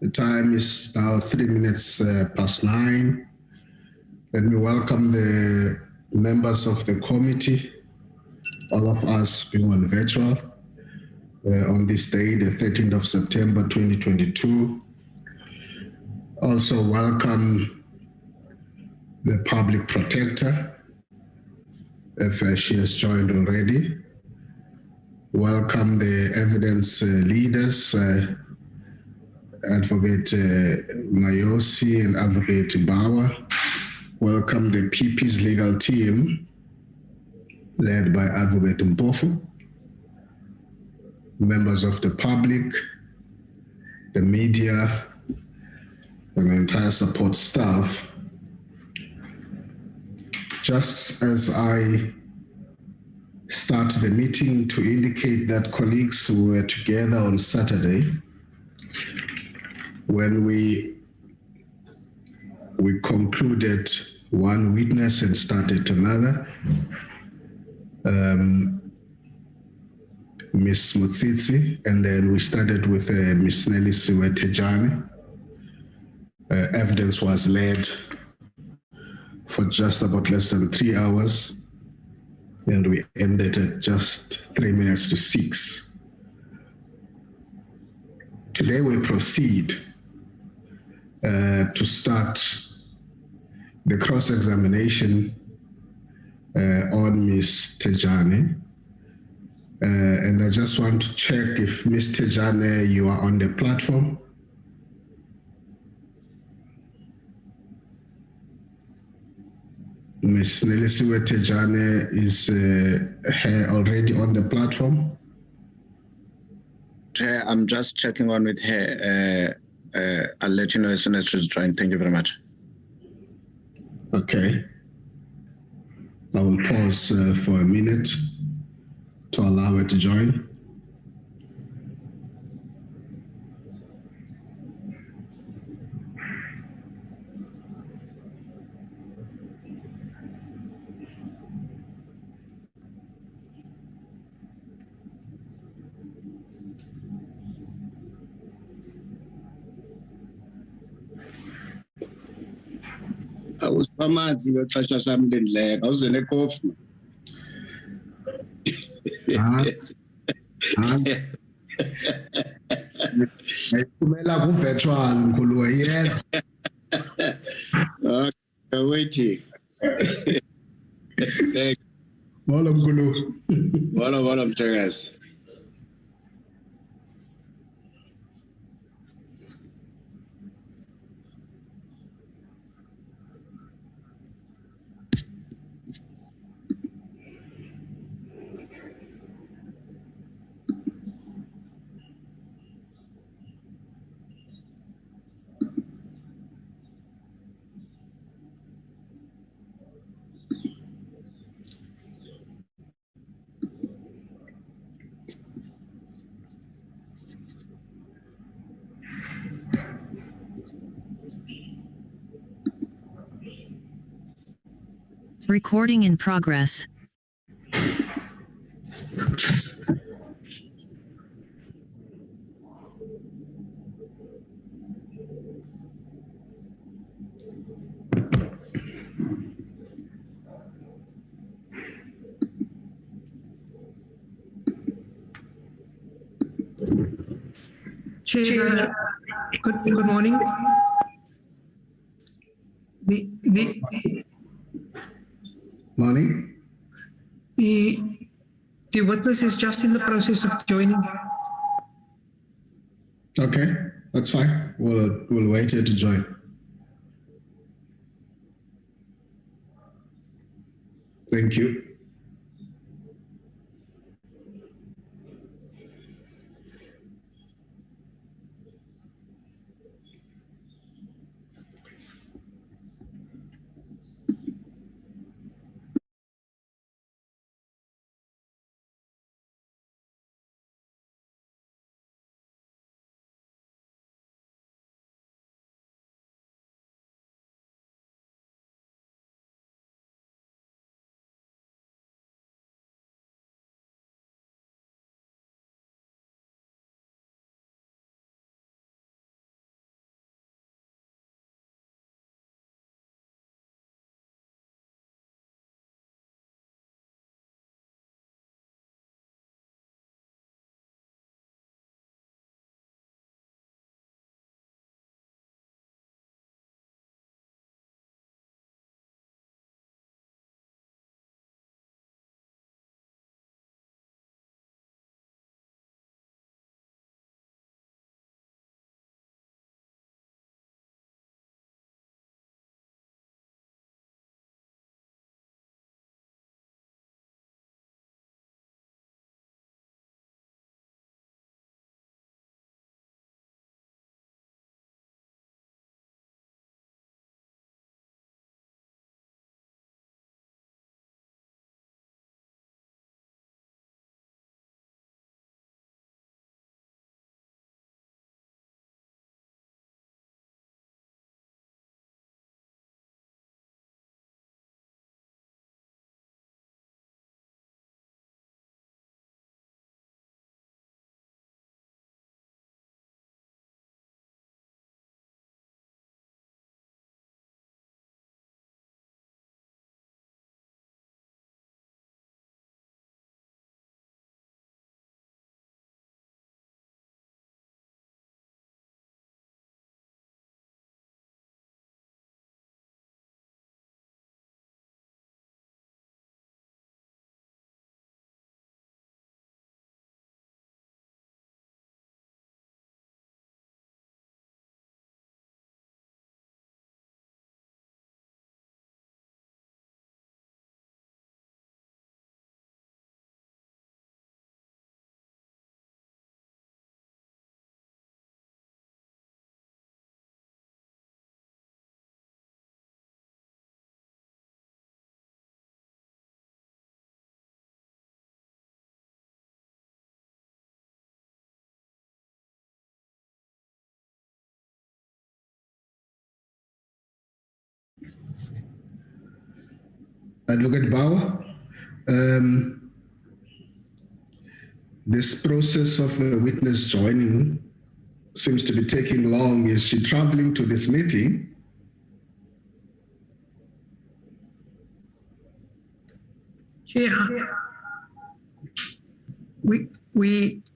The time is now 3 minutes past 9. Let me welcome the members of the committee, all of us being on virtual, on this day, the 13th of September 2022. Also welcome the public protector, if she has joined already. Welcome the evidence leaders, Advocate Mayosi and Advocate Bauer. Welcome the PP's legal team, led by Advocate Mpofu. Members of the public, the media, and the entire support staff. Just as I start the meeting, to indicate that colleagues who were together on Saturday, when we concluded one witness and started another, Ms. Mutsitsi, and then we started with Ms. Nelisiwe Thejane. Evidence was led for just about less than 3 hours, and we ended at just 3 minutes to 6. Today we proceed to start the cross-examination on Ms. Thejane. And I just want to check if Ms. Thejane, you are on the platform. Ms. Nelisiwe Thejane, is her already on the platform? I'm just checking on with her. I'll let you know as soon as she's joined. Thank you very much. Okay. I will pause for a minute to allow her to join. I was pamazi wexesha sami lendleko awuzele kofu Kumela ku virtual mkhulu, yes. Okay, waiting. Molo mkhulu. Molo mtshakazi. Recording in progress. Chair, good morning. Morning. The witness is just in the process of joining. Okay, that's fine. We'll wait here to join. Thank you. Advocate Bauer, this process of the witness joining seems to be taking long. Is she traveling to this meeting? Chair,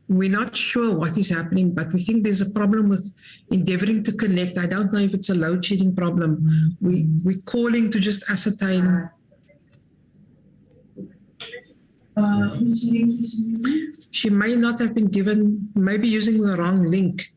we're not sure what is happening, but we think there's a problem with endeavoring to connect. I don't know if it's a load shedding problem. We're calling to just ascertain. She may not have been given, maybe using the wrong link.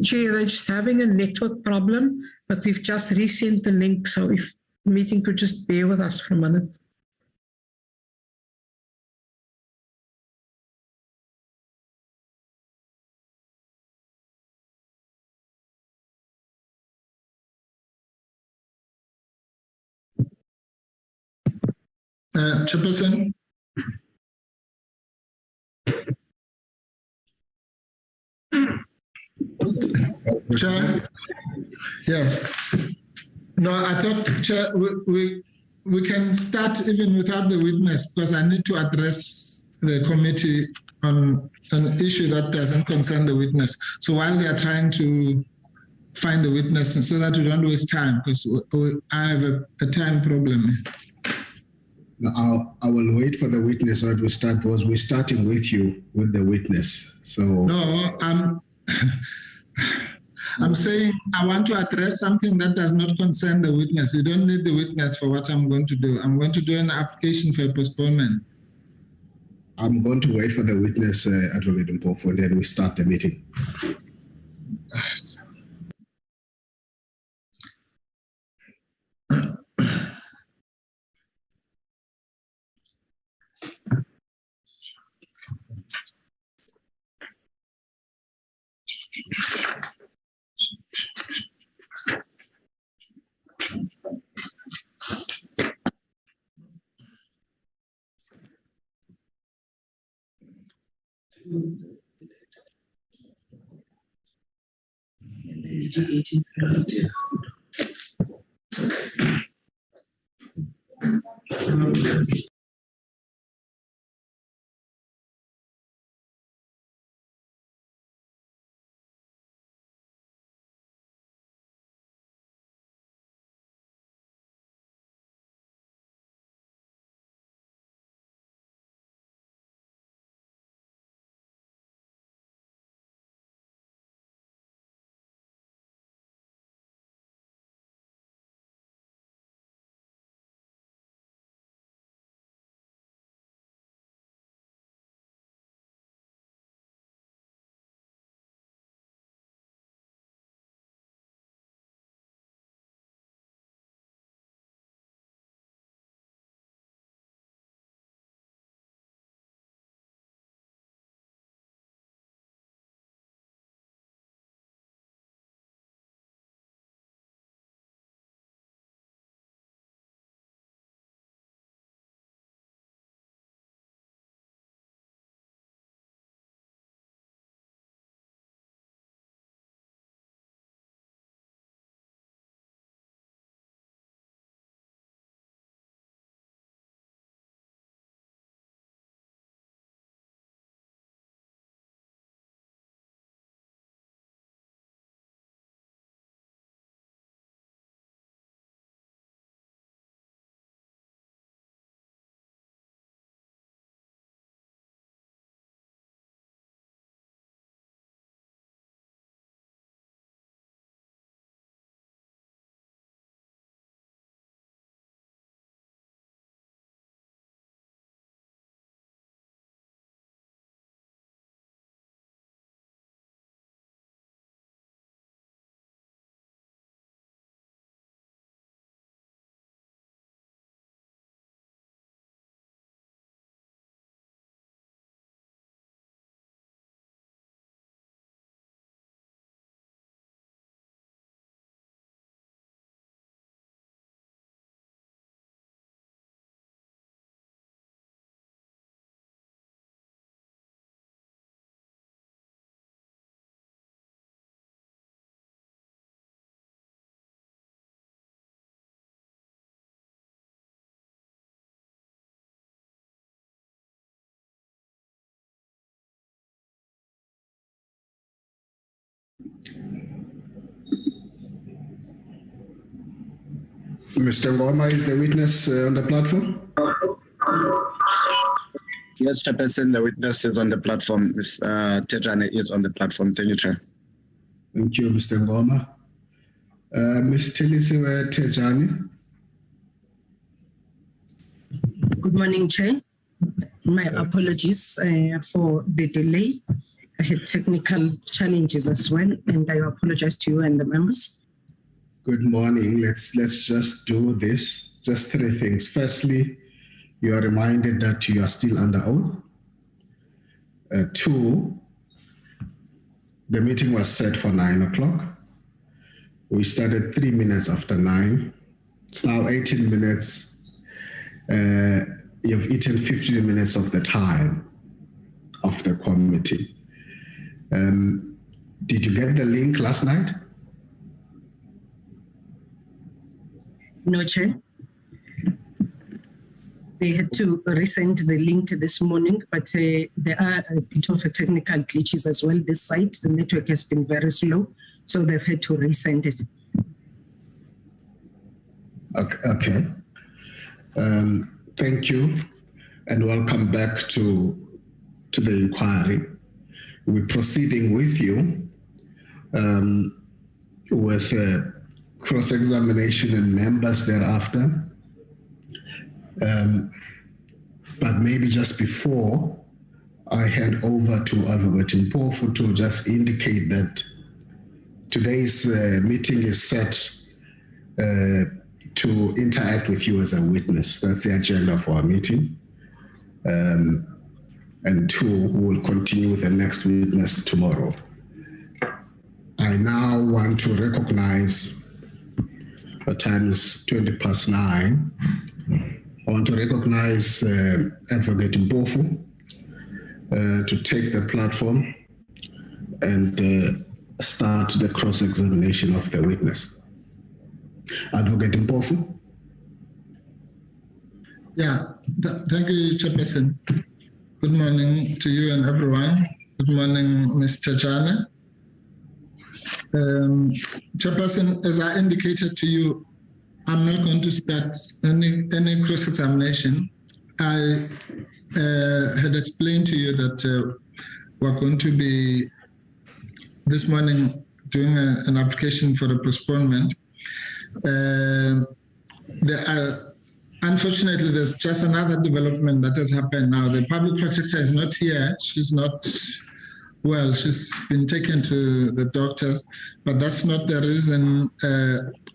Chair, they're just having a network problem, but we've just resent the link. So if the meeting could just bear with us for a minute. Chairperson. Chair. Yes. No, I thought, Chair, we can start even without the witness because I need to address the committee on an issue that doesn't concern the witness. So while they are trying to find the witness, and so that we don't waste time, because I have a time problem. I will wait for the witness or to start because we're starting with you with the witness. So no, I'm saying I want to address something that does not concern the witness. You don't need the witness for what I'm going to do. I'm going to do an application for a postponement. I'm going to wait for the witness, Advocate Mpofu, and then we start the meeting. Mr. Ngoma is the witness on the platform? Yes, Chairperson, the witness is on the platform. Ms. Thejane is on the platform. Thank you, Chair. Thank you, Mr. Ngoma. Ms. Nelisiwe Thejane. Good morning, Chair. My apologies for the delay. I had technical challenges as well, and I apologize to you and the members. Good morning. Let's just do this. Just three things. Firstly, you are reminded that you are still under oath. Two, the meeting was set for 9 o'clock. We started 3 minutes after 9. It's now 18 minutes. You've eaten 15 minutes of the time of the committee. Did you get the link last night? No, Chair. They had to resend the link this morning, but there are a bit of technical glitches as well this side. The network has been very slow, so they've had to resend it. Okay. Thank you, and welcome back to the inquiry. We're proceeding with you with cross-examination and members thereafter. But maybe just before I hand over to Advocate Mpofu to just indicate that today's meeting is set to interact with you as a witness. That's the agenda for our meeting. And two, we will continue with the next witness tomorrow. I now want to recognize, the time is 9:20. I want to recognize Advocate Mpofu to take the platform and start the cross-examination of the witness. Advocate Mpofu. Yeah, thank you, Chairperson. Good morning to you and everyone. Good morning, Ms. Thejane. Chairperson, as I indicated to you, I'm not going to start any cross-examination. I had explained to you that we're going to be this morning doing an application for a postponement. Unfortunately, there's just another development that has happened now. The public protector is not here. She's not well. She's been taken to the doctors, but that's not the reason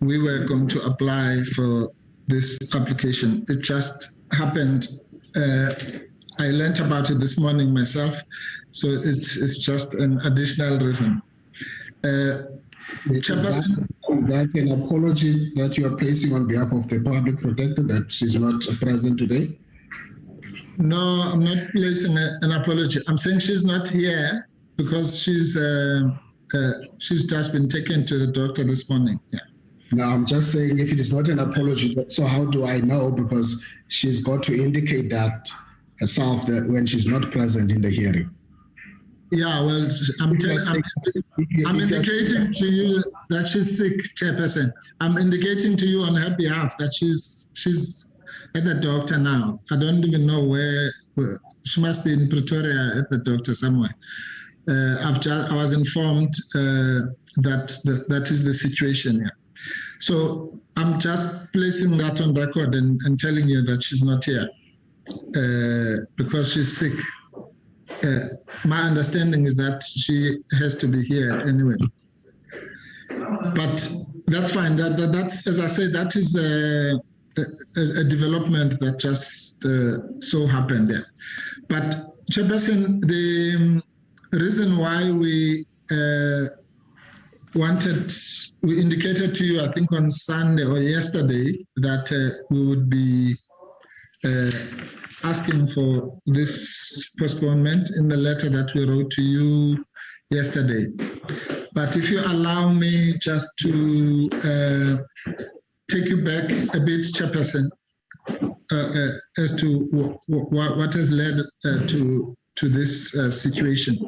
we were going to apply for this application. It just happened. I learned about it this morning myself, so it's just an additional reason. Chairperson, that an apology that you are placing on behalf of the public protector that she's not present today? No, I'm not placing an apology. I'm saying she's not here because she's just been taken to the doctor this morning. Yeah. No, I'm just saying if it is not an apology, so how do I know? Because she's got to indicate that herself that when she's not present in the hearing. Yeah, well, I'm indicating to you that she's sick, Chairperson. I'm indicating to you on her behalf that she's at the doctor now. I don't even know where she must be in Pretoria at the doctor somewhere. I was informed that is the situation here. So I'm just placing that on record and telling you that she's not here because she's sick. My understanding is that she has to be here anyway. But that's fine. That's, as I said, that is a development that just so happened there. But Chairperson, the reason why we indicated to you, I think on Sunday or yesterday, that we would be asking for this postponement in the letter that we wrote to you yesterday. But if you allow me just to take you back a bit, Chairperson, as to what has led to this situation.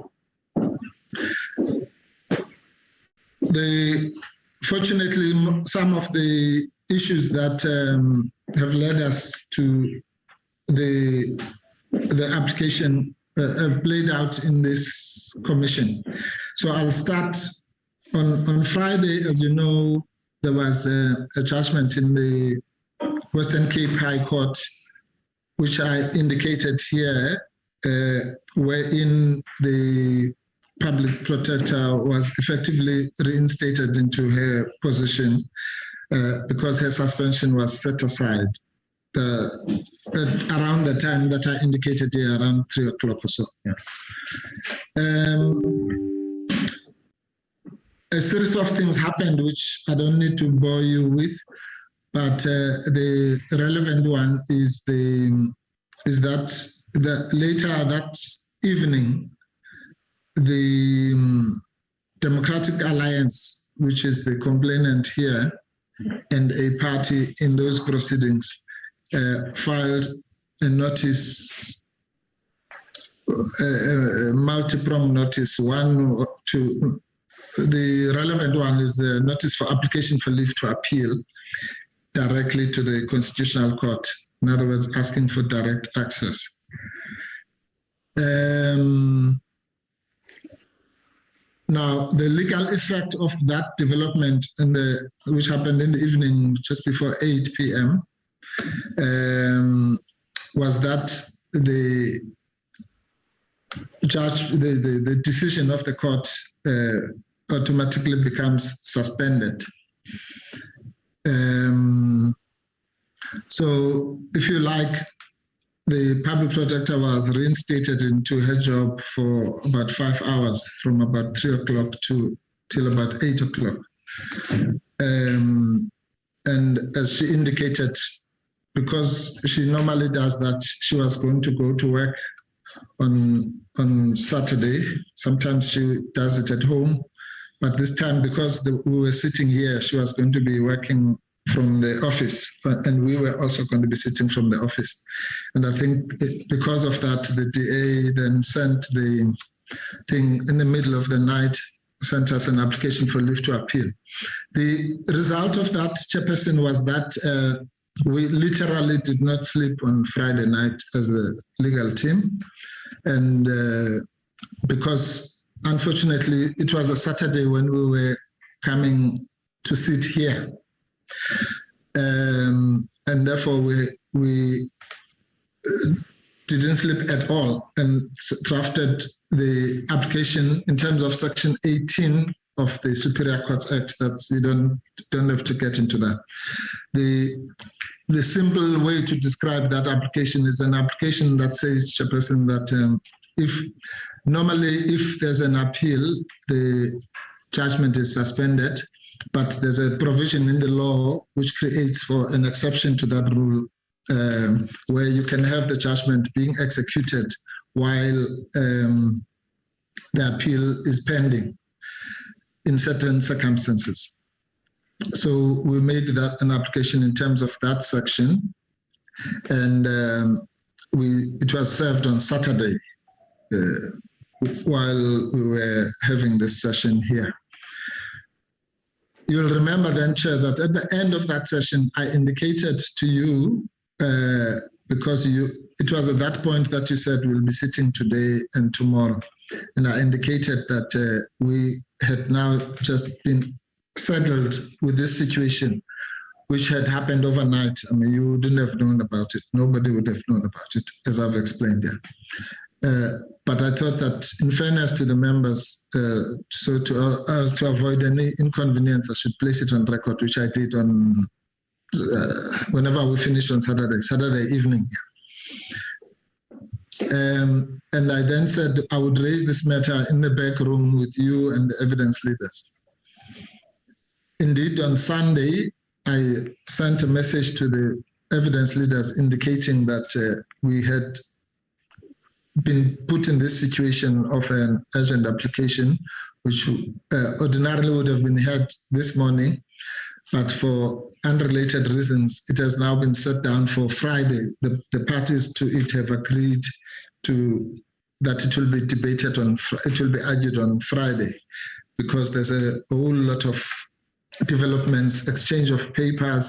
Fortunately, some of the issues that have led us to the application have played out in this commission. So I'll start on Friday. As you know, there was a judgment in the Western Cape High Court, which I indicated here, wherein the public protector was effectively reinstated into her position because her suspension was set aside around the time that I indicated here, around 3 o'clock or so. Yeah. A series of things happened, which I don't need to bore you with, but the relevant one is that later that evening, the Democratic Alliance, which is the complainant here and a party in those proceedings, filed a notice, a multi-pronged notice. The relevant one is a notice for application for leave to appeal directly to the Constitutional Court. In other words, asking for direct access. Now, the legal effect of that development which happened in the evening just before 8 p.m. Was that the decision of the court automatically becomes suspended. So, if you like, the public protector was reinstated into her job for about 5 hours, from about 3 o'clock till about 8 o'clock. And as she indicated, because she normally does that, she was going to go to work on Saturday. Sometimes she does it at home, but this time, because we were sitting here, she was going to be working from the office, and we were also going to be sitting from the office. And I think because of that, the DA then sent the thing in the middle of the night, sent us an application for leave to appeal. The result of that, Chairperson, was that we literally did not sleep on Friday night as a legal team. And because unfortunately, it was a Saturday when we were coming to sit here. And therefore we didn't sleep at all and drafted the application in terms of Section 18 of the Superior Courts Act. That you don't have to get into that. The simple way to describe that application is an application that says, Chairperson, that if there's an appeal, the judgment is suspended. But there's a provision in the law which creates for an exception to that rule, where you can have the judgment being executed while the appeal is pending in certain circumstances. So we made that an application in terms of that section, and it was served on Saturday while we were having this session here. You'll remember then, Chair, that at the end of that session, I indicated to you, because it was at that point that you said we'll be sitting today and tomorrow. And I indicated that we had now just been settled with this situation, which had happened overnight. I mean, you wouldn't have known about it. Nobody would have known about it, as I've explained here. But I thought that, in fairness to the members, so to avoid any inconvenience, I should place it on record, which I did on whenever we finished on Saturday evening. And I then said I would raise this matter in the back room with you and the evidence leaders. Indeed, on Sunday, I sent a message to the evidence leaders indicating that we had been put in this situation of an urgent application, which ordinarily would have been heard this morning, but for unrelated reasons, it has now been set down for Friday. The parties to it have agreed that it will be debated it will be argued on Friday, because there's a whole lot of developments, exchange of papers.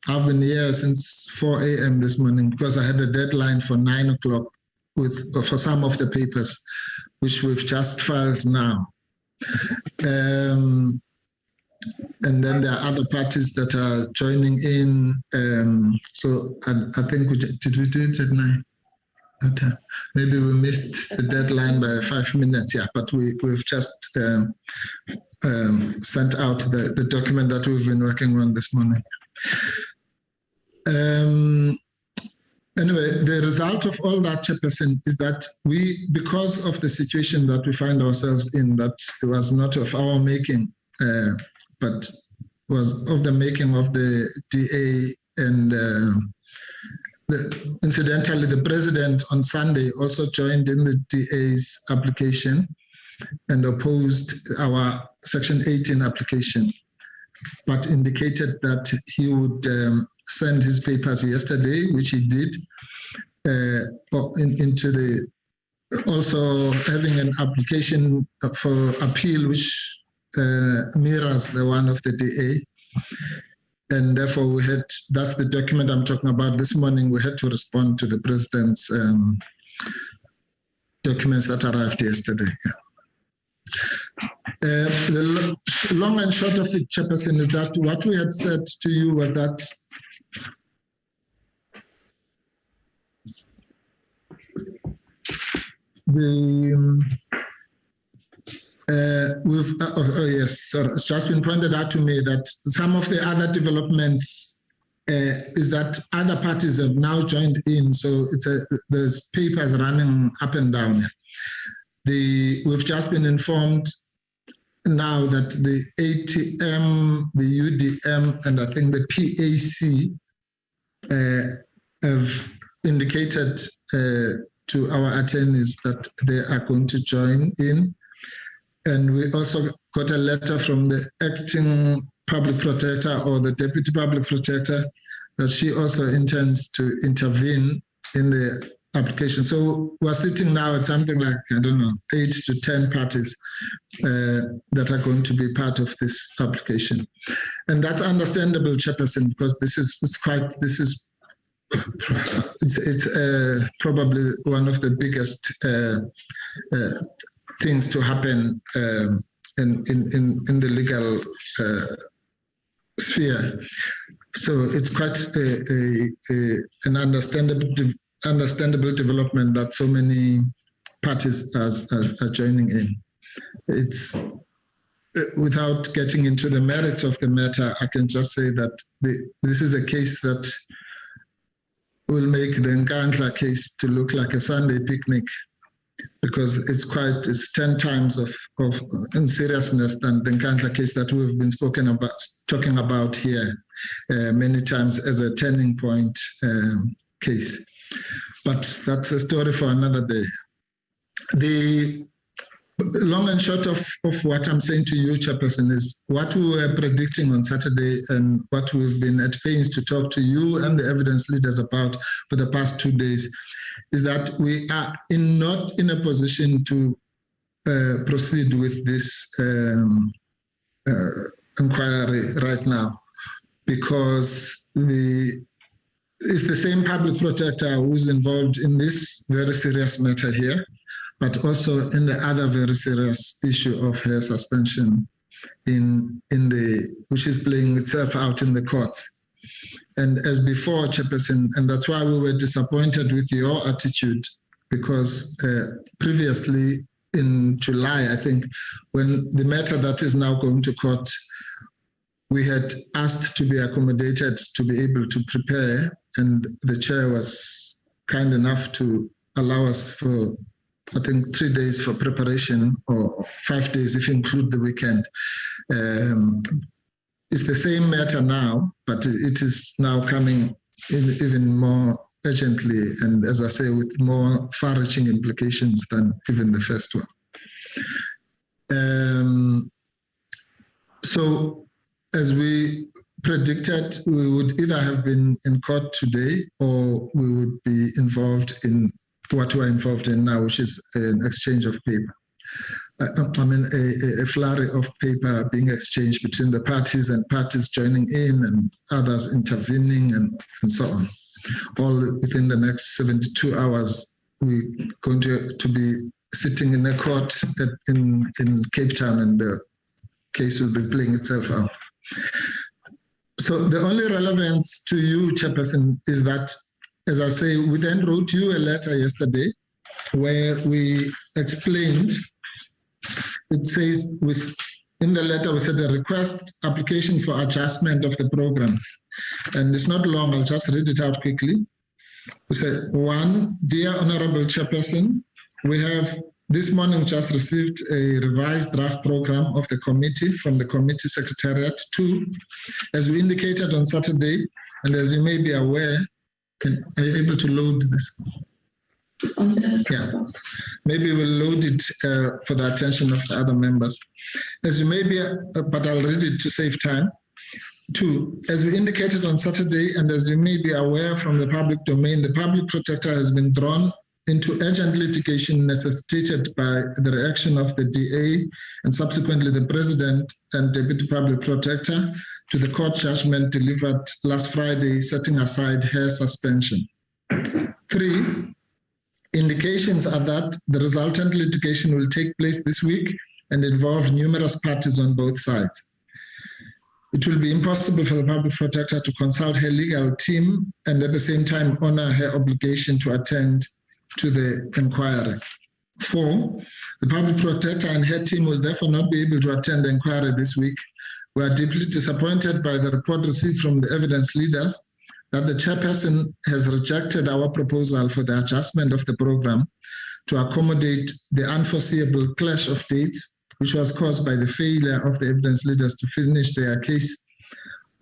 I've been here since 4 a.m. this morning because I had a deadline for 9 o'clock for some of the papers, which we've just filed now. And then there are other parties that are joining in. So I think did we do it at 9? Maybe we missed the deadline by 5 minutes, yeah, but we've just sent out the document that we've been working on this morning. Anyway, the result of all that, Chairperson, is that because of the situation that we find ourselves in, that was not of our making, but was of the making of the DA, and incidentally, the president on Sunday also joined in the DA's application and opposed our Section 18 application, but indicated that he would send his papers yesterday, which he did, into the, also having an application for appeal, which mirrors the one of the DA. And therefore that's the document I'm talking about this morning. We had to respond to the president's documents that arrived yesterday. The long and short of it, Chairperson, is that what we had said to you was that it's just been pointed out to me that some of the other developments is that other parties have now joined in, so there's papers running up and down. We've just been informed now that the ATM, the UDM, and I think the PAC have indicated to our attorneys that they are going to join in. And we also got a letter from the acting public protector or the deputy public protector that she also intends to intervene in the application. So we're sitting now at something like, 8 to 10 parties that are going to be part of this application. And that's understandable, Chairperson, because it's probably one of the biggest things to happen in the legal sphere. So it's quite an understandable development that so many parties are joining in. It's without getting into the merits of the matter, I can just say that this is a case that will make the Nkandla case to look like a Sunday picnic, because it's 10 times of in seriousness than the Nkandla case that we've been talking about here many times as a turning point case. But that's a story for another day. The long and short of what I'm saying to you, Chairperson, is what we were predicting on Saturday and what we've been at pains to talk to you and the evidence leaders about for the past 2 days is that we are not in a position to proceed with this inquiry right now, because it's the same public protector who's involved in this very serious matter here, but also in the other very serious issue of her suspension which is playing itself out in the courts. And as before, Chairperson, and that's why we were disappointed with your attitude, because previously in July, I think, when the matter that is now going to court, we had asked to be accommodated to be able to prepare, and the chair was kind enough to allow us for, I think, 3 days for preparation, or 5 days if you include the weekend. It's the same matter now, but it is now coming in even more urgently, and as I say, with more far-reaching implications than even the first one. So, as we predicted, we would either have been in court today or we would be involved in what we're involved in now, which is an exchange of paper. a flurry of paper being exchanged between the parties and parties joining in and others intervening and so on. All within the next 72 hours, we're going to be sitting in a court in Cape Town, and the case will be playing itself out. So the only relevance to you, Chairperson, is that, as I say, we then wrote you a letter yesterday where we explained. It says, in the letter, we said a request application for adjustment of the program. And it's not long, I'll just read it out quickly. We said, 1, dear Honorable Chairperson, we have this morning just received a revised draft program of the committee from the committee secretariat. 2, as we indicated on Saturday, and as you may be aware, are you able to load this? Yeah, maybe we'll load it for the attention of the other members. As you may be, but I'll read it to save time. 2, as we indicated on Saturday, and as you may be aware from the public domain, the public protector has been drawn into urgent litigation necessitated by the reaction of the DA and subsequently the President and Deputy Public Protector to the court judgment delivered last Friday, setting aside her suspension. 3, indications are that the resultant litigation will take place this week and involve numerous parties on both sides. It will be impossible for the public protector to consult her legal team and at the same time honor her obligation to attend to the inquiry. 4, the public protector and her team will therefore not be able to attend the inquiry this week. We are deeply disappointed by the report received from the evidence leaders that the chairperson has rejected our proposal for the adjustment of the program to accommodate the unforeseeable clash of dates, which was caused by the failure of the evidence leaders to finish their case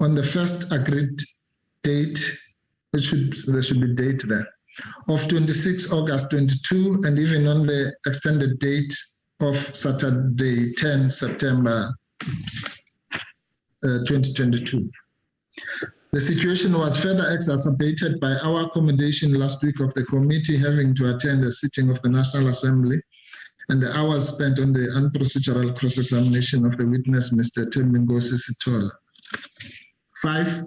on the first agreed date. There should be date there, of 26 August 22, and even on the extended date of Saturday, 10 September 2022. The situation was further exacerbated by our accommodation last week of the committee having to attend a sitting of the National Assembly and the hours spent on the unprocedural cross-examination of the witness, Mr. Thembinkosi Sithola. 5,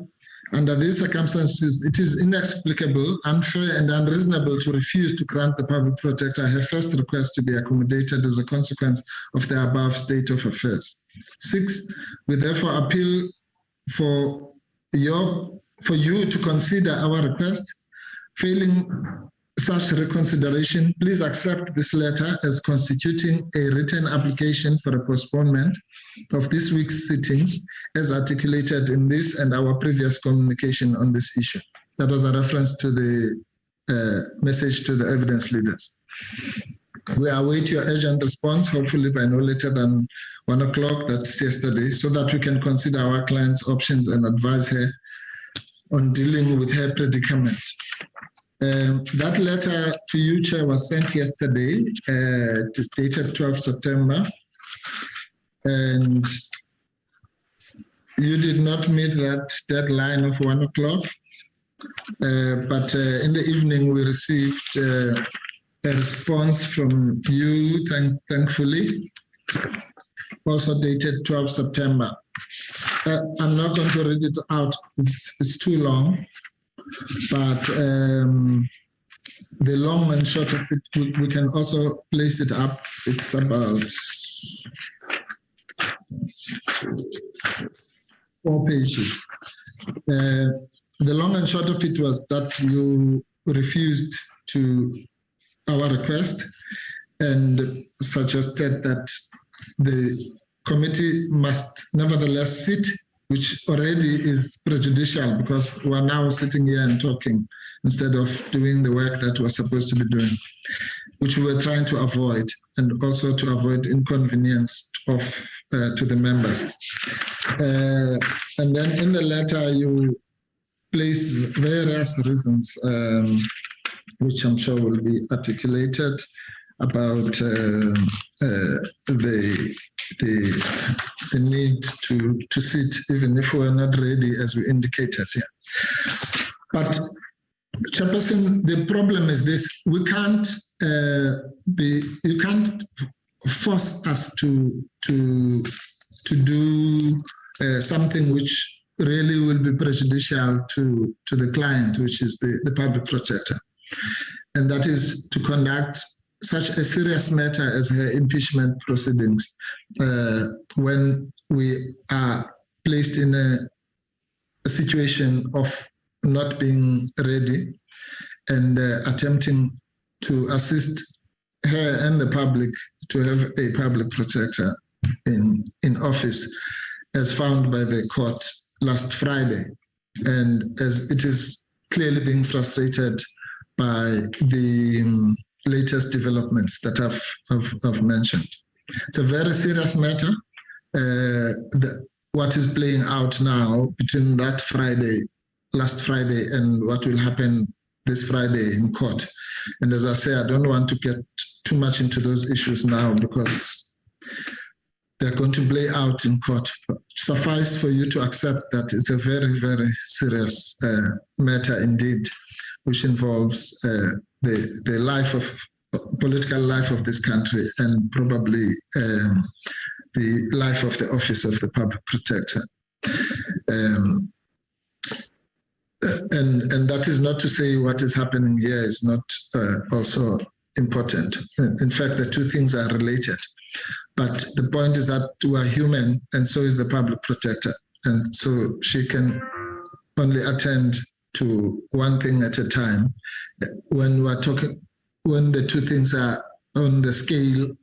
under these circumstances, it is inexplicable, unfair, and unreasonable to refuse to grant the public protector her first request to be accommodated as a consequence of the above state of affairs. 6, we therefore appeal for you to consider our request. Failing such reconsideration, please accept this letter as constituting a written application for a postponement of this week's sittings as articulated in this and our previous communication on this issue. That was a reference to the message to the evidence leaders. We await your urgent response, hopefully by no later than 1 o'clock, that's yesterday, so that we can consider our client's options and advise her on dealing with her predicament. That letter to you, Chair, was sent yesterday. It is dated 12 September. And you did not meet that deadline of 1 o'clock. But in the evening, we received a response from you, thankfully, also dated 12 September. I'm not going to read it out, it's too long, but the long and short of it, we can also place it up. It's about 4 pages. The long and short of it was that you refused to our request and suggested that the committee must nevertheless sit, which already is prejudicial because we are now sitting here and talking instead of doing the work that we're supposed to be doing, which we were trying to avoid, and also to avoid inconvenience to the members. And then in the letter, you place various reasons, which I'm sure will be articulated about the need to sit, even if we're not ready, as we indicated here. But Chairperson, the problem is this: you can't force us to do something which really will be prejudicial to the client, which is the public protector. And that is to conduct such a serious matter as her impeachment proceedings when we are placed in a situation of not being ready and attempting to assist her and the public to have a public protector in office as found by the court last Friday, and as it is clearly being frustrated by the latest developments that I've mentioned. It's a very serious matter. What is playing out now between that Friday, last Friday, and what will happen this Friday in court. And as I say, I don't want to get too much into those issues now because they're going to play out in court. Suffice for you to accept that it's a very, very serious matter indeed, which involves the life of political life of this country and probably the life of the office of the public protector. And that is not to say what is happening here is not also important. In fact, the two things are related. But the point is that we are human, and so is the public protector. And so she can only attend to one thing at a time. When the two things are on the scale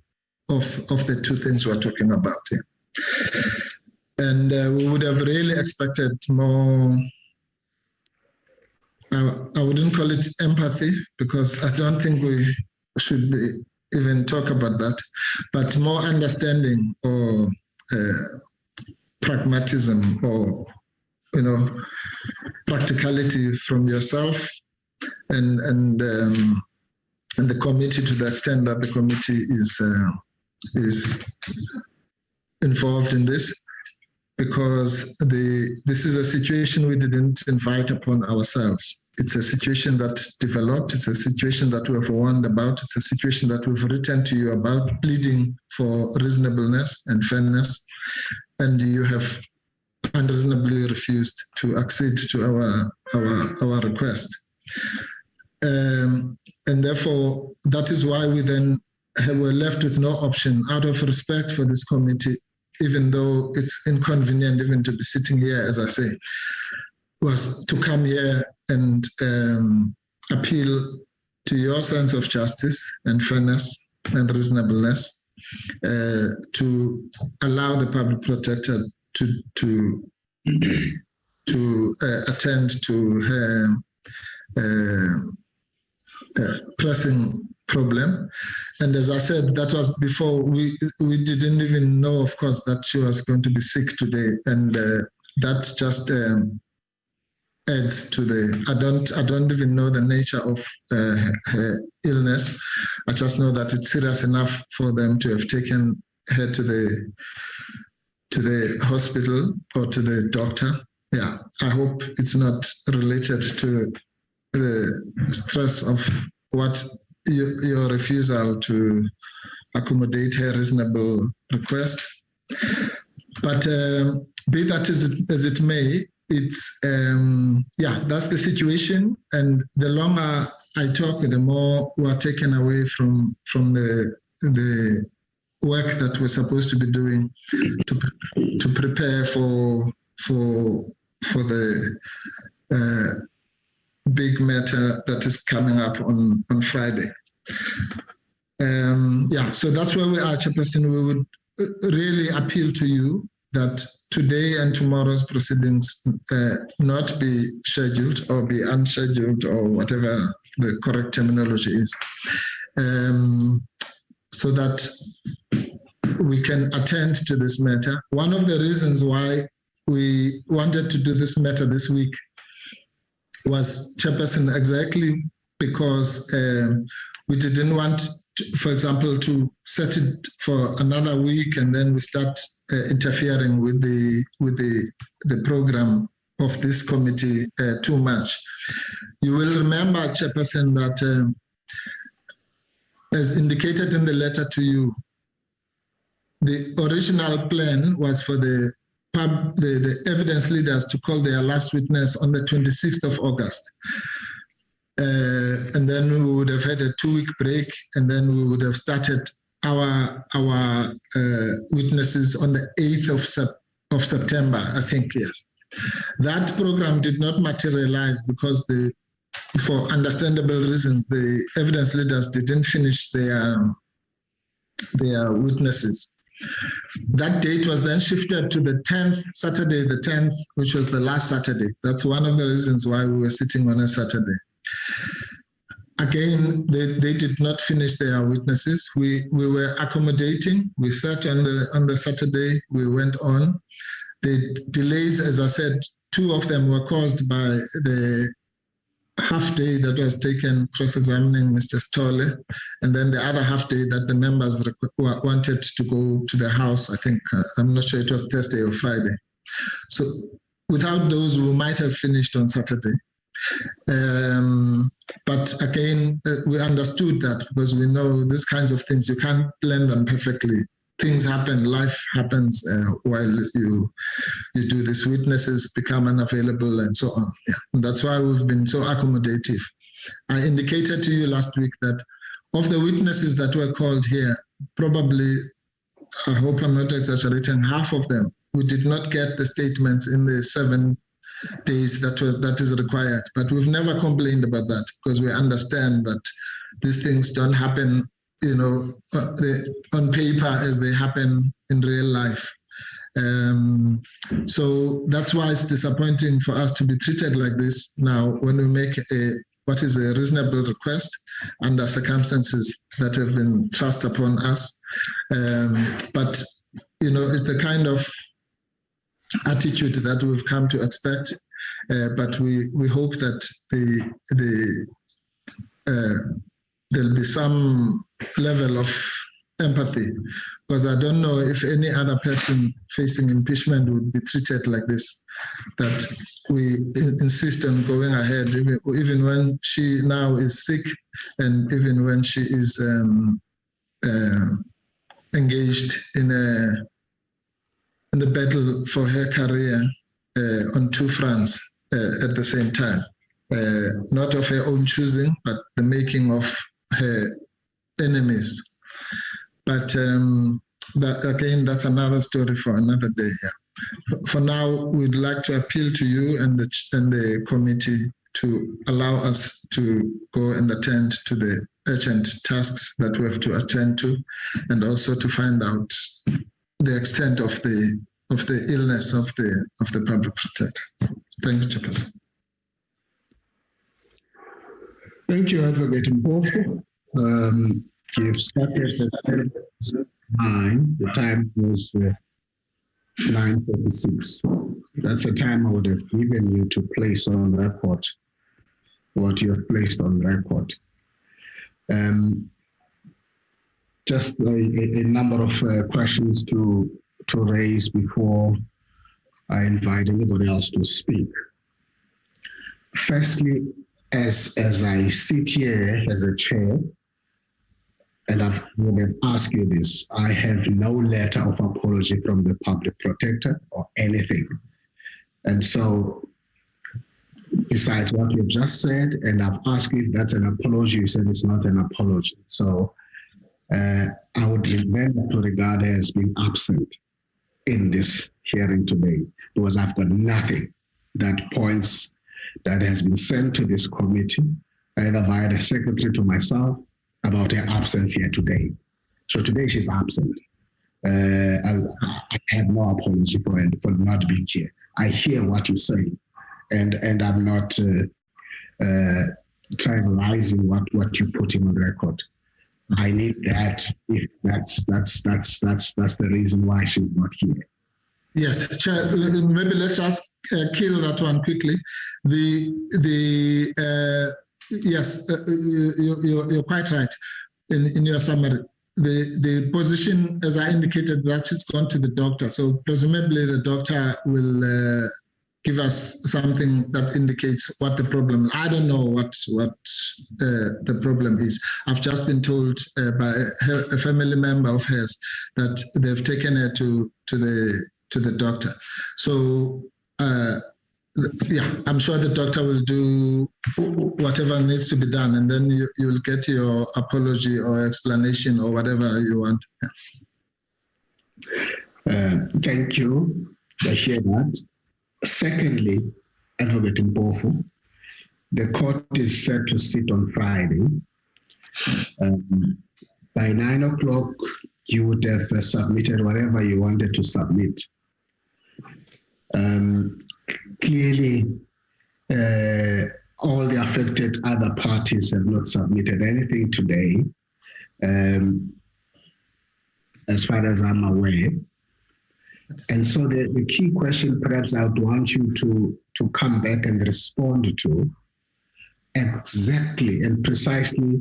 of the two things we're talking about here. And we would have really expected more, I wouldn't call it empathy, because I don't think we should even talk about that, but more understanding or pragmatism or, practicality from yourself and the committee, to the extent that the committee is involved in this, because this is a situation we didn't invite upon ourselves. It's a situation that developed. It's a situation that we have warned about. It's a situation that we've written to you about, pleading for reasonableness and fairness, and you have unreasonably refused to accede to our request. And therefore, that is why we then were left with no option out of respect for this committee, even though it's inconvenient even to be sitting here, as I say, was to come here and appeal to your sense of justice and fairness and reasonableness, to allow the public protector to attend to her pressing problem. And as I said, that was before we didn't even know, of course, that she was going to be sick today, and that just adds to I don't even know the nature of her illness. I just know that it's serious enough for them to have taken her to the hospital or to the doctor. Yeah, I hope it's not related to the stress of what your refusal to accommodate her reasonable request. But be that as it may, it's that's the situation. And the longer I talk, the more we're taken away from the work that we're supposed to be doing to prepare for the big matter that is coming up on Friday. So that's where we are, Chairperson. We would really appeal to you that today and tomorrow's proceedings not be scheduled or be unscheduled or whatever the correct terminology is, so that we can attend to this matter. One of the reasons why we wanted to do this matter this week was, Chairperson, exactly because we didn't want, for example, to set it for another week and then we start interfering with the program of this committee too much. You will remember, Chairperson, that as indicated in the letter to you, the original plan was for the evidence leaders to call their last witness on the 26th of August. And then we would have had a 2-week break, and then we would have started our witnesses on the 8th of September, I think, yes. That program did not materialize because for understandable reasons, the evidence leaders didn't finish their witnesses. That date was then shifted to the 10th, Saturday the 10th, which was the last Saturday. That's one of the reasons why we were sitting on a Saturday. Again, they did not finish their witnesses. We were accommodating. We sat on the Saturday. We went on. The delays, as I said, 2 of them were caused by the half day that was taken cross-examining Mr. Stolle, and then the other half day that the members wanted to go to the house. I think, I'm not sure it was Thursday or Friday. So without those, we might have finished on Saturday. But again, we understood that because we know these kinds of things, you can't plan them perfectly. Things happen, life happens while you do this. Witnesses become unavailable and so on. Yeah. And that's why we've been so accommodative. I indicated to you last week that of the witnesses that were called here, probably, I hope I'm not exaggerating, half of them, we did not get the statements in the 7 days that is required. But we've never complained about that because we understand that these things don't happen, on paper as they happen in real life. So that's why it's disappointing for us to be treated like this now when we make what is a reasonable request under circumstances that have been thrust upon us. But, it's the kind of attitude that we've come to expect. But we hope that there'll be some level of empathy, because I don't know if any other person facing impeachment would be treated like this, that we insist on going ahead, even when she now is sick and even when she is engaged in the battle for her career on 2 fronts at the same time, not of her own choosing, but the making of her enemies. But again, that's another story for another day. Yeah. For now, we'd like to appeal to you and the committee to allow us to go and attend to the urgent tasks that we have to attend to, and also to find out the extent of the illness of the public protector. Thank you, Chairperson. Thank you, Advocate Mpofu. You've started at 9. The time was 9:36. That's the time I would have given you to place on record what you have placed on record. Just a number of questions to raise before I invite anybody else to speak. Firstly, as I sit here as a chair, and I would have asked you this, I have no letter of apology from the public protector or anything. And so, besides what you've just said, and I've asked you if that's an apology, you said it's not an apology. So I would remember to regard her as being absent in this hearing today, because I've got nothing that points that has been sent to this committee, either via the secretary to myself, about her absence here today. So today she's absent. I have no apology for not being here. I hear what you say, and I'm not trivializing what you're putting on record. I need that if that's the reason why she's not here. Yes, Chair, maybe let's just kill that one quickly. Yes, you're quite right in your summary. The position, as I indicated, that she's gone to the doctor. So presumably the doctor will give us something that indicates what the problem. I don't know what the problem is. I've just been told by a family member of hers that they've taken her to the doctor. So yeah, I'm sure the doctor will do whatever needs to be done, and then you will get your apology or explanation or whatever you want. Thank you. I hear that. Secondly, Advocate Mpofu, the court is set to sit on Friday. By 9 o'clock, you would have submitted whatever you wanted to submit. Clearly, all the affected other parties have not submitted anything today, as far as I'm aware. And so the key question perhaps I would want you to come back and respond to exactly and precisely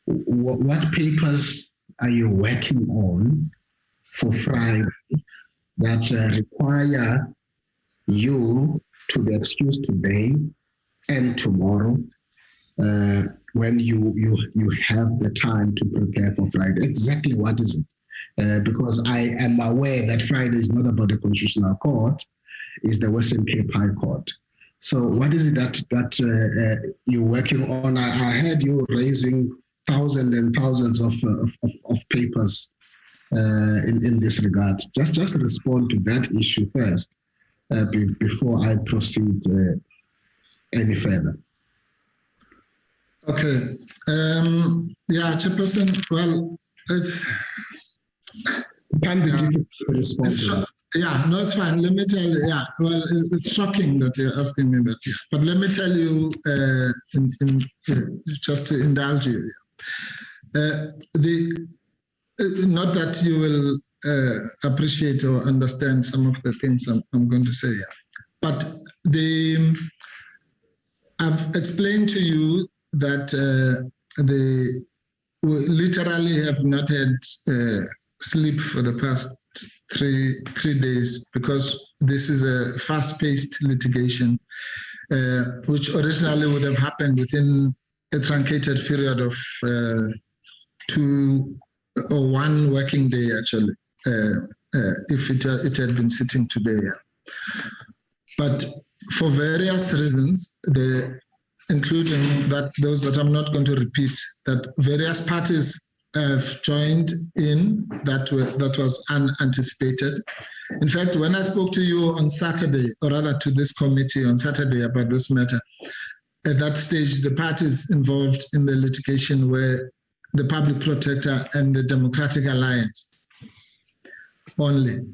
what papers are you working on for Friday that require you to be excused today and tomorrow when you have the time to prepare for Friday. Exactly what is it? Because I am aware that Friday is not about the Constitutional Court, it's the Western Cape High Court. So what is it that you're working on? I heard you raising thousands and thousands of papers in this regard. Just respond to that issue first before I proceed any further. Okay. Yeah, Chairperson, well, it can be difficult to respond to that. Yeah, no, it's fine. Let me tell you, yeah, well, it's shocking that you're asking me that. Yeah. But let me tell you, just to indulge you, not that you will appreciate or understand some of the things I'm going to say here, but I've explained to you that we literally have not had sleep for the past three days because this is a fast-paced litigation, which originally would have happened within a truncated period of 2 or 1 working day, actually, if it had been sitting today. But for various reasons, including those that I'm not going to repeat, that various parties have joined in that was unanticipated. In fact, when I spoke to you on Saturday, or rather to this committee on Saturday about this matter, at that stage, the parties involved in the litigation were the Public Protector and the Democratic Alliance only.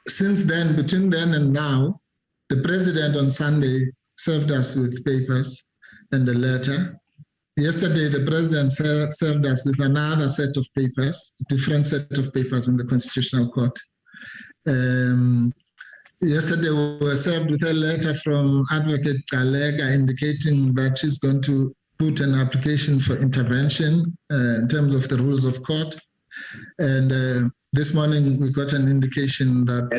Since then, between then and now, the President on Sunday served us with papers and a letter. Yesterday, the President served us with another set of papers, different set of papers in the Constitutional Court. Yesterday, we were served with a letter from Advocate Galega indicating that she's going to put an application for intervention in terms of the rules of court. And this morning, we got an indication that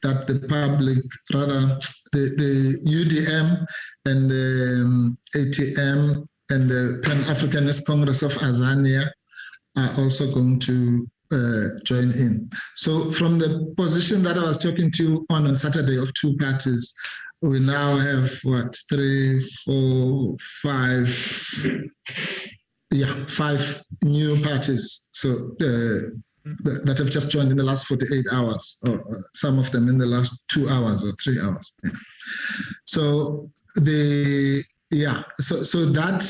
the public, rather the UDM and the ATM and the Pan-Africanist Congress of Azania are also going to join in. So from the position that I was talking to you on Saturday of 2 parties, we now have 5 new parties. So that have just joined in the last 48 hours, or some of them in the last 2 hours or 3 hours. Yeah. So so that,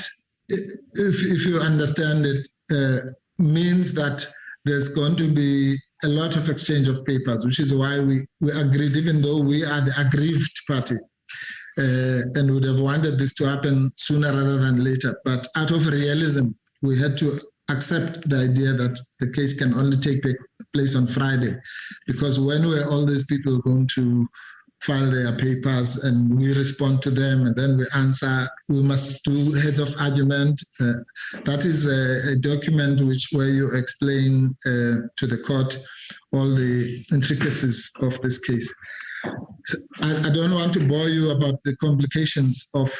if you understand it, means that there's going to be a lot of exchange of papers, which is why we agreed, even though we are the aggrieved party, and would have wanted this to happen sooner rather than later. But out of realism, we had to accept the idea that the case can only take place on Friday, because when were all these people going to file their papers and we respond to them and then we answer. We must do heads of argument. That is a document where you explain to the court all the intricacies of this case. So I don't want to bore you about the complications of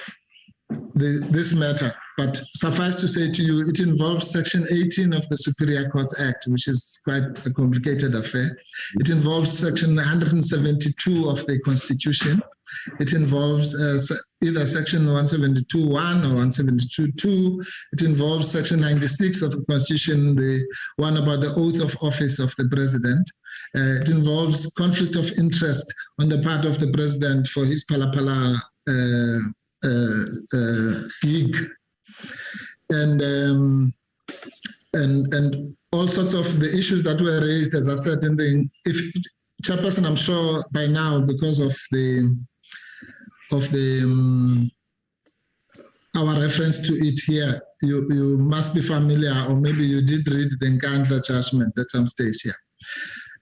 this matter, but suffice to say to you, it involves Section 18 of the Superior Courts Act, which is quite a complicated affair. It involves Section 172 of the Constitution. It involves either Section 172.1 or 172.2. It involves Section 96 of the Constitution, the one about the oath of office of the President. It involves conflict of interest on the part of the President for his Palapala gig, and all sorts of the issues that were raised, as I said in the Chairperson, I'm sure by now, because of our reference to it here, you must be familiar, or maybe you did read the Nkandla judgment at some stage here.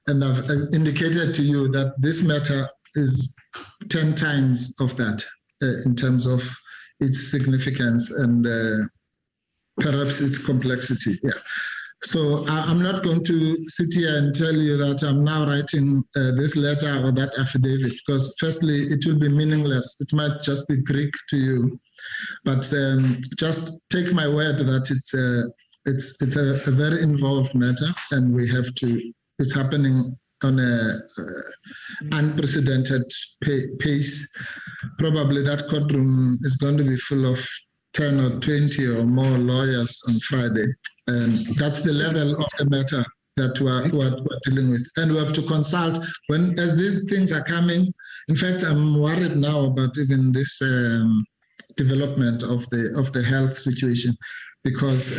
And I've indicated to you that this matter is 10 times of that. In terms of its significance and perhaps its complexity. Yeah. So I'm not going to sit here and tell you that I'm now writing this letter or that affidavit, because firstly, it will be meaningless. It might just be Greek to you, but just take my word that it's a very involved matter, and we have to. It's happening on a unprecedented pace. Probably that courtroom is going to be full of 10 or 20 or more lawyers on Friday. And that's the level of the matter that we're dealing with. And we have to consult as these things are coming. In fact, I'm worried now about even this development of the health situation, because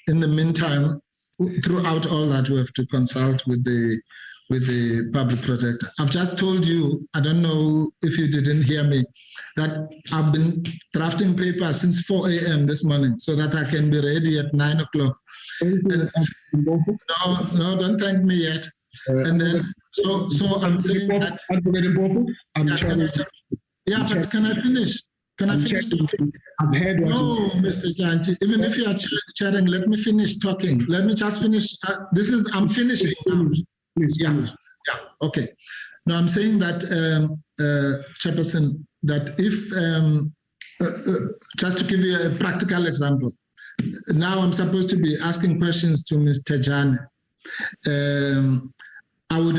in the meantime, throughout all that, we have to consult with the public protector. I've just told you, I don't know if you didn't hear me, that I've been drafting papers since 4 a.m. this morning so that I can be ready at 9 o'clock. No, don't thank me yet. And then, so I'm saying that. But can I finish? Can I finish talking? I've heard what you said. No, Mr. Thejane, even if you are chairing, let me finish talking. Let me just finish. I'm finishing now. Please, yeah, okay. Now I'm saying that, Chairperson, that if, just to give you a practical example, now I'm supposed to be asking questions to Ms. Thejane. I would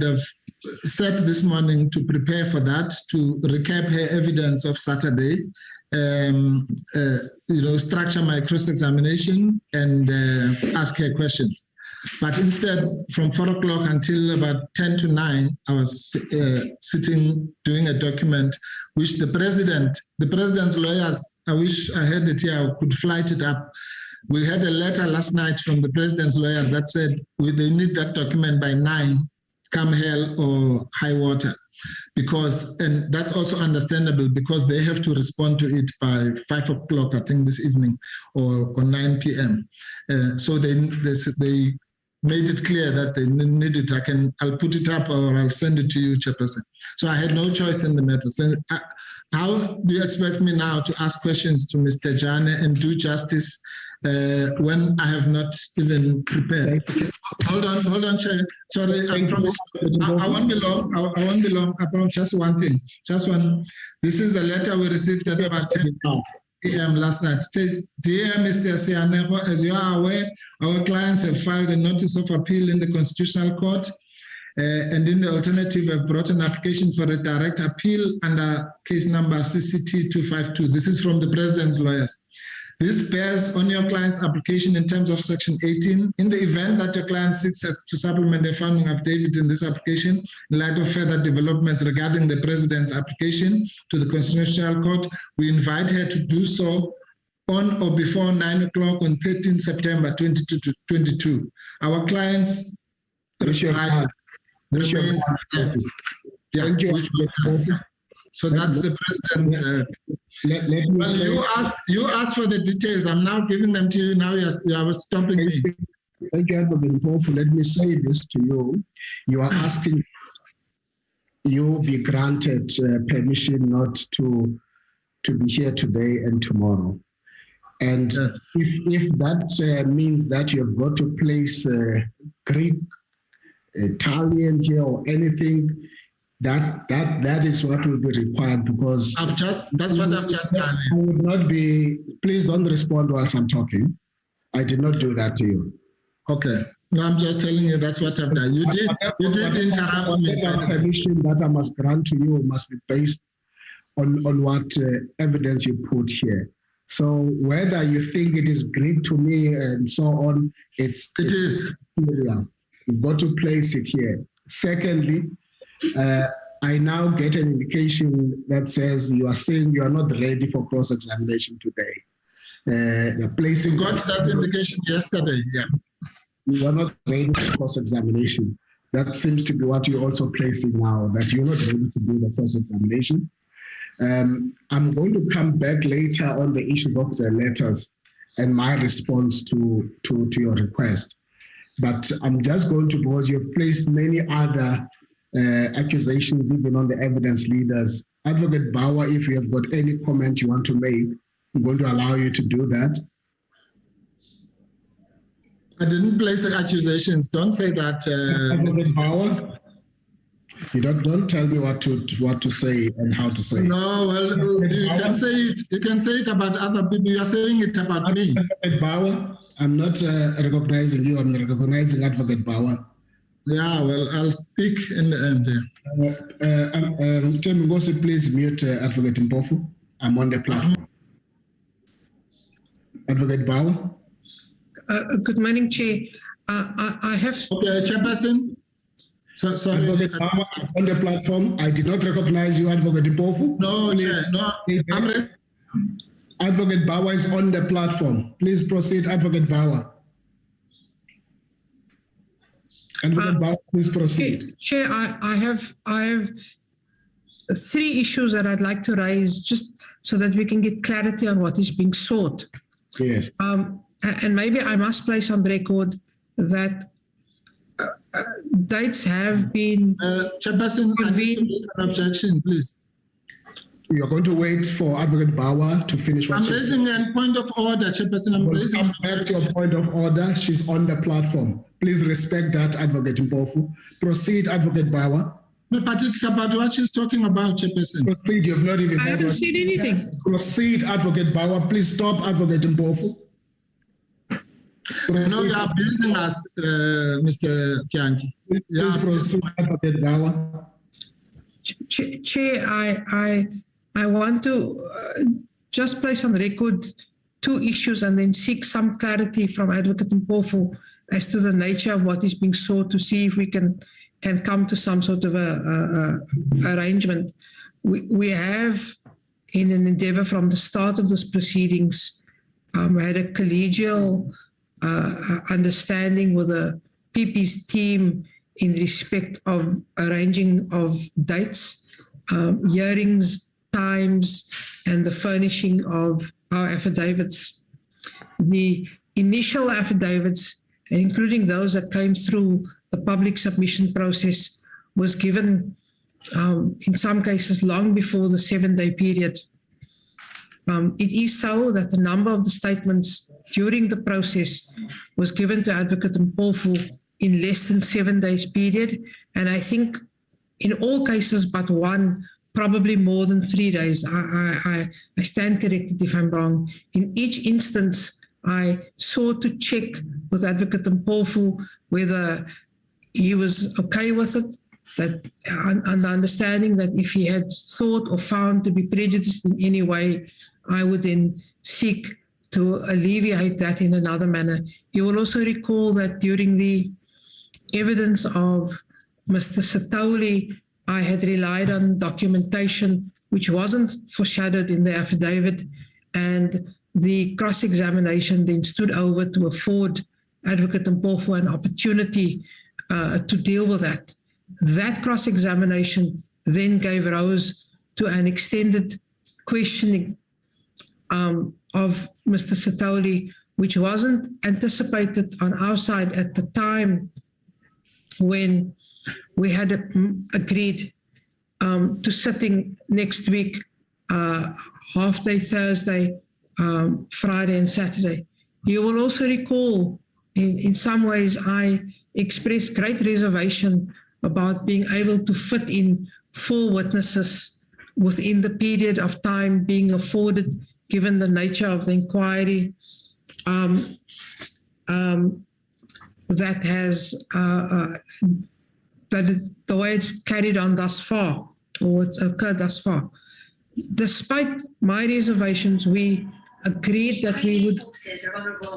have set this morning to prepare for that, to recap her evidence of Saturday, structure my cross-examination and ask her questions. But instead, from 4 o'clock until about 10 to 9, I was sitting doing a document which the president's lawyers, I wish I had it here, I could flight it up. We had a letter last night from the president's lawyers that said they need that document by 9, come hell or high water. And that's also understandable, because they have to respond to it by 5 o'clock, I think, this evening, or 9 p.m. So they made it clear that they need it. I'll put it up or I'll send it to you, Chairperson. So I had no choice in the matter. So how do you expect me now to ask questions to Ms. Thejane and do justice when I have not even prepared? Hold on, Chair. Sorry, I promise. I won't be long. I won't be long. I promise. Just one thing. Just one. This is the letter we received at about 10 p.m. last night. It says, "Dear Mr. Sianego, as you are aware, our clients have filed a notice of appeal in the Constitutional Court, and in the alternative have brought an application for a direct appeal under case number CCT 252. This is from the President's lawyers. This bears on your client's application in terms of Section 18. In the event that your client seeks to supplement their founding affidavit in this application, in light of further developments regarding the President's application to the Constitutional Court, we invite her to do so on or before 9 o'clock on 13 September 2022. Our clients reply. So that's the President's. You asked for the details. I'm now giving them to you. Now you are stopping me. Thank you, Advocate Mpofu. Let me say this to you. You are asking you be granted permission not to be here today and tomorrow. And if that means that you've got to place Greek, Italian here or anything, that is what will be required, because that's what I've just done. I would not be, please don't respond whilst I'm talking. I did not do that to you. Okay. No, I'm just telling you that's what I've done. You did interrupt me. The permission that I must grant to you must be based on what evidence you put here. So whether you think it is Greek to me and so on, it is. Yeah. You've got to place it here. Secondly, I now get an indication that says you are saying you are not ready for cross-examination today. You're placing. You got that indication yesterday, yeah. You are not ready for cross-examination. That seems to be what you're also placing now, that you're not ready to do the cross-examination. I'm going to come back later on the issues of the letters and my response to your request. But I'm just going to, because you've placed many other accusations even on the evidence leaders. Advocate Bauer, if you have got any comment you want to make, I'm going to allow you to do that. I didn't place the accusations. Don't say that. Advocate Bauer, you don't tell me what to say and how to say. No, well, you can say it. You can say it about other people. You are saying it about me. Advocate Bauer, I'm not recognizing you. I'm recognizing Advocate Bauer. Yeah, well, I'll speak in the end. Tim Ngosi, please mute Advocate Mpofu. I'm on the platform. Advocate Bauer. Good morning, Chair. I have. Okay, Chairperson. Sorry. Advocate Bauer is on the platform. I did not recognize you, Advocate Mpofu. No, Chair. No, I'm ready. Advocate Bauer is on the platform. Please proceed, Advocate Bauer. Advocate Bauer, please proceed. Chair, I have 3 issues that I'd like to raise just so that we can get clarity on what is being sought. Yes. And maybe I must place on record that dates have been. Chairperson, I need to raise an objection, please. You are going to wait for Advocate Bauer to finish what she's saying. I'm raising a point of order, Chairperson. I'm raising. Come back to a point of order. She's on the platform. Please respect that, Advocate Mpofu. Proceed, Advocate Bauer. No, but it's about what she's talking about, Chairperson. Proceed. You've not even. I haven't said anything. Proceed, Advocate Bauer. Please stop, Advocate Mpofu. No, you are abusing us, Mr. Thejane. Please proceed, Advocate Bauer. Chair, I want to just place on record 2 issues and then seek some clarity from Advocate Mpofu as to the nature of what is being sought, to see if we can come to some sort of a arrangement. We have, in an endeavor from the start of this proceedings, had a collegial understanding with the PP's team in respect of arranging of dates, hearings, times, and the furnishing of our affidavits. The initial affidavits, including those that came through the public submission process, was given in some cases long before the 7-day period. It is so that the number of the statements during the process was given to Advocate Mpofu in less than 7 days period, and I think in all cases but one, probably more than 3 days. I stand corrected if I'm wrong. In each instance, I sought to check with Advocate Mpofu whether he was okay with it, that on the understanding that if he had thought or found to be prejudiced in any way, I would then seek to alleviate that in another manner. You will also recall that during the evidence of Mr. Sithole, I had relied on documentation which wasn't foreshadowed in the affidavit, and the cross-examination then stood over to afford Advocate Mpofu an opportunity to deal with that. That cross-examination then gave rise to an extended questioning of Mr. Sithole, which wasn't anticipated on our side at the time when we had agreed to sitting next week, half day Thursday, Friday and Saturday. You will also recall in some ways I expressed great reservation about being able to fit in 4 witnesses within the period of time being afforded, given the nature of the inquiry that has the way it's carried on thus far, or it's occurred thus far. Despite my reservations, we agreed that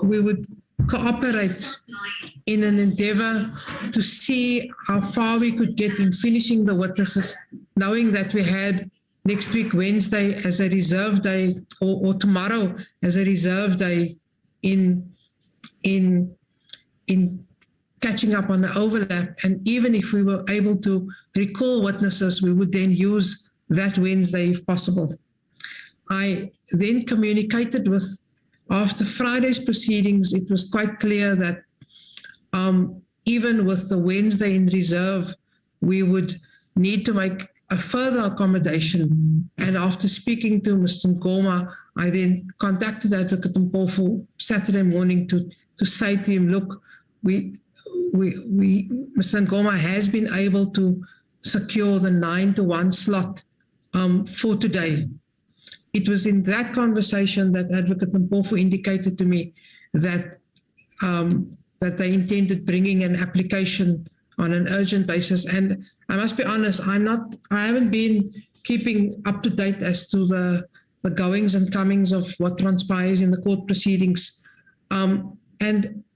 we would cooperate in an endeavor to see how far we could get in finishing the witnesses, knowing that we had next week, Wednesday, as a reserve day, or tomorrow as a reserve day in catching up on the overlap. And even if we were able to recall witnesses, we would then use that Wednesday if possible. I then communicated with, after Friday's proceedings, it was quite clear that even with the Wednesday in reserve, we would need to make a further accommodation. And after speaking to Mr. Ngoma, I then contacted Advocate Mpofu Saturday morning to say to him, look, Mr. Ngoma has been able to secure the 9-to-1 slot for today. It was in that conversation that Advocate Mpofu indicated to me that that they intended bringing an application on an urgent basis. And I must be honest, I haven't been keeping up to date as to the goings and comings of what transpires in the court proceedings. And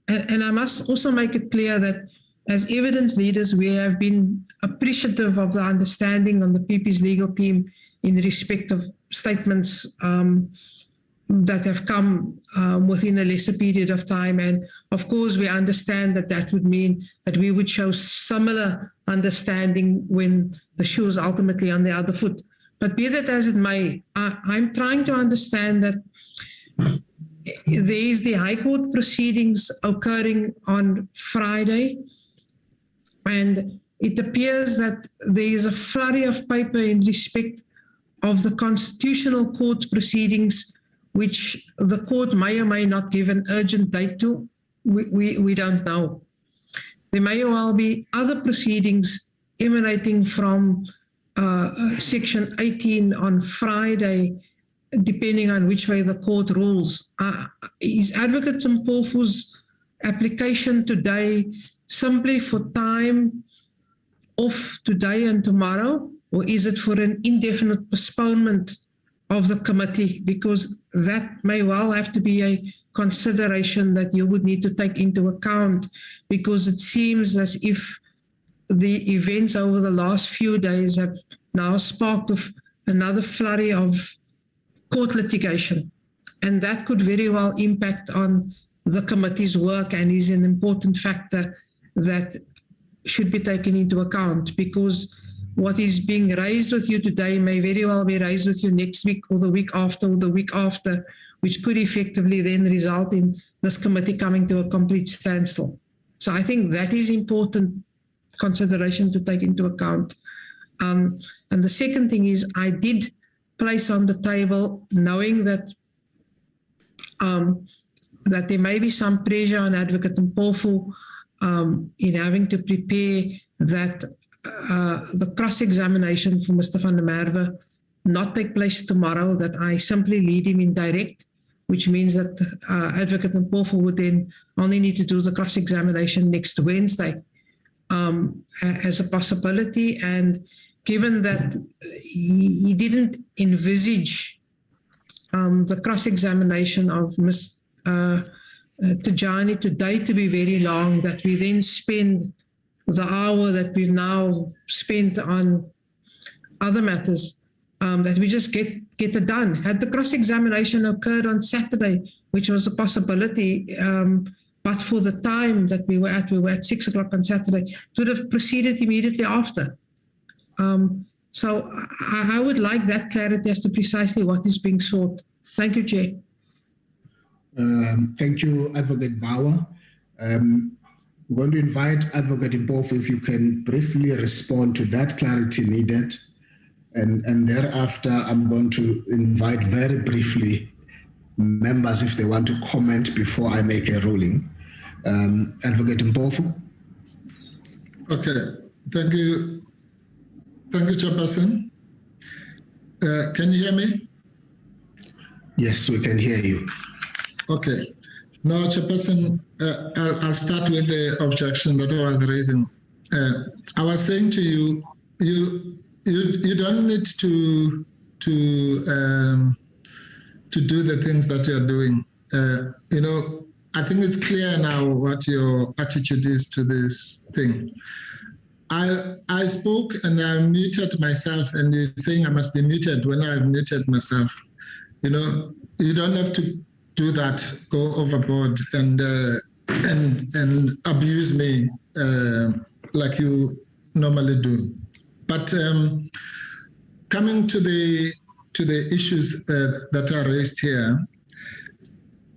I must also make it clear that as evidence leaders, we have been appreciative of the understanding on the PP's legal team in respect of statements that have come within a lesser period of time. And of course, we understand that that would mean that we would show similar understanding when the shoe is ultimately on the other foot. But be that as it may, I'm trying to understand that there is the High Court proceedings occurring on Friday, and it appears that there is a flurry of paper in respect of the Constitutional Court proceedings, which the court may or may not give an urgent date to. We don't know. There may well be other proceedings emanating from Section 18 on Friday, depending on which way the court rules. Is Advocate Mpofu's application today simply for time off today and tomorrow, or is it for an indefinite postponement of the committee? Because that may well have to be a consideration that you would need to take into account, because it seems as if the events over the last few days have now sparked off another flurry of court litigation, and that could very well impact on the committee's work and is an important factor that should be taken into account, because what is being raised with you today may very well be raised with you next week or the week after or the week after, which could effectively then result in this committee coming to a complete standstill. So I think that is important consideration to take into account. And the second thing is, I did place on the table, knowing that that there may be some pressure on Advocate Mpofu in having to prepare that the cross-examination for Mr. van der Merwe not take place tomorrow, that I simply lead him in direct, which means that Advocate Mpofu would then only need to do the cross-examination next Wednesday as a possibility. And given that he didn't envisage the cross-examination of Ms. Thejane today to be very long, that we then spend the hour that we've now spent on other matters, that we just get it done. Had the cross-examination occurred on Saturday, which was a possibility, but for the time that we were at 6 o'clock on Saturday, it would have proceeded immediately after. So I would like that clarity as to precisely what is being sought. Thank you, Chair. Thank you, Advocate Bauer. I'm going to invite Advocate Mpofu if you can briefly respond to that clarity needed, And thereafter, I'm going to invite very briefly members if they want to comment before I make a ruling. Advocate Mpofu. Okay, thank you. Thank you, Chairperson. Can you hear me? Yes, we can hear you. Okay. No, Chairperson, I'll start with the objection that I was raising. I was saying to you, you don't need to do the things that you're doing. You know, I think it's clear now what your attitude is to this thing. I spoke and I muted myself, and you're saying I must be muted when I've muted myself. You know, you don't have to do that, go overboard and abuse me like you normally do. But coming to the issues that are raised here,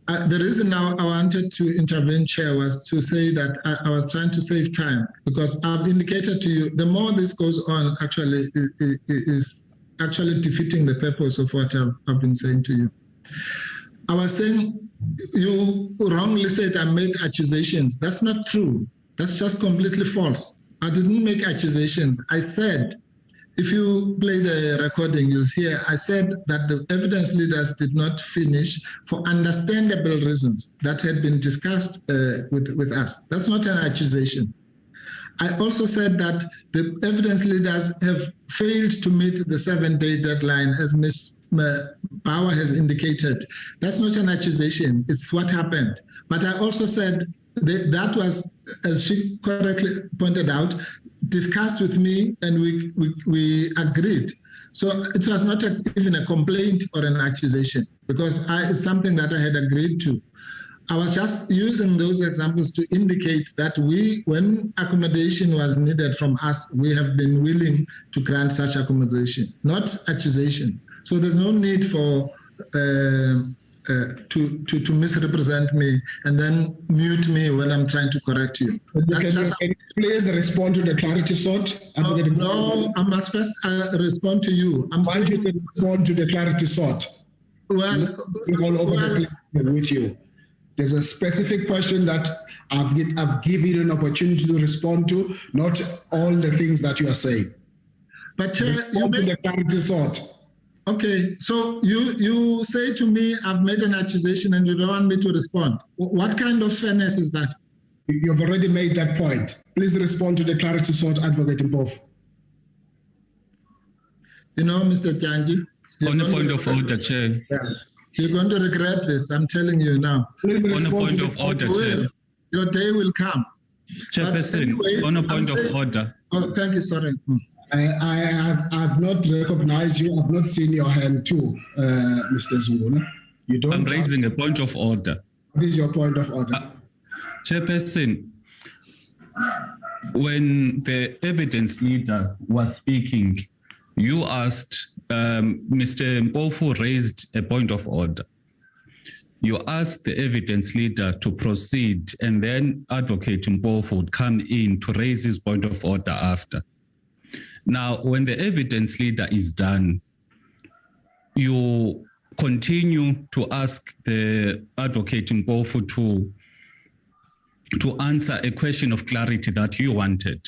the reason now I wanted to intervene, Chair, was to say that I was trying to save time, because I've indicated to you, the more this goes on, actually is actually defeating the purpose of what I've been saying to you. I was saying, you wrongly said I make accusations. That's not true. That's just completely false. I didn't make accusations. I said, if you play the recording, you'll hear I said that the evidence leaders did not finish for understandable reasons that had been discussed with us. That's not an accusation. I also said that the evidence leaders have failed to meet the 7-day deadline, as Ms. Bauer has indicated. That's not an accusation. It's what happened. But I also said that was, as she correctly pointed out, discussed with me, and we agreed. So it was not even a complaint or an accusation, because it's something that I had agreed to. I was just using those examples to indicate that when accommodation was needed from us, we have been willing to grant such accommodation, not accusation. So there's no need for to misrepresent me and then mute me when I'm trying to correct you. Can you please respond to the clarity sought? No, I must first respond to you. Why don't you respond to the clarity sought? Well, all over the place with you. There's a specific question that I've given you an opportunity to respond to, not all the things that you are saying. But the clarity sought. Okay, so you say to me, I've made an accusation and you don't want me to respond. What kind of fairness is that? You've already made that point. Please respond to the clarity sought, Advocate Mpofu. You know, Mr. Thejane. On a point of order, Chair. Yes. You're going to regret this, I'm telling you now. Please on a point of order, Chair. Your day will come. Chairperson, anyway, on a point of order. Oh, thank you, sorry. I've not recognized you. I've not seen your hand too, Mr. Zungula. You don't. I'm raising a point of order. What is your point of order? Chairperson, when the evidence leader was speaking, you asked, Mr. Mpofu raised a point of order. You asked the evidence leader to proceed, and then Advocate Mpofu would come in to raise his point of order after. Now, when the evidence leader is done, you continue to ask the Advocate Mpofu to answer a question of clarity that you wanted.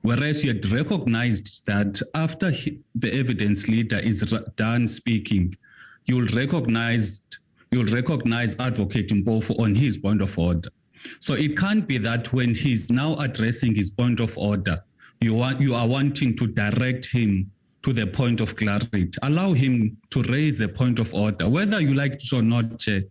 Whereas you had recognized that after the evidence leader is done speaking, you'll recognize Advocate Mpofu on his point of order. So it can't be that when he's now addressing his point of order, you are wanting to direct him to the point of clarity. Allow him to raise the point of order, whether you like it or not, Chair.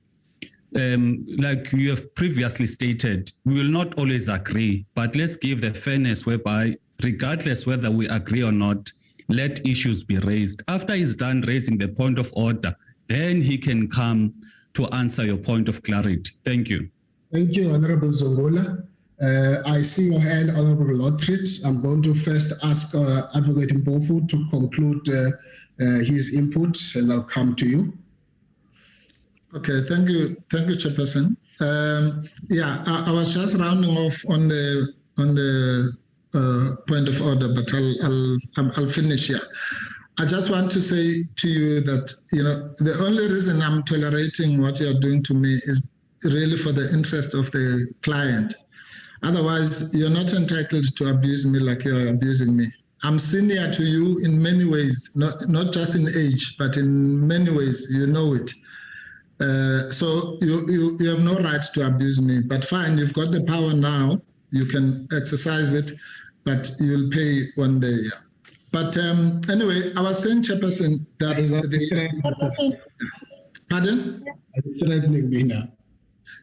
Like you have previously stated, we will not always agree, but let's give the fairness whereby, regardless whether we agree or not, let issues be raised. After he's done raising the point of order, then he can come to answer your point of clarity. Thank you. Thank you, Honorable Zungula. I see your hand, Honorable Lotrit. I'm going to first ask Advocate Mpofu to conclude his input, and I'll come to you. Okay, thank you, Chairperson. Yeah, I was just rounding off on the point of order, but I'll finish here. I just want to say to you that, the only reason I'm tolerating what you're doing to me is really for the interest of the client. Otherwise, you're not entitled to abuse me like you're abusing me. I'm senior to you in many ways, not just in age, but in many ways, you know it. So you have no right to abuse me, but fine, you've got the power now, you can exercise it, but you'll pay one day. Yeah. But anyway, I was saying, Chairperson, that pardon? Are you threatening me now?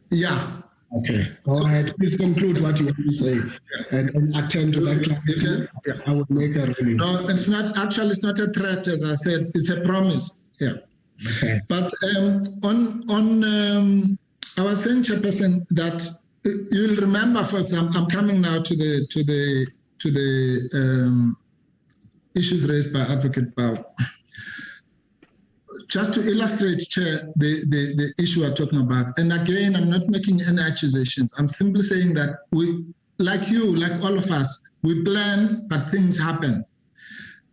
Yeah. Okay, go ahead. Please conclude what you want to say and attend to that clarity. I would make a ruling. No, it's not. Actually, it's not a threat, as I said. It's a promise. Yeah. Okay. But I was saying, Chairperson, that you'll remember, for example, I'm coming now to the issues raised by Advocate Bao. Just to illustrate, Chair, the issue we're talking about, and again, I'm not making any accusations. I'm simply saying that we, like you, like all of us, we plan, but things happen.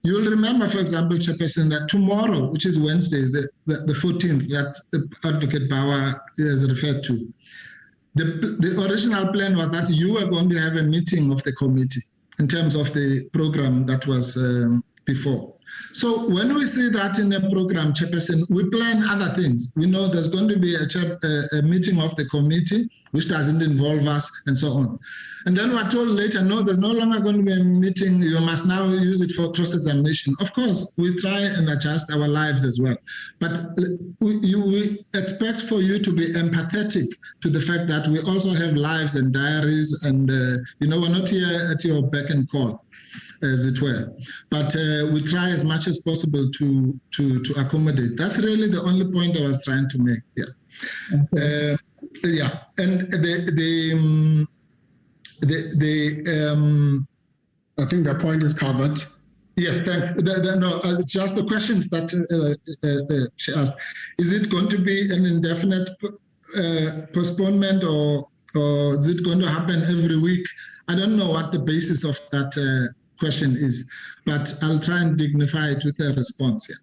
You'll remember, for example, Chairperson, that tomorrow, which is Wednesday, the 14th, that the Advocate Bauer has referred to, the original plan was that you were going to have a meeting of the committee in terms of the program that was before. So when we see that in a program, Chairperson, we plan other things. We know there's going to be a meeting of the committee, which doesn't involve us, and so on. And then we're told later, no, there's no longer going to be a meeting. You must now use it for cross-examination. Of course, we try and adjust our lives as well. But we expect for you to be empathetic to the fact that we also have lives and diaries, and we're not here at your beck and call, as it were. But we try as much as possible to accommodate. That's really the only point I was trying to make. Yeah. Okay. And I think the point is covered. Yes, thanks. Just the questions that she asked. Is it going to be an indefinite postponement, or is it going to happen every week? I don't know what the basis of that question is, but I'll try and dignify it with a response here.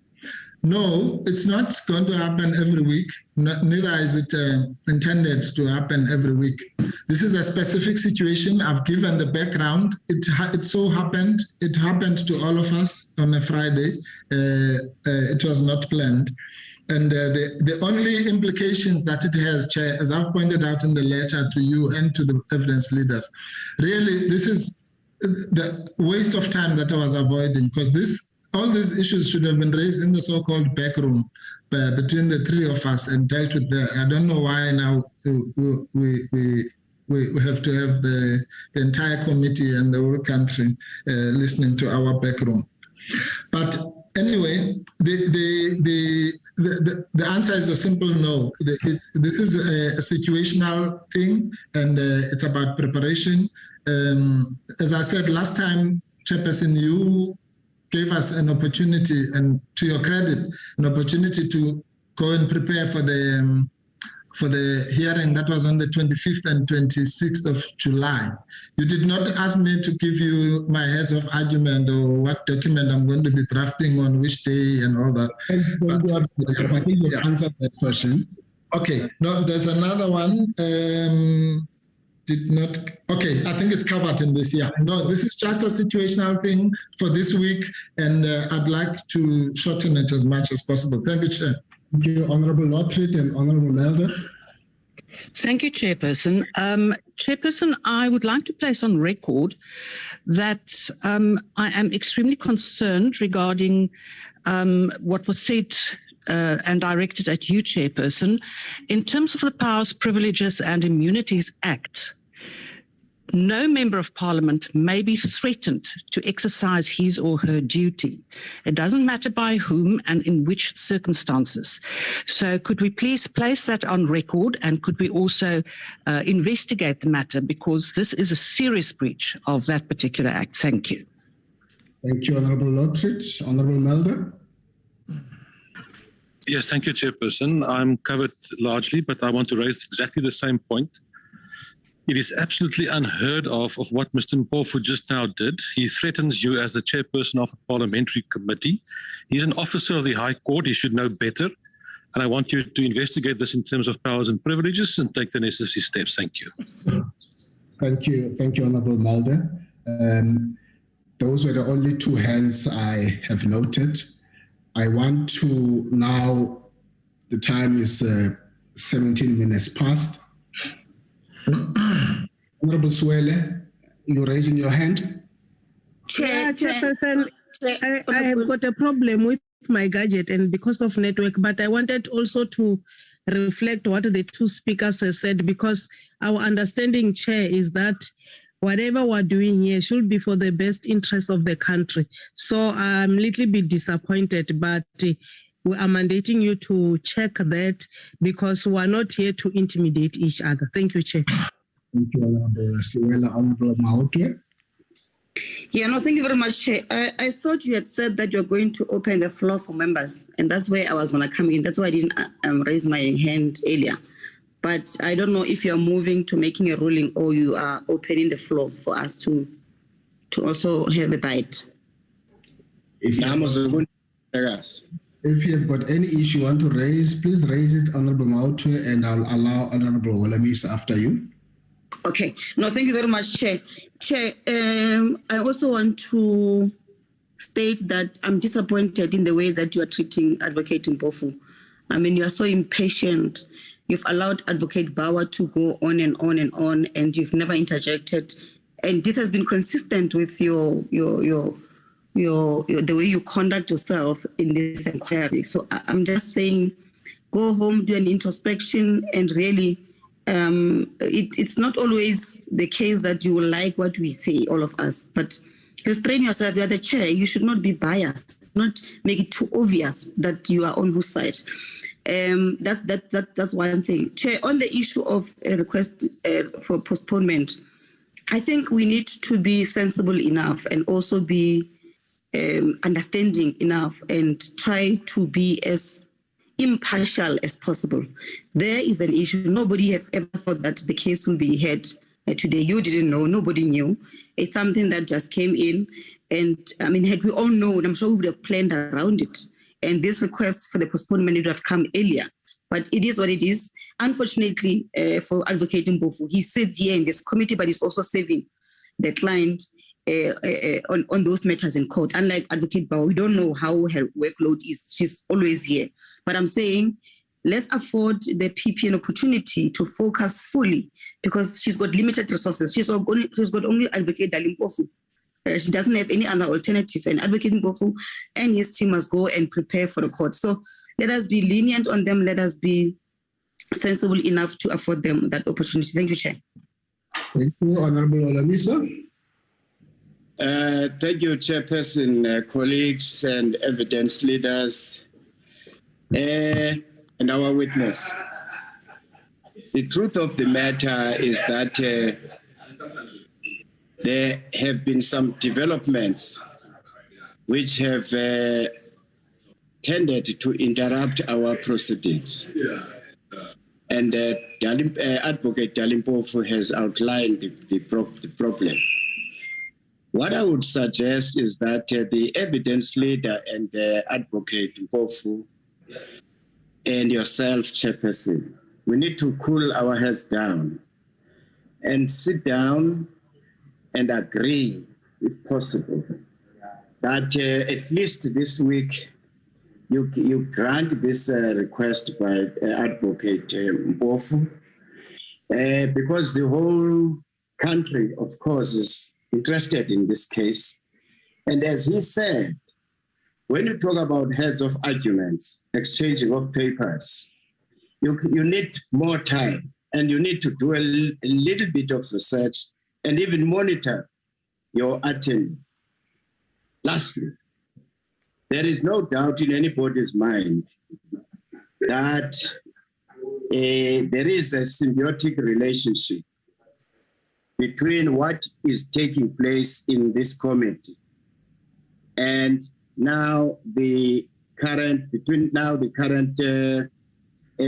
No, it's not going to happen every week. Neither is it intended to happen every week. This is a specific situation. I've given the background. It so happened. It happened to all of us on a Friday. It was not planned. And the only implications that it has, Chair, as I've pointed out in the letter to you and to the evidence leaders, really, this is the waste of time that I was avoiding, because all these issues should have been raised in the so-called back room between the three of us and dealt with there. I don't know why now we have to have the entire committee and the whole country listening to our back room. But anyway, the answer is a simple no. This is a situational thing, and it's about preparation. As I said last time, Chairperson, you gave us an opportunity, and to your credit, an opportunity to go and prepare for the hearing that was on the 25th and 26th of July. You did not ask me to give you my heads of argument or what document I'm going to be drafting on which day and all that. I think you answered that question. Okay, no, there's another one. Okay, I think it's covered in this. Yeah, no, this is just a situational thing for this week, and I'd like to shorten it as much as possible. Thank you, Chair. Thank you, Honourable Lottridge and Honourable Melder. Thank you, Chairperson. Chairperson, I would like to place on record that I am extremely concerned regarding what was said and directed at you, Chairperson, in terms of the Powers, Privileges and Immunities Act. No member of Parliament may be threatened to exercise his or her duty. It doesn't matter by whom and in which circumstances. So could we please place that on record, and could we also investigate the matter, because this is a serious breach of that particular act. Thank you. Thank you, Honourable Lottridge. Honourable Melder. Yes, thank you, Chairperson. I'm covered largely, but I want to raise exactly the same point. It is absolutely unheard of what Mr. Mpofu just now did. He threatens you as the chairperson of a parliamentary committee. He's an officer of the High Court. He should know better. And I want you to investigate this in terms of powers and privileges and take the necessary steps. Thank you. Thank you, Honorable Mulder. Those were the only two hands I have noted. I want to now, the time is 17 minutes past. Honorable Swele, you're raising your hand? Chairperson, I have got a problem with my gadget and because of network, but I wanted also to reflect what the two speakers have said, because our understanding, Chair, is that whatever we're doing here should be for the best interest of the country. So I'm a little bit disappointed, but we are mandating you to check that because we're not here to intimidate each other. Thank you, Chair. Thank you, Honorable Siwela. Honorable Maoke. Yeah, no, thank you very much, Chair. I thought you had said that you're going to open the floor for members, and that's where I was going to come in. That's why I didn't raise my hand earlier. But I don't know if you're moving to making a ruling or you are opening the floor for us to also have a bite. If you have got any issue you want to raise, please raise it, Honorable Maote, and I'll allow Honorable Olamis after you. Okay. No, thank you very much, Chair. Chair, I also want to state that I'm disappointed in the way that you are treating Advocate Mpofu. I mean, you are so impatient. You've allowed Advocate Bauer to go on and on and on, and you've never interjected. And this has been consistent with the way you conduct yourself in this inquiry. So I'm just saying, go home, do an introspection, and really, it's not always the case that you will like what we say, all of us, but restrain yourself. You are the chair. You should not be biased, not make it too obvious that you are on whose side. That's one thing. Chair, on the issue of a request for postponement, I think we need to be sensible enough and also be understanding enough and try to be as impartial as possible. There is an issue. Nobody has ever thought that the case will be heard today. You didn't know. Nobody knew. It's something that just came in. And I mean, had we all known, I'm sure we would have planned around it. And this request for the postponement would have come earlier. But it is what it is. Unfortunately, for Advocate Mpofu, he sits here in this committee, but he's also serving the client on those matters in court. Unlike Advocate Bauer, we don't know how her workload is. She's always here. But I'm saying, let's afford the PP an opportunity to focus fully because she's got limited resources. She's got only Advocate Mpofu. She doesn't have any other alternative. And Advocate Mpofu and his team must go and prepare for the court. So let us be lenient on them. Let us be sensible enough to afford them that opportunity. Thank you, Chair. Thank you, Honorable Olamisa. Thank you, Chairperson, colleagues and evidence leaders, and our witness. The truth of the matter is that there have been some developments which have tended to interrupt our proceedings. And Advocate Mpofu has outlined the problem. What I would suggest is that the evidence leader and Advocate Mpofu and yourself, Chairperson, we need to cool our heads down and sit down and agree, if possible, that at least this week you grant this request by Advocate Mpofu, because the whole country, of course, is interested in this case. And as he said, when you talk about heads of arguments, exchanging of papers, you need more time and you need to do a little bit of research and even monitor your attendance. Lastly, there is no doubt in anybody's mind that there is a symbiotic relationship between what is taking place in this committee and now the current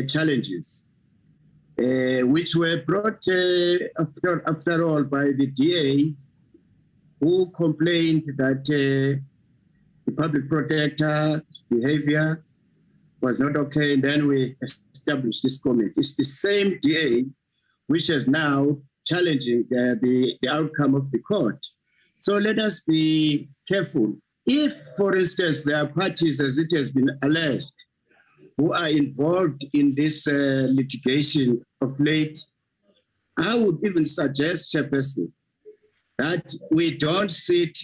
challenges which were brought after all by the DA, who complained that the public protector's behavior was not okay, and then we established this committee. It's the same DA which is now challenging the outcome of the court. So let us be careful. If, for instance, there are parties, as it has been alleged, who are involved in this litigation of late, I would even suggest, Chairperson, that we don't sit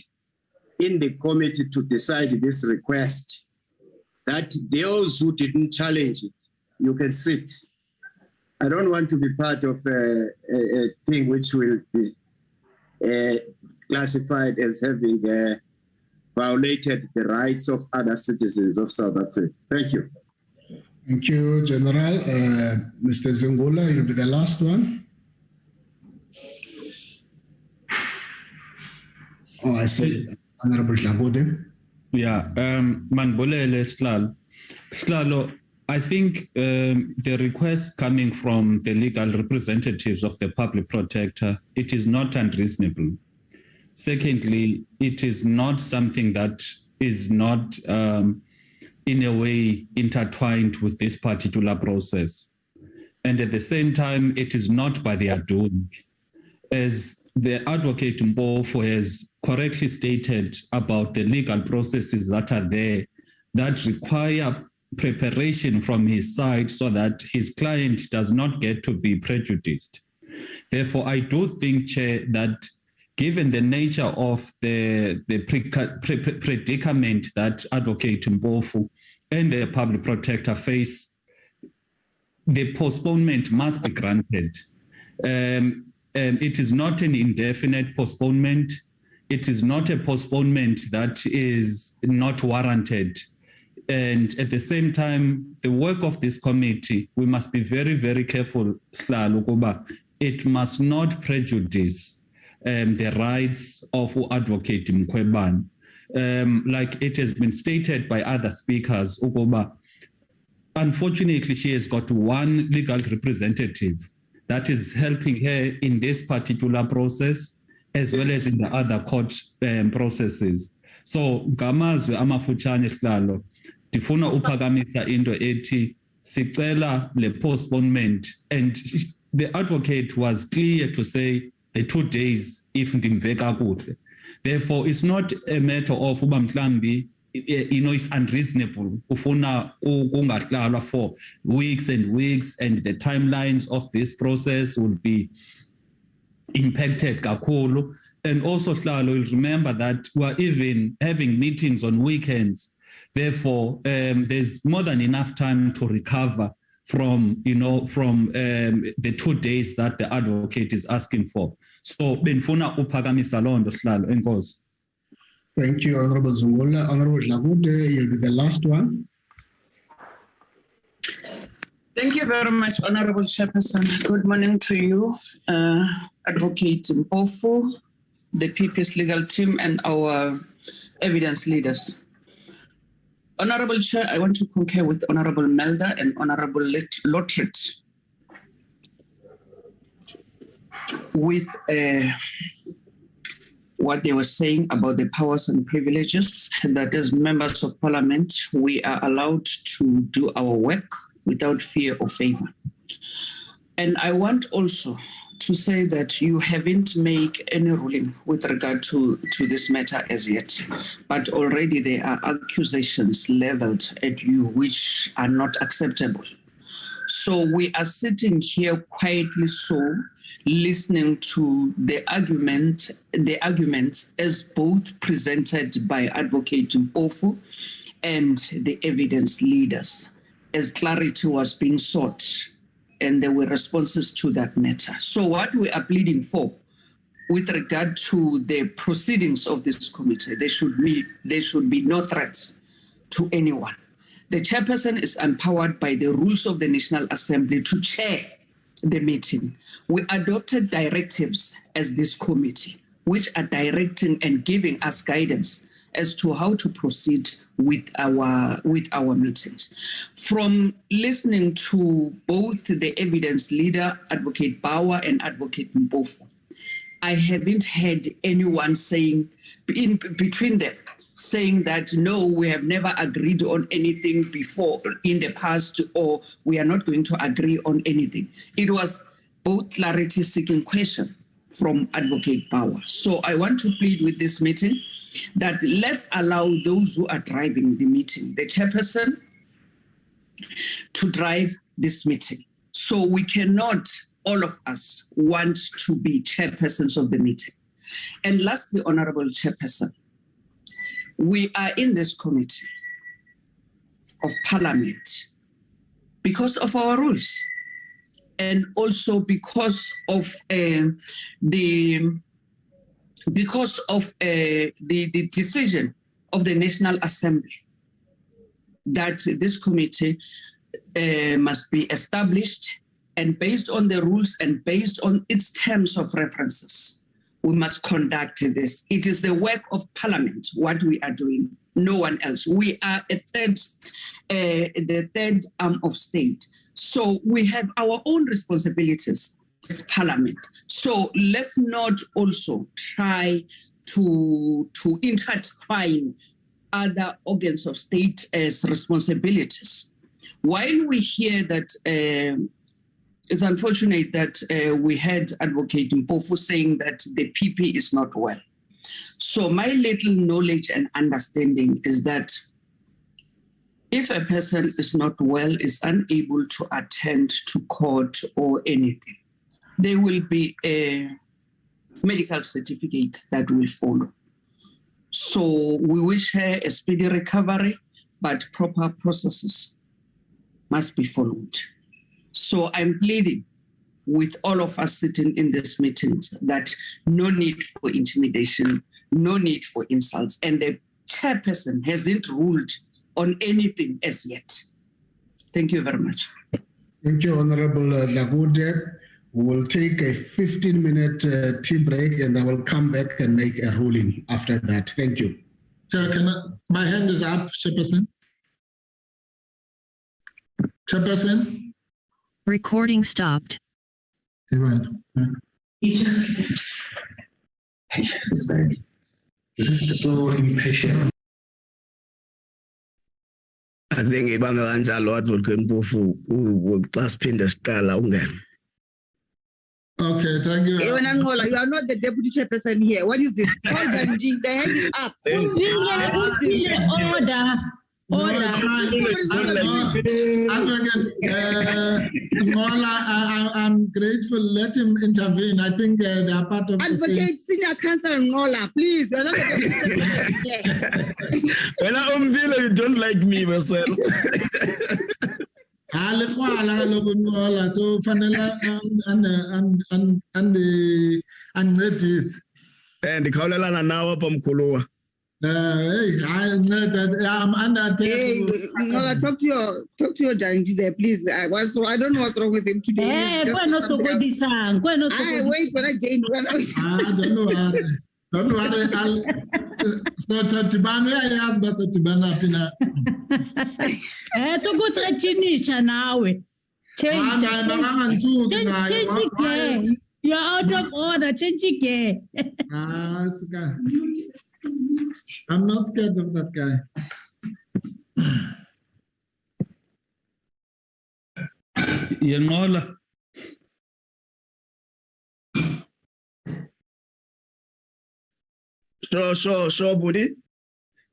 in the committee to decide this request, that those who didn't challenge it, you can sit. I don't want to be part of a thing which will be classified as having violated the rights of other citizens of South Africa. Thank you. Thank you, General. Mr. Zungula, you'll be the last one. Oh, I see. Honorable Hlabode. Yeah, Manbolele Slalo, I think the request coming from the legal representatives of the public protector, it is not unreasonable. Secondly, it is not something that is not in a way intertwined with this particular process. And at the same time, it is not by their doing. As the advocate Mpofu has correctly stated about the legal processes that are there that require preparation from his side so that his client does not get to be prejudiced. Therefore, I do think, Chair, that given the nature of the predicament that Advocate Mpofu and the public protector face, the postponement must be granted. It is not an indefinite postponement. It is not a postponement that is not warranted. And at the same time, the work of this committee, we must be very, very careful, it must not prejudice the rights of Advocate Mkhwebane. Like it has been stated by other speakers, unfortunately, she has got one legal representative that is helping her in this particular process, as well as in the other court processes. So, ngamazwe amafutshane sihlalo, ndifuna uphakamisa into ethi sicela le postponement, and the advocate was clear to say the 2 days if ndimve kakuhle. Therefore, it's not a matter of uba mhlambi, it's unreasonable ufuna kungadlalwa for weeks and weeks, and the timelines of this process will be impacted kakhulu. And also, Hlalo, you'll remember that we're even having meetings on weekends. Therefore, there's more than enough time to recover from the 2 days that the advocate is asking for. So, benfuna uphakamisa loo nto, Hlalo. Enkosi. Thank you, Honorable Zungula. Honorable Hlabode, you'll be the last one. Thank you very much, Honorable Chairperson. Good morning to you, Advocate Mpofu, the PP's legal team, and our evidence leaders. Honorable Chair, I want to concur with Honorable Melda and Honorable Lotrit with what they were saying about the powers and privileges, that as members of parliament, we are allowed to do our work without fear or favor. And I want also to say that you haven't made any ruling with regard to this matter as yet, but already there are accusations leveled at you which are not acceptable. So we are sitting here quietly listening to the arguments as both presented by Advocate Mpofu and the evidence leaders, as clarity was being sought, and there were responses to that matter. So what we are pleading for with regard to the proceedings of this committee, there should be no threats to anyone. The chairperson is empowered by the rules of the National Assembly to chair the meeting. We adopted directives as this committee, which are directing and giving us guidance as to how to proceed with our meetings. From listening to both the evidence leader, Advocate Bauer and Advocate Mpofu, I haven't heard anyone saying between them saying that no, we have never agreed on anything before in the past, or we are not going to agree on anything. It was both clarity seeking question from Advocate Bauer. So I want to plead with this meeting that let's allow those who are driving the meeting, the chairperson, to drive this meeting. So we cannot, all of us, want to be chairpersons of the meeting. And lastly, Honorable Chairperson, we are in this committee of Parliament because of our rules and also because of the decision of the National Assembly that this committee must be established, and based on the rules and based on its terms of references, we must conduct this. It is the work of Parliament, what we are doing, no one else. We are the third arm of state. So we have our own responsibilities as Parliament. So let's not also try to intertwine other organs of state as responsibilities. While we hear that it's unfortunate that we had Advocate Mpofu saying that the PP is not well. So my little knowledge and understanding is that if a person is not well, is unable to attend to court or anything, there will be a medical certificate that will follow. So we wish her a speedy recovery, but proper processes must be followed. So I'm pleading with all of us sitting in this meeting that no need for intimidation, no need for insults, and the chairperson hasn't ruled on anything as yet. Thank you very much. Thank you, Honorable Lagude. We will take a 15-minute tea break, and I will come back and make a ruling after that. Thank you. Chair, my hand is up, Chairperson. Chairperson? Recording stopped. This is so impatient. I think ibanga kanjalo Advocate Mpofu uxasiphinda siqala ungena. Okay, thank you. You are not the deputy chairperson here. What is this? The hand is up. Order. I'm grateful. Let him intervene. I think they are part of Advocate Senior Counsel Ngola, please. You're not When you don't like me, myself. So Fanela and this. And the Kaulana now up on Kulua. I'm under. Hey, talk to your Janji there, please. I don't know what's wrong with him today. Wait for a Jane. Don't worry. So Tibana, I asked Basa Tibana Pina. So good Latinisha now. Change again. You're out of order. Change again. I'm not scared of that guy. Yengola. So, buddy.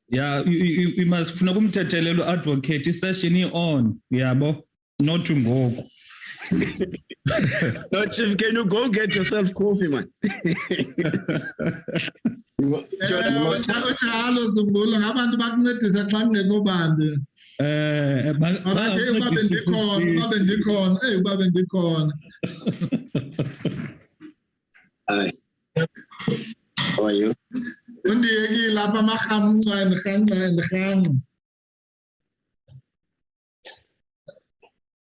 Yeah, you must funagumthethelela advocate session on. Yabo, not to go. No, Chief, can you go get yourself coffee, man? Hi. How are you?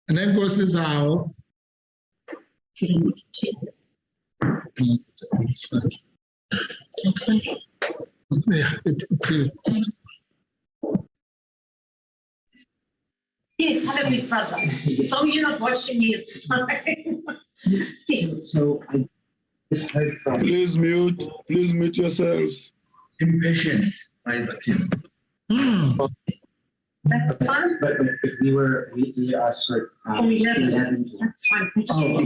And then goes this out. Yeah, it. Yes, hello, big brother. As long as you're not watching me, it's fine. Yes. So I just heard from Please mute yourselves. impatient by the team. That's fine. But we asked for 11. That's fine.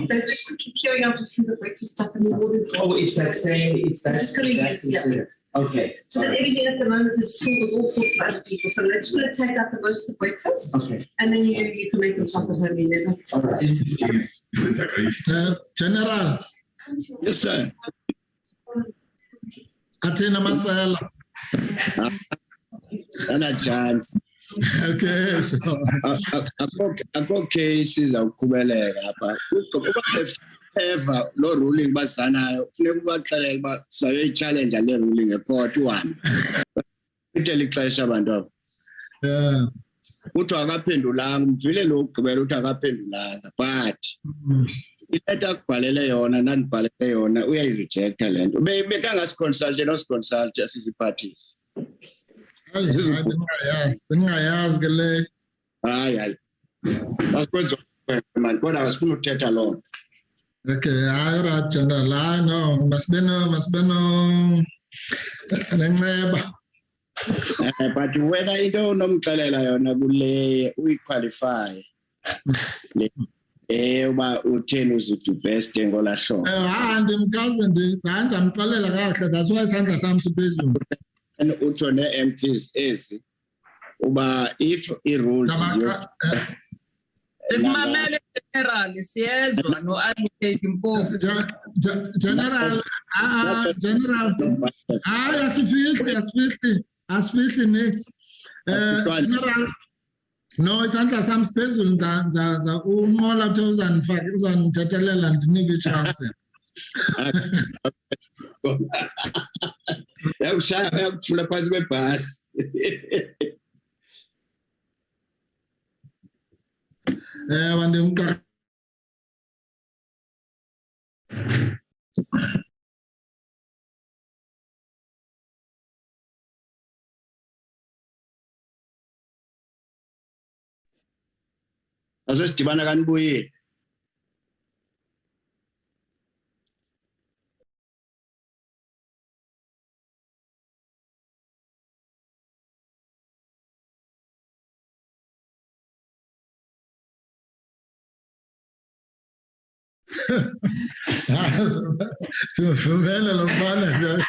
They're just going to keep carrying out a few of the breakfast stuff in the morning. Oh, it's that same, it's that. Just going to use, yeah. Okay. So that everything at the moment is full with all sorts of other people. So let's just take out the most of the breakfast. Okay. And then you can make the stuff at home in there. All right. General. Yes, sir. Athena Masela. And a chance. Okay, so. Akho cases awuqhubeleka apha. Ever lo ruling basanayo kufuneka ubaxelele uba sayoyi-challenge le ruling ecourt uhambe. Iteli ixesha abantu abo. Yeah. Uthi akaphendulanga umvile lo ugqibela uthi akaphendulanga but ileta akubhalele yona nandibhalele yona uyayirejecta le nto bekangasiconsulte nosconsulte asiziphathisi. Ndingayazi ke le. Hayi asikwenza mani kodwa asifuna ukuthetha loo nto. Okay, hayi right general. Hayi no, masibeno nenceba. But whether into onomxelela yona kule uyiqualify le uba utheni uzuthi ubheste ngolaa hlobo. Hayi ndimchaze ndizamxelela kakuhle, that's why isandla sam siphezulu. Utsho ne-MPs ezi uba if i-rules Sikumamele general siyezwa no-advocate Mpofu. General, asifihli next. General, no, isandla sam siphezulu unqola ukuthi uzandithethelela ndinike i-chance. Yakushaya yakuthula phansi kwebhasi. Ndimqa. Asesidibana kanibuyile. Sivumele lo mfana.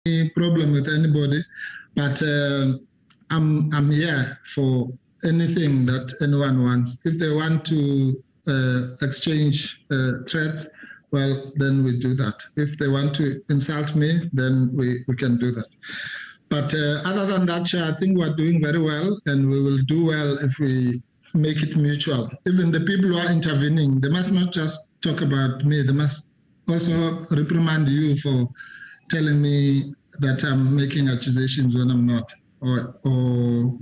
problem with anybody, but I'm here for anything that anyone wants. If they want to exchange threats, well, then we do that. If they want to insult me, then we can do that. But other than that, Chair, I think we're doing very well, and we will do well if we make it mutual. Even the people who are intervening, they must not just talk about me, they must also reprimand you for telling me that I'm making accusations when I'm not, or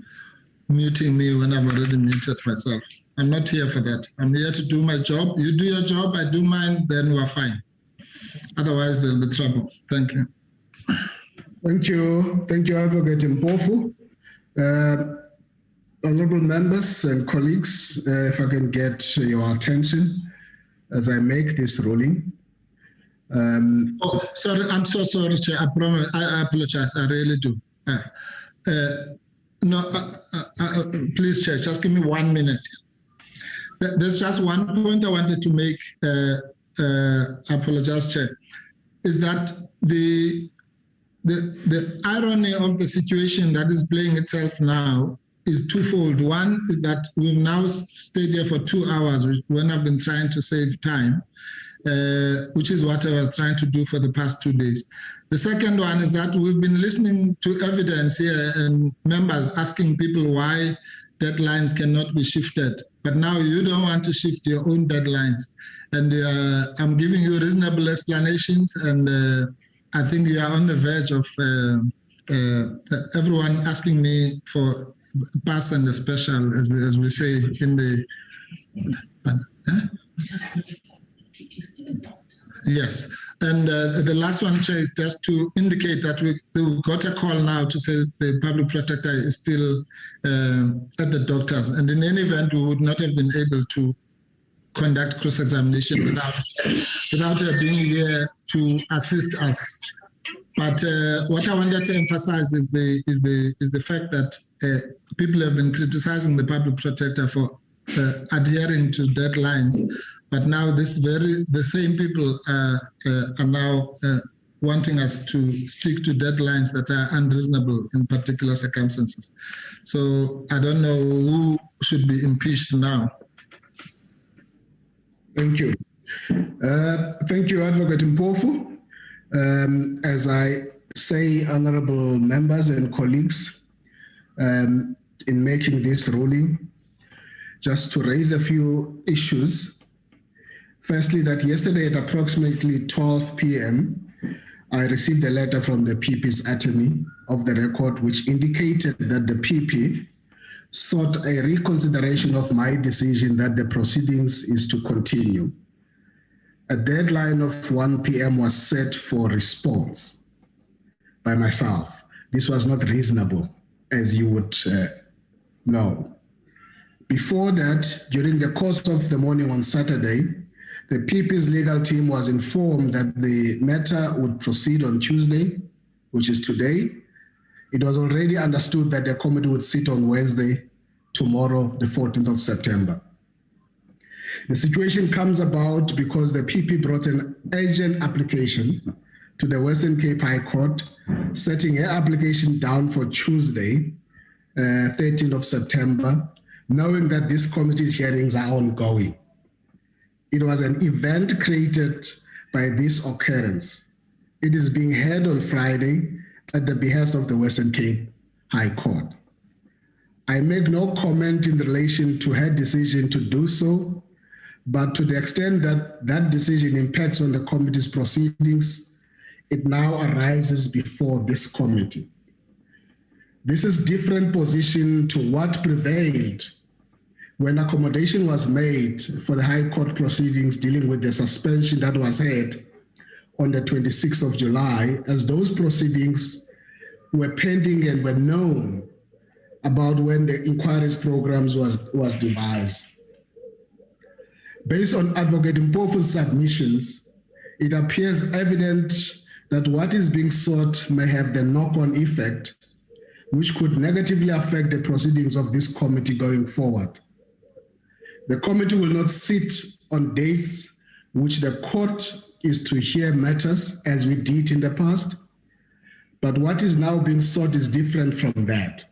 muting me when I've already muted myself. I'm not here for that. I'm here to do my job. You do your job, I do mine, then we're fine. Otherwise, there'll be trouble. Thank you. Thank you. Thank you, Advocate Mpofu. Honorable members and colleagues, if I can get your attention as I make this ruling. Sorry, I'm so sorry, Chair. I promise. I apologize. I really do. Please, Chair, just give me 1 minute. There's just one point I wanted to make. I apologize, Chair. Is that the irony of the situation that is playing itself now is twofold. One is that we've now stayed here for 2 hours when I've been trying to save time, which is what I was trying to do for the past 2 days. The second one is that we've been listening to evidence here and members asking people why deadlines cannot be shifted. But now you don't want to shift your own deadlines. And I'm giving you reasonable explanations, and I think you are on the verge of everyone asking me for pass and the special, as we say in the... Yes, and the last one, Chair, is just to indicate that we got a call now to say the public protector is still at the doctors, and in any event, we would not have been able to conduct cross-examination without her being here to assist us. But what I wanted to emphasize is the fact that people have been criticizing the public protector for adhering to deadlines. But now the same people are now wanting us to stick to deadlines that are unreasonable in particular circumstances. So I don't know who should be impeached now. Thank you. Thank you, Advocate Mpofu. As I say, honorable members and colleagues, in making this ruling, just to raise a few issues. Firstly, that yesterday at approximately 12 p.m., I received a letter from the PP's attorney of the record, which indicated that the PP sought a reconsideration of my decision that the proceedings is to continue. A deadline of 1 p.m. was set for response by myself. This was not reasonable, as you would know. Before that, during the course of the morning on Saturday, the PP's legal team was informed that the matter would proceed on Tuesday, which is today. It was already understood that the committee would sit on Wednesday, tomorrow, the 14th of September. The situation comes about because the PP brought an urgent application to the Western Cape High Court, setting her application down for Tuesday, 13th of September, knowing that this committee's hearings are ongoing. It was an event created by this occurrence. It is being held on Friday at the behest of the Western Cape High Court. I make no comment in relation to her decision to do so, but to the extent that that decision impacts on the committee's proceedings, it now arises before this committee. This is different position to what prevailed when accommodation was made for the High Court proceedings dealing with the suspension that was had on the 26th of July, as those proceedings were pending and were known about when the inquiries programs was devised. Based on Advocate Mpofu's submissions, it appears evident that what is being sought may have the knock-on effect, which could negatively affect the proceedings of this committee going forward. The committee will not sit on dates which the court is to hear matters, as we did in the past, But what is now being sought is different from that.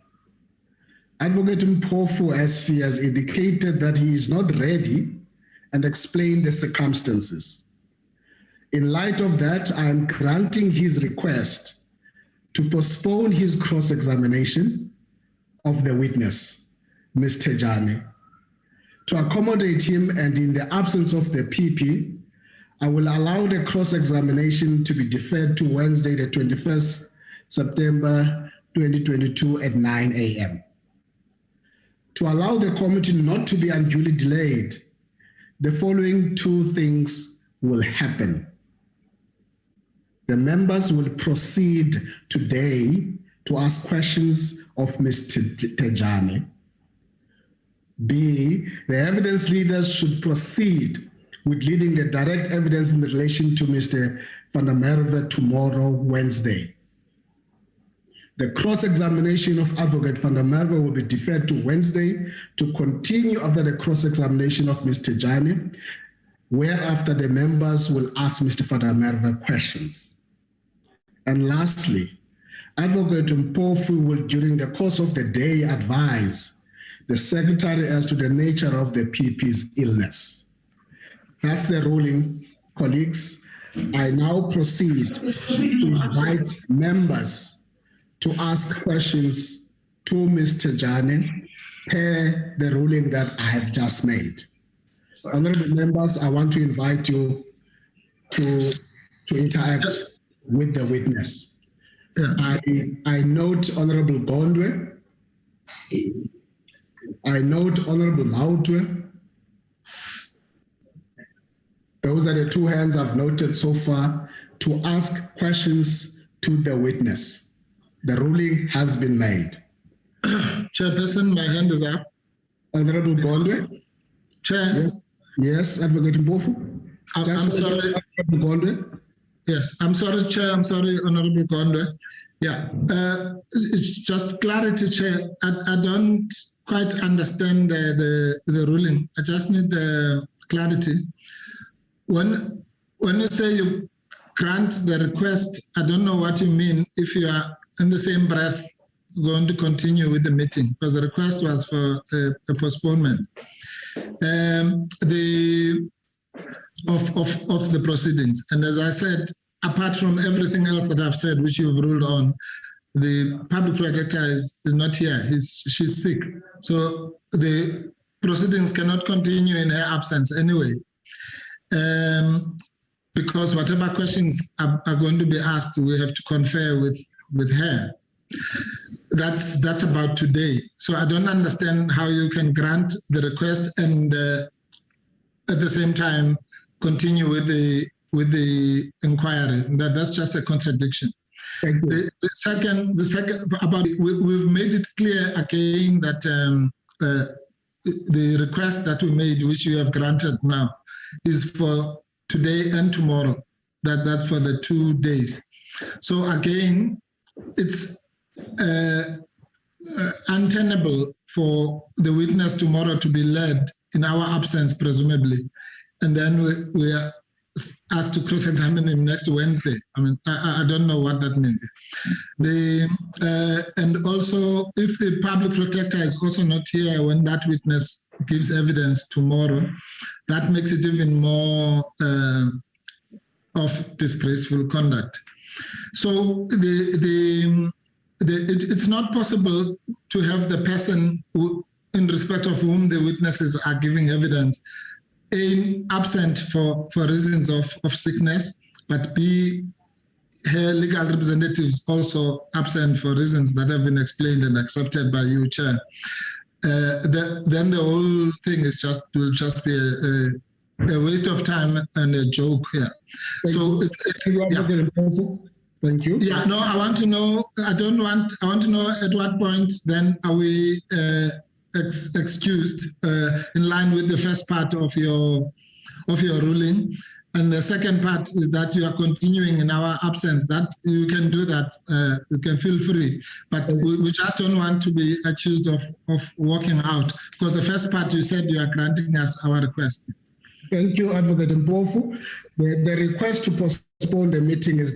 Advocate Mpofu, as he has indicated that he is not ready and explained the circumstances. In light of that, I am granting his request to postpone his cross-examination of the witness, Ms. Thejane. To accommodate him and in the absence of the PP, I will allow the cross-examination to be deferred to Wednesday, the 21st September 2022 at 9 a.m. To allow the committee not to be unduly delayed, the following two things will happen. The members will proceed today to ask questions of Ms. Thejane. B, the evidence leaders should proceed with leading the direct evidence in relation to Mr. Van der Merwe tomorrow, Wednesday. The cross-examination of Advocate Van der Merwe will be deferred to Wednesday to continue after the cross-examination of Ms. Thejane, whereafter the members will ask Mr. Van der Merwe questions. And lastly, Advocate Mpofu will, during the course of the day, advise the Secretary as to the nature of the PP's illness. That's the ruling, colleagues. I now proceed to invite members to ask questions to Ms. Thejane per the ruling that I have just made. Honorable members, I want to invite you to interact with the witness. I note Honorable Gondwe. I note Honorable Mautwe. Those are the two hands I've noted so far to ask questions to the witness. The ruling has been made. Chairperson, my hand is up. Honorable Gondwe. Chair. Yes, Advocate Mpofu. I'm sorry. Honorable Gondwe. Yes, I'm sorry, Chair. I'm sorry, Honorable Gondwe. Yeah, it's just clarity, Chair. I don't quite understand the ruling. I just need clarity. When you say you grant the request, I don't know what you mean if you are in the same breath going to continue with the meeting, because the request was for a postponement of the proceedings. And as I said, apart from everything else that I've said, which you've ruled on, the public protector is not here. She's sick. So the proceedings cannot continue in her absence anyway. Because whatever questions are going to be asked, we have to confer with her. That's about today. So I don't understand how you can grant the request and at the same time continue with the inquiry. That's just a contradiction. The second about we've made it clear again that the request that we made, which you have granted now, is for today and tomorrow. That's for the 2 days. So again, it's untenable for the witness tomorrow to be led in our absence, presumably, and then we are asked to cross-examine him next Wednesday. I mean, I don't know what that means. And also, if the public protector is also not here when that witness gives evidence tomorrow, that makes it even more of disgraceful conduct. So it's not possible to have the person who, in respect of whom the witnesses are giving evidence, A, absent for reasons of sickness, but B, her legal representatives also absent for reasons that have been explained and accepted by you, Chair. Then the whole thing will just be a waste of time and a joke here. Thank you. Yeah, no, I want to know at what point then are we excused in line with the first part of your ruling, and the second part is that you are continuing in our absence. That you can do that, you can feel free, but we just don't want to be accused of walking out, because the first part you said you are granting us our request. Thank you, Advocate Mpofu. The request to postpone postpone the meeting is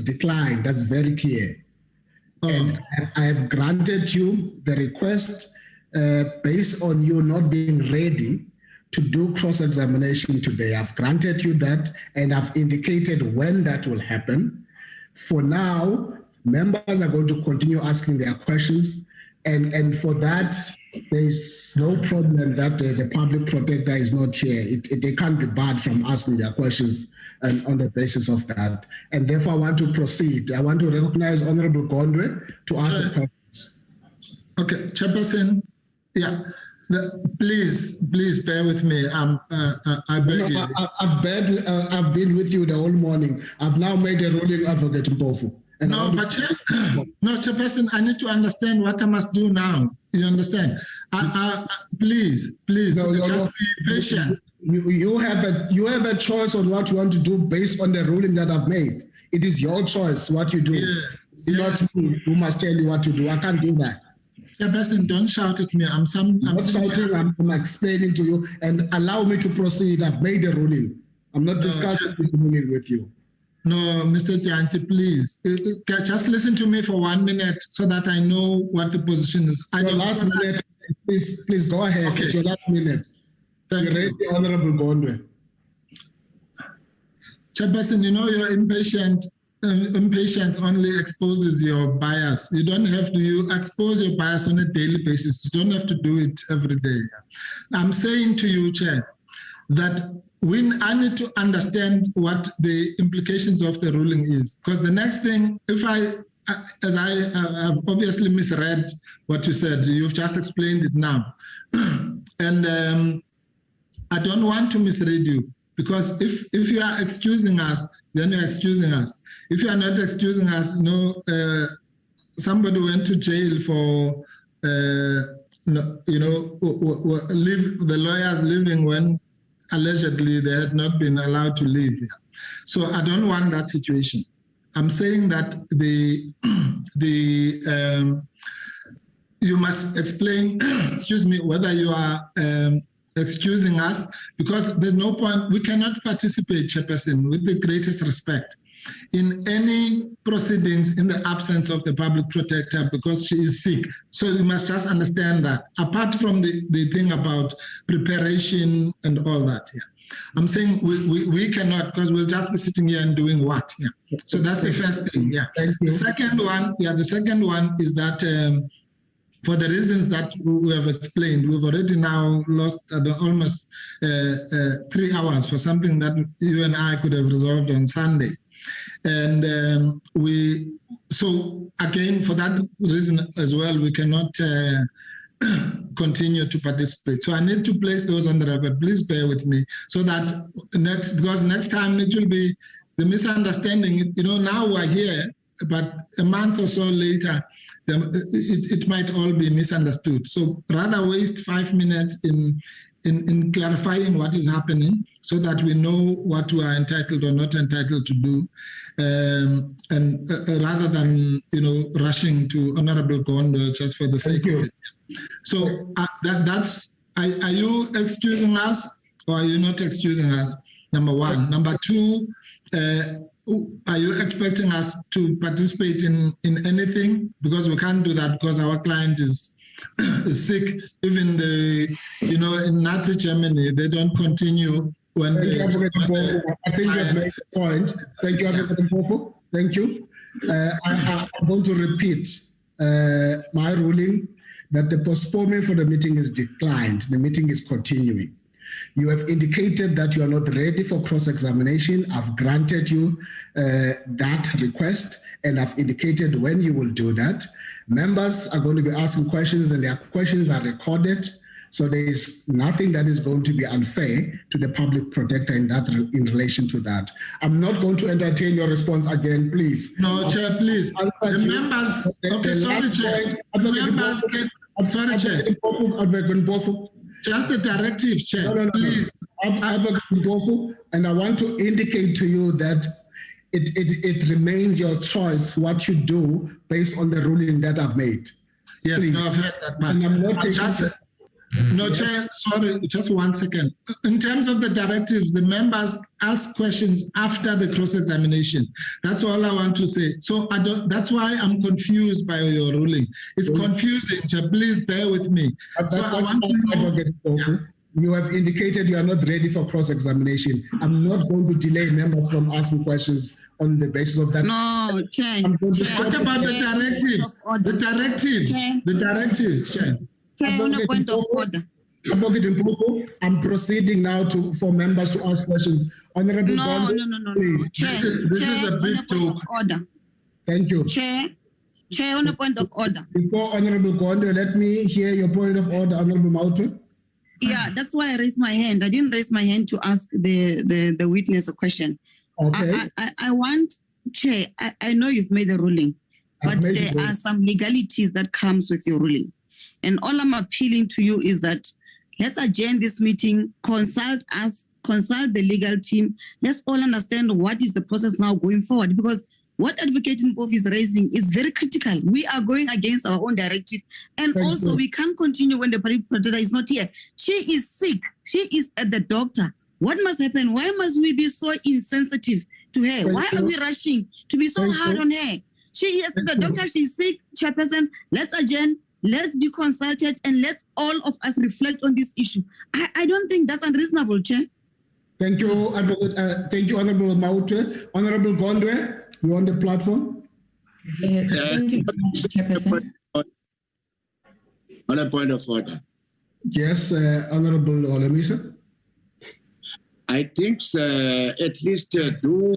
declined. That's very clear. And I have granted you the request based on you not being ready to do cross-examination today. I've granted you that, and I've indicated when that will happen. For now, members are going to continue asking their questions, and for that, there is no problem that the public protector is not here. They can't be barred from asking their questions on the basis of that. And therefore, I want to proceed. I want to recognize Honorable Gondwe to ask the questions. Okay, Chairperson, yeah. Please bear with me. I beg you. I've been with you the whole morning. I've now made a ruling, Advocate Mpofu. No, Chairperson, I need to understand what I must do now. You understand? Please, be patient. You have a choice on what you want to do based on the ruling that I've made. It is your choice what you do. It's not me who must tell you what to do. I can't do that. Chairperson, don't shout at me. I'm not shouting. I'm explaining to you, and allow me to proceed. I've made a ruling. I'm not discussing this ruling with you. No, Mr. Thejane, please. Just listen to me for 1 minute so that I know what the position is. Last minute, please go ahead. Okay. It's your last minute. Thank you. The Honorable Gondwe. Chairperson, you know you're impatient. Impatience only exposes your bias. You expose your bias on a daily basis. You don't have to do it every day. I'm saying to you, Chair, that I need to understand what the implications of the ruling is. Because the next thing, as I have obviously misread what you said, you've just explained it now. And I don't want to misread you, because if you are excusing us, then you're excusing us. If you are not excusing us, somebody went to jail for, the lawyers leaving when allegedly they had not been allowed to leave. So I don't want that situation. I'm saying that you must explain, excuse me, whether you are excusing us, because there's no point. We cannot participate, Chairperson, with the greatest respect, in any proceedings in the absence of the public protector because she is sick. So you must just understand that. Apart from the thing about preparation and all that, I'm saying we cannot, because we'll just be sitting here and doing what? So that's the first thing. The second one is that for the reasons that we have explained, we've already now lost almost 3 hours for something that you and I could have resolved on Sunday. And so again, for that reason as well, we cannot continue to participate. So I need to place those on the record. Please bear with me, so that because next time it will be the misunderstanding. Now we're here, but a month or so later, it might all be misunderstood. So rather waste 5 minutes in clarifying what is happening, so that we know what we are entitled or not entitled to do, and rather than rushing to Honorable Gondwe just for the sake of it. So are you excusing us, or are you not excusing us? Number one. Number two, are you expecting us to participate in anything? Because we can't do that, because our client is sick. Even in Nazi Germany, they don't continue when I think you have made the point. Thank you, Advocate Mpofu. Thank you. I'm going to repeat my ruling that the postponement for the meeting is declined. The meeting is continuing. You have indicated that you are not ready for cross-examination. I've granted you that request, and I've indicated when you will do that. Members are going to be asking questions, and their questions are recorded. So there is nothing that is going to be unfair to the public protector in relation to that. I'm not going to entertain your response again, please. No, Chair, please. The members. Okay, sorry, Chair. Sorry, Chair. Just the directive, Chair. Please. Advocate Mpofu, and I want to indicate to you that it remains your choice what you do based on the ruling that I've made. Yes, no, I've heard that. No, Chair, sorry, just 1 second. In terms of the directives, the members ask questions after the cross-examination. That's all I want to say. So that's why I'm confused by your ruling. It's confusing, Chair. Please bear with me. So I want to know. You have indicated you are not ready for cross-examination. I'm not going to delay members from asking questions on the basis of that. No, Chair. What about the directives? The directives. The directives, Chair. On a point of order. I'm proceeding now for members to ask questions. Honorable No. please. Chair, this is a big joke. Order. Thank you. Chair, on a point of order. Before Honorable Gondwe, let me hear your point of order, Honorable Mautwe. Yeah, that's why I raised my hand. I didn't raise my hand to ask the witness a question. Okay. I want, Chair, I know you've made a ruling, but there are some legalities that comes with your ruling. And all I'm appealing to you is that let's adjourn this meeting, consult us, consult the legal team. Let's all understand what is the process now going forward, because what Advocate Mpofu is raising is very critical. We are going against our own directive. And also we can't continue when the public protector is not here. She is sick. She is at the doctor. What must happen? Why must we be so insensitive to her? Why are we rushing to be so hard on her? She is at the doctor. She's sick. Chairperson, let's adjourn. Let's be consulted and let's all of us reflect on this issue. I don't think that's unreasonable, Chair. Thank you, thank you, Honorable Mautwe. Honorable Gondwe, you on the platform? Thank you, Chairperson. On a point of order. Yes, Honorable Olemisa. I think at least do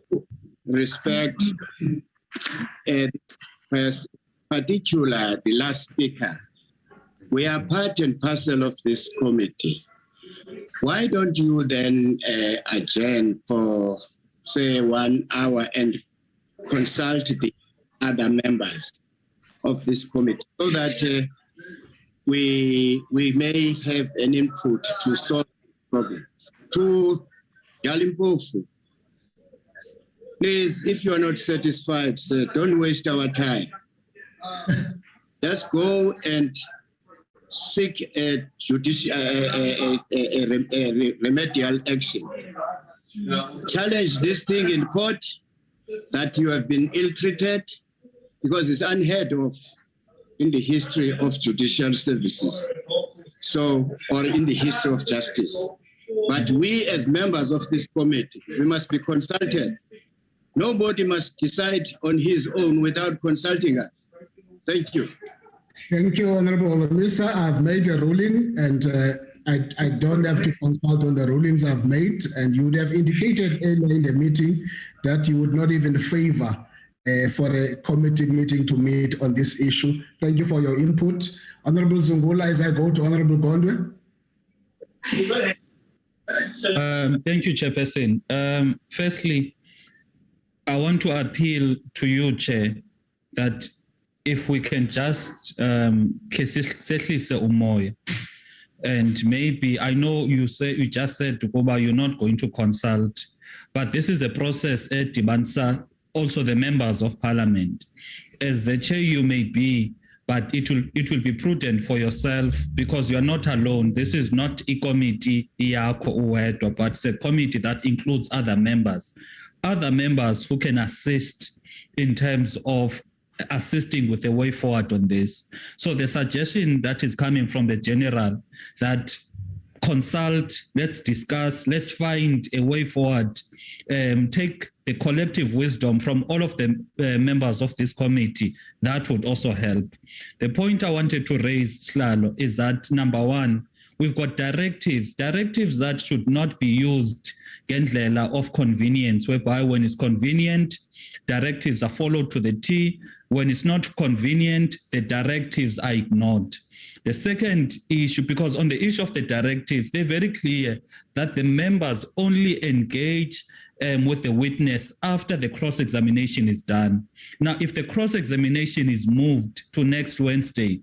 respect particular the last speaker. We are part and parcel of this committee. Why don't you then adjourn for, say, 1 hour and consult the other members of this committee so that we may have an input to solve the problem. To Mpofu, please, if you are not satisfied, sir, don't waste our time. Just go and seek a judicial remedial action. Challenge this thing in court that you have been ill-treated, because it's unheard of in the history of judicial services, or in the history of justice. But we as members of this committee, we must be consulted. Nobody must decide on his own without consulting us. Thank you. Thank you, Honorable Olemisa. I've made a ruling and I don't have to consult on the rulings I've made, and you would have indicated earlier in the meeting that you would not even favor for a committee meeting to meet on this issue. Thank you for your input. Honorable Zungula, as I go to Honorable Gondwe. Thank you, Chairperson. Firstly, I want to appeal to you, Chair, that if we can just sehlise umoya, and maybe I know you just said Tukoba, you're not going to consult, but this is a process at Dibansa, also the members of Parliament. As the chair you may be, but it will be prudent for yourself because you are not alone. This is not a committee, but it's a committee that includes other members who can assist in terms of assisting with the way forward on this. So the suggestion that is coming from the general that consult, let's discuss, let's find a way forward, take the collective wisdom from all of the members of this committee, that would also help. The point I wanted to raise, Slalo, is that number one, we've got directives that should not be used ngendlela of convenience, whereby when it's convenient, directives are followed to the T. When it's not convenient, the directives are ignored. The second issue, because on the issue of the directives, they're very clear that the members only engage with the witness after the cross-examination is done. Now, if the cross-examination is moved to next Wednesday,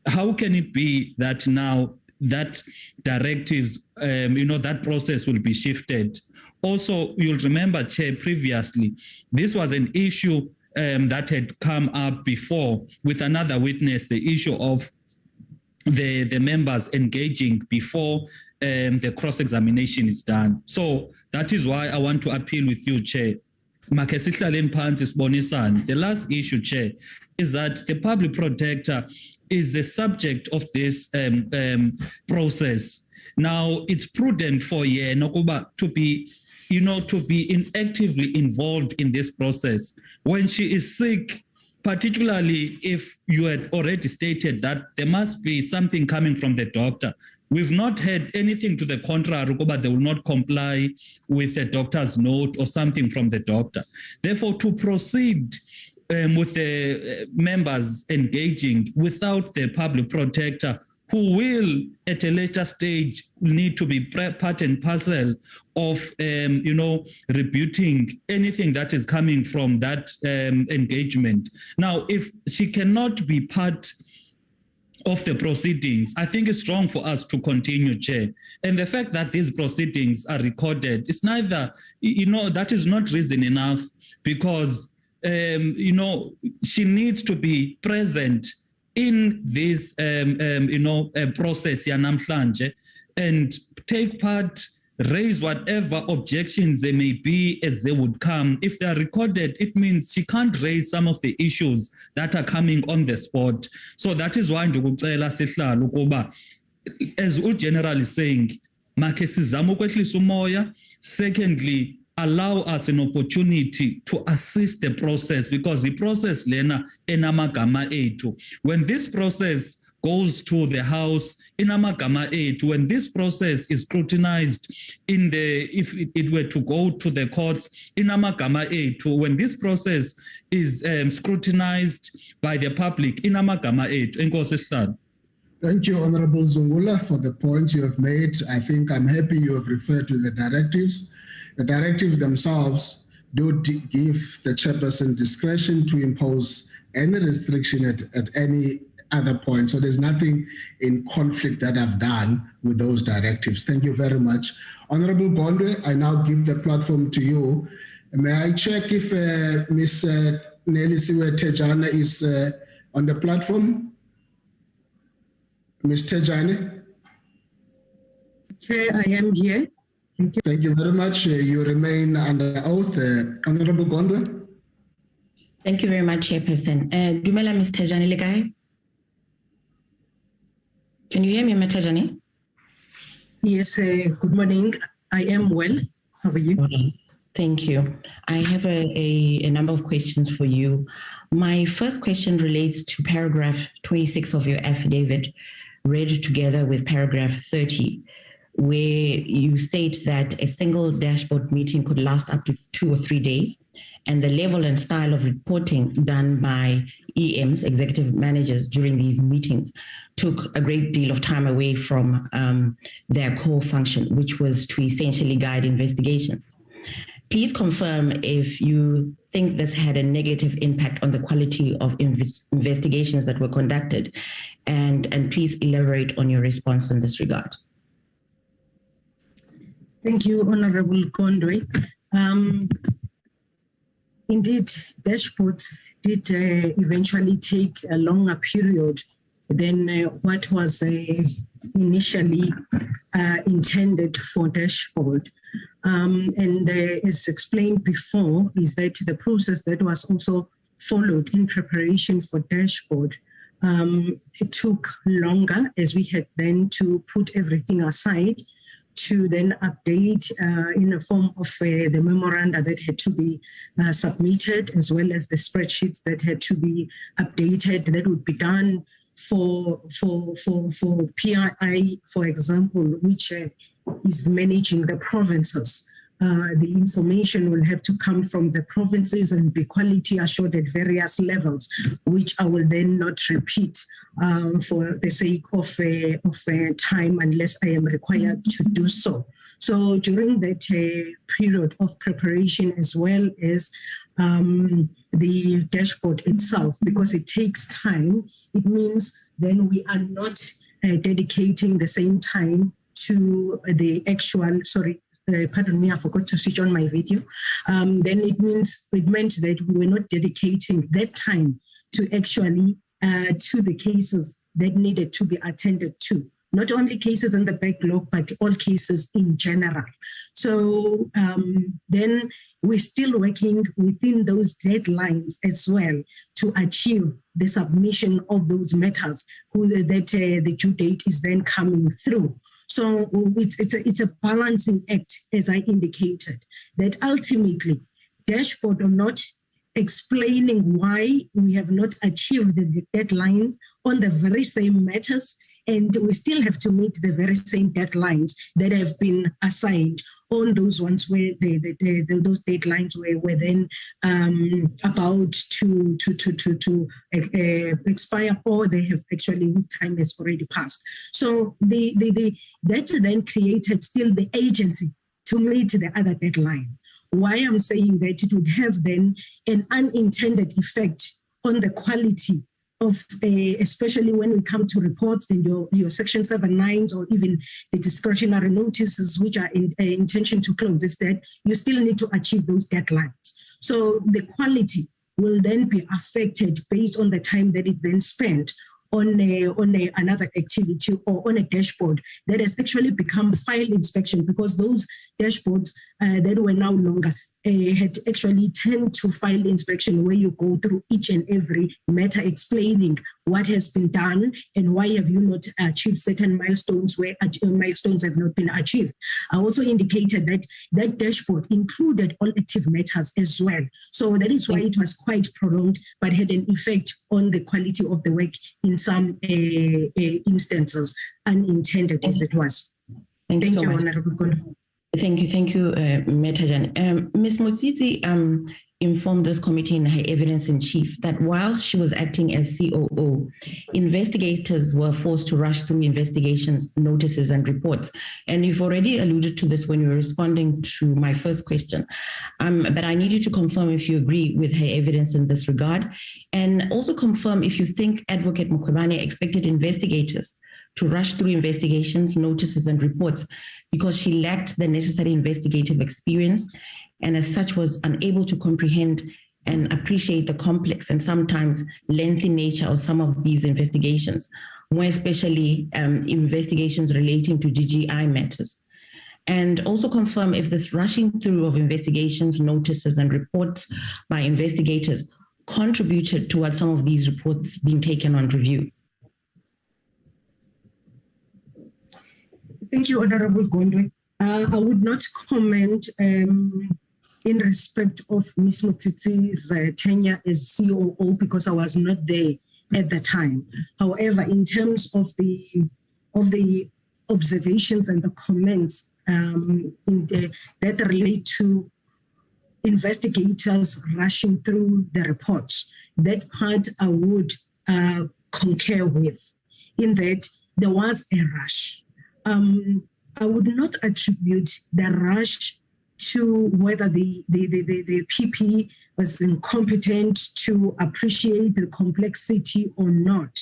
how can it be that now that directives, that process will be shifted? Also, you'll remember, Chair, previously, this was an issue that had come up before with another witness, the issue of the members engaging before the cross-examination is done. So that is why I want to appeal with you, Chair. The last issue, Chair, is that the public protector is the subject of this process. Now, it's prudent for Nokuba to be, actively involved in this process. When she is sick, particularly if you had already stated that there must be something coming from the doctor. We've not heard anything to the contrary, but they will not comply with the doctor's note or something from the doctor. Therefore, to proceed with the members engaging without the public protector, who will at a later stage need to be part and parcel of, rebuting anything that is coming from that engagement. Now, if she cannot be part of the proceedings, I think it's wrong for us to continue, Chair. And the fact that these proceedings are recorded, it's neither, that is not reason enough, because, she needs to be present in this, process and take part, raise whatever objections there may be as they would come. If they are recorded, it means she can't raise some of the issues that are coming on the spot. So that is why ndikucela sihlalo ukuba, as uGeneral is saying, make sizame ukwehlisa umoya. Secondly, allow us an opportunity to assist the process, because the process lena enamagama ethu. When this process goes to the House inamagama ethu, when this process is scrutinized if it were to go to the courts inamagama ethu, when this process is scrutinized by the public inamagama ethu. Enkosi sihlalo. Thank you, Honorable Zungula, for the points you have made. I think I'm happy you have referred to the directives. The directives themselves do give the chairperson discretion to impose any restriction at any other point. So there's nothing in conflict that I've done with those directives. Thank you very much. Honorable Gondwe, I now give the platform to you. May I check if Ms. Nelisiwe Thejane is on the platform? Ms. Thejane? Chair, I am here. Thank you. Thank you very much. You remain under oath. Honorable Gondwe. Thank you very much, Chairperson. Dumela, Ms. Thejane Legai. Can you hear me, Ms. Thejane? Yes, good morning. I am well. How are you? Thank you. I have a number of questions for you. My first question relates to paragraph 26 of your affidavit, read together with paragraph 30, where you state that a single dashboard meeting could last up to 2 or 3 days, and the level and style of reporting done by EMs, executive managers, during these meetings took a great deal of time away from their core function, which was to essentially guide investigations. Please confirm if you think this had a negative impact on the quality of investigations that were conducted, and please elaborate on your response in this regard. Thank you, Honorable Gondwe. Indeed, dashboards did eventually take a longer period than what was initially intended for dashboard. And as explained before, is that the process that was also followed in preparation for dashboard, it took longer, as we had then to put everything aside to then update in the form of the memoranda that had to be submitted, as well as the spreadsheets that had to be updated. That would be done for PII, for example, which is managing the provinces. The information will have to come from the provinces and be quality assured at various levels, which I will then not repeat for the sake of time, unless I am required to do so. So during that period of preparation, as well as the dashboard itself, because it takes time, it means then we are not dedicating the same time to the actual, pardon me, I forgot to switch on my video. Then it meant that we were not dedicating that time to actually to the cases that needed to be attended to. Not only cases in the backlog, but all cases in general. So then we're still working within those deadlines as well to achieve the submission of those matters that the due date is then coming through. So it's a balancing act, as I indicated, that ultimately dashboard or not explaining why we have not achieved the deadlines on the very same matters, and we still have to meet the very same deadlines that have been assigned on those ones where those deadlines were then about to expire, or they have actually, time has already passed. So that then created still the agency to meet the other deadline. Why I'm saying that it would have then an unintended effect on the quality of, especially when we come to reports and your Section 7(9)s or even the discretionary notices, which are in intention to close, is that you still need to achieve those deadlines. So the quality will then be affected based on the time that is then spent on another activity or on a dashboard that has actually become file inspection, because those dashboards that were now longer had actually turned to file inspection, where you go through each and every matter explaining what has been done and why have you not achieved certain milestones where milestones have not been achieved. I also indicated that that dashboard included all active matters as well. So that is why it was quite prolonged, but had an effect on the quality of the work in some instances, unintended as it was. Thank you, Honorable Gondo. Thank you, Thejane. Ms. Motsitsi informed this committee in her evidence in chief that whilst she was acting as COO, investigators were forced to rush through investigations, notices, and reports. And you've already alluded to this when you were responding to my first question. But I need you to confirm if you agree with her evidence in this regard, and also confirm if you think Advocate Mukhwebane expected investigators to rush through investigations, notices, and reports because she lacked the necessary investigative experience and as such was unable to comprehend and appreciate the complex and sometimes lengthy nature of some of these investigations, more especially investigations relating to GGI matters. And also confirm if this rushing through of investigations, notices, and reports by investigators contributed towards some of these reports being taken on review. Thank you, Honorable Gondwe. I would not comment in respect of Ms. Motsitsi's tenure as COO because I was not there at the time. However, in terms of the observations and the comments that relate to investigators rushing through the reports, that part I would concur with, in that there was a rush. I would not attribute the rush to whether the PP was incompetent to appreciate the complexity or not.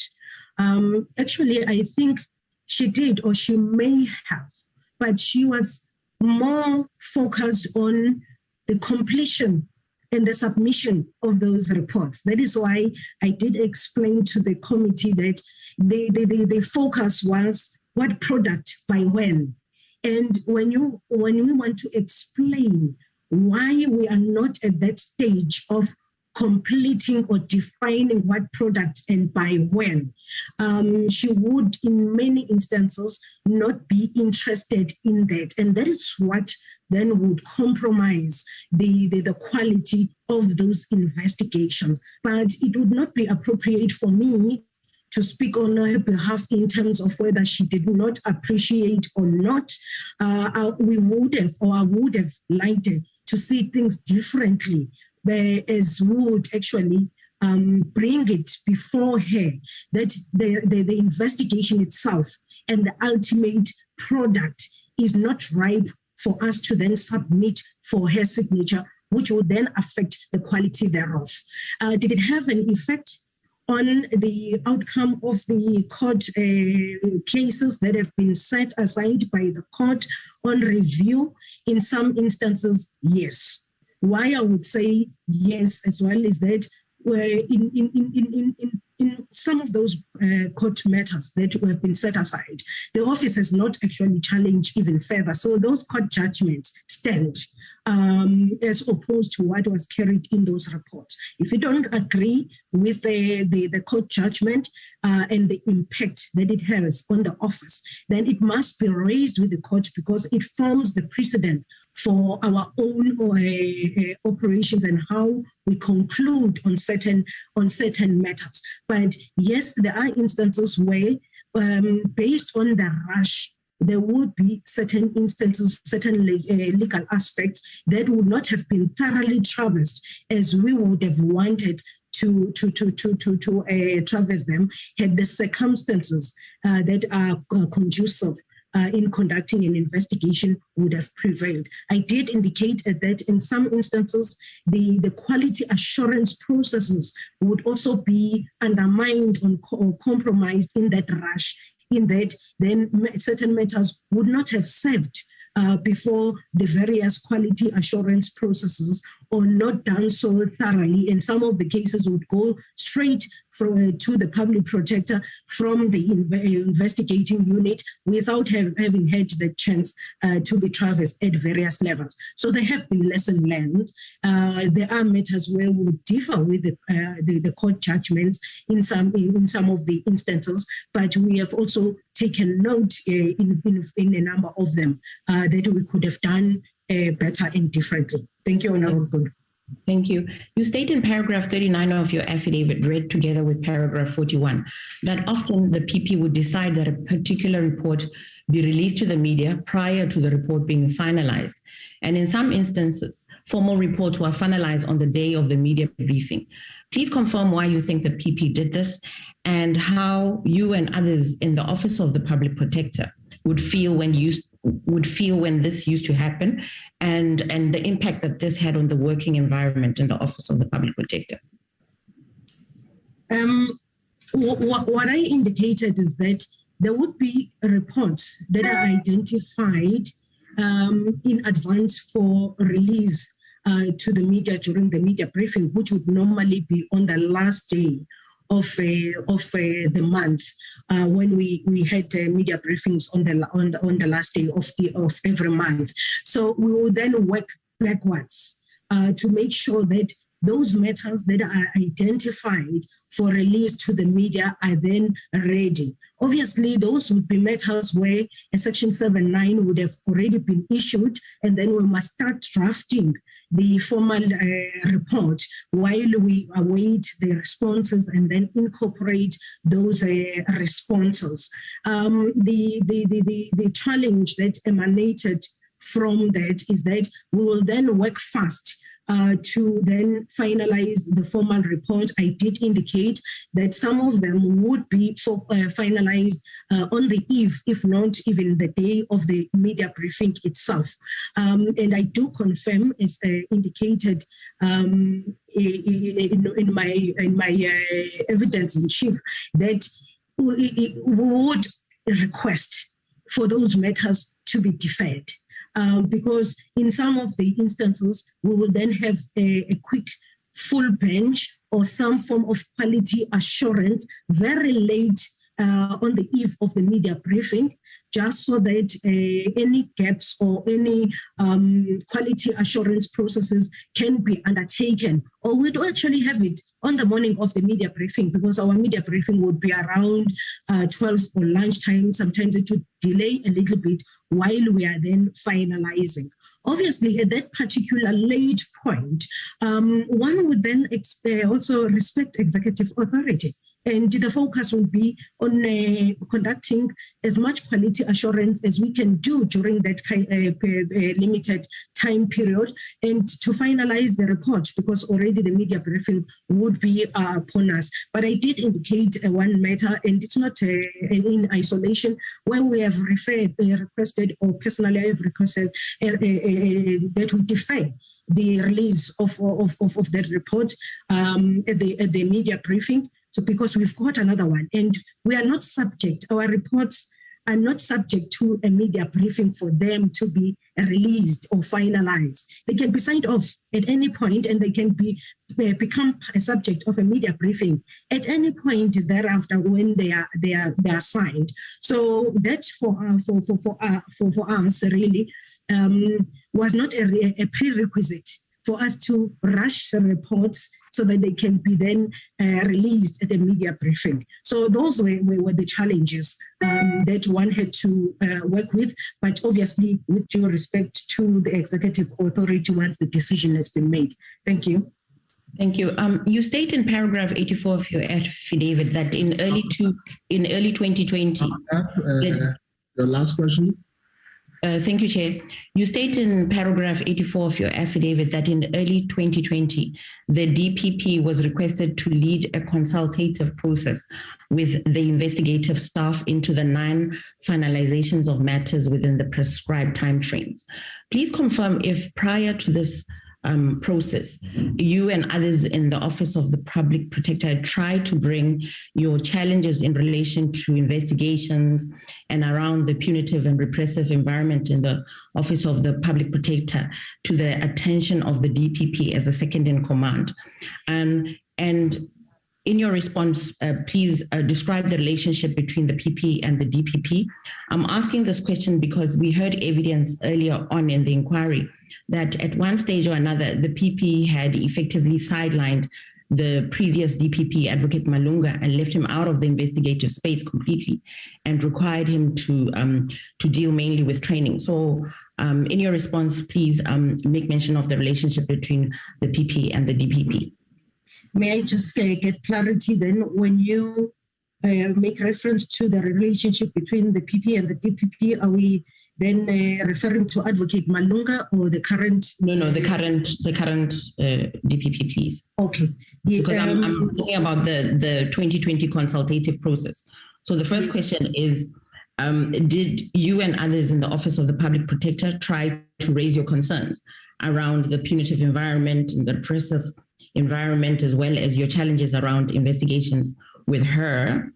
Actually, I think she did, or she may have, but she was more focused on the completion and the submission of those reports. That is why I did explain to the committee that the focus was what product by when. And when you want to explain why we are not at that stage of completing or defining what product and by when, she would in many instances not be interested in that. And that is what then would compromise the quality of those investigations. But it would not be appropriate for me to speak on her behalf in terms of whether she did not appreciate or not. We would have, or I would have liked to see things differently, as we would actually bring it before her, that the investigation itself and the ultimate product is not ripe for us to then submit for her signature, which would then affect the quality thereof. Did it have an effect on the outcome of the court cases that have been set aside by the court on review? In some instances, yes. Why I would say yes as well is that in in some of those court matters that have been set aside, the office has not actually challenged even further. So those court judgments stand as opposed to what was carried in those reports. If you don't agree with the court judgment and the impact that it has on the office, then it must be raised with the court because it forms the precedent for our own operations and how we conclude on certain matters. But yes, there are instances where, based on the rush, there would be certain instances, certain legal aspects that would not have been thoroughly traversed as we would have wanted to traverse them had the circumstances that are conducive in conducting an investigation would have prevailed. I did indicate that in some instances, the quality assurance processes would also be undermined or compromised in that rush, in that then certain matters would not have served before the various quality assurance processes or not done so thoroughly. And some of the cases would go straight to the public protector from the investigating unit without having had the chance to be traversed at various levels. So there have been lessons learned. There are matters where we would differ with the court judgments in some of the instances, but we have also taken note in a number of them that we could have done better and differently. Thank you, Honorable. Thank you. You state in paragraph 39 of your affidavit, read together with paragraph 41, that often the PP would decide that a particular report be released to the media prior to the report being finalized. And in some instances, formal reports were finalized on the day of the media briefing. Please confirm why you think the PP did this and how you and others in the Office of the Public Protector would feel when this used to happen and the impact that this had on the working environment in the Office of the Public Protector. What I indicated is that there would be reports that are identified in advance for release to the media during the media briefing, which would normally be on the last day of the month when we had media briefings on the last day of every month. So we will then work backwards to make sure that those matters that are identified for release to the media are then ready. Obviously, those would be matters where a Section 7(9) would have already been issued, and then we must start drafting the formal report while we await the responses and then incorporate those responses. The challenge that emanated from that is that we will then work fast to then finalize the formal report. I did indicate that some of them would be finalized on the eve, if not even the day of the media briefing itself. And I do confirm, as indicated in my evidence in chief, that we would request for those matters to be deferred. Because in some of the instances, we will then have a quick full bench or some form of quality assurance very late on the eve of the media briefing, just so that any gaps or any quality assurance processes can be undertaken. Or we do actually have it on the morning of the media briefing, because our media briefing would be around 12 or lunchtime. Sometimes it would delay a little bit while we are then finalizing. Obviously, at that particular late point, one would then also respect executive authority. And the focus will be on conducting as much quality assurance as we can do during that limited time period, and to finalize the report, because already the media briefing would be upon us. But I did indicate one matter, and it's not in isolation, where we have requested, or personally I have requested that we defer the release of that report at the media briefing. So because we've got another one, and we are not subject, our reports are not subject to a media briefing for them to be released or finalized. They can be signed off at any point, and they can become a subject of a media briefing at any point thereafter when they are signed. So that for us really was not a prerequisite for us to rush the reports so that they can be then released at a media briefing. So those were the challenges that one had to work with, but obviously with due respect to the executive authority once the decision has been made. Thank you. Thank you. You state in paragraph 84 of your affidavit that in early 2020. The last question. Thank you, Chair. You state in paragraph 84 of your affidavit that in early 2020, the DPP was requested to lead a consultative process with the investigative staff into the 9 finalizations of matters within the prescribed timeframes. Please confirm if prior to this process, you and others in the Office of the Public Protector tried to bring your challenges in relation to investigations and around the punitive and repressive environment in the Office of the Public Protector to the attention of the DPP as a second in command. And in your response, please describe the relationship between the PP and the DPP. I'm asking this question because we heard evidence earlier on in the inquiry that at one stage or another, the PP had effectively sidelined the previous DPP, Advocate Malunga, and left him out of the investigative space completely and required him to deal mainly with training. So in your response, please make mention of the relationship between the PP and the DPP. May I just get clarity then when you make reference to the relationship between the PP and the DPP, are we then referring to Advocate Malunga or the current? No, the current DPP, please. Okay. Because I'm thinking about the 2020 consultative process. So the first question is, did you and others in the Office of the Public Protector try to raise your concerns around the punitive environment and the repressive environment, as well as your challenges around investigations with her?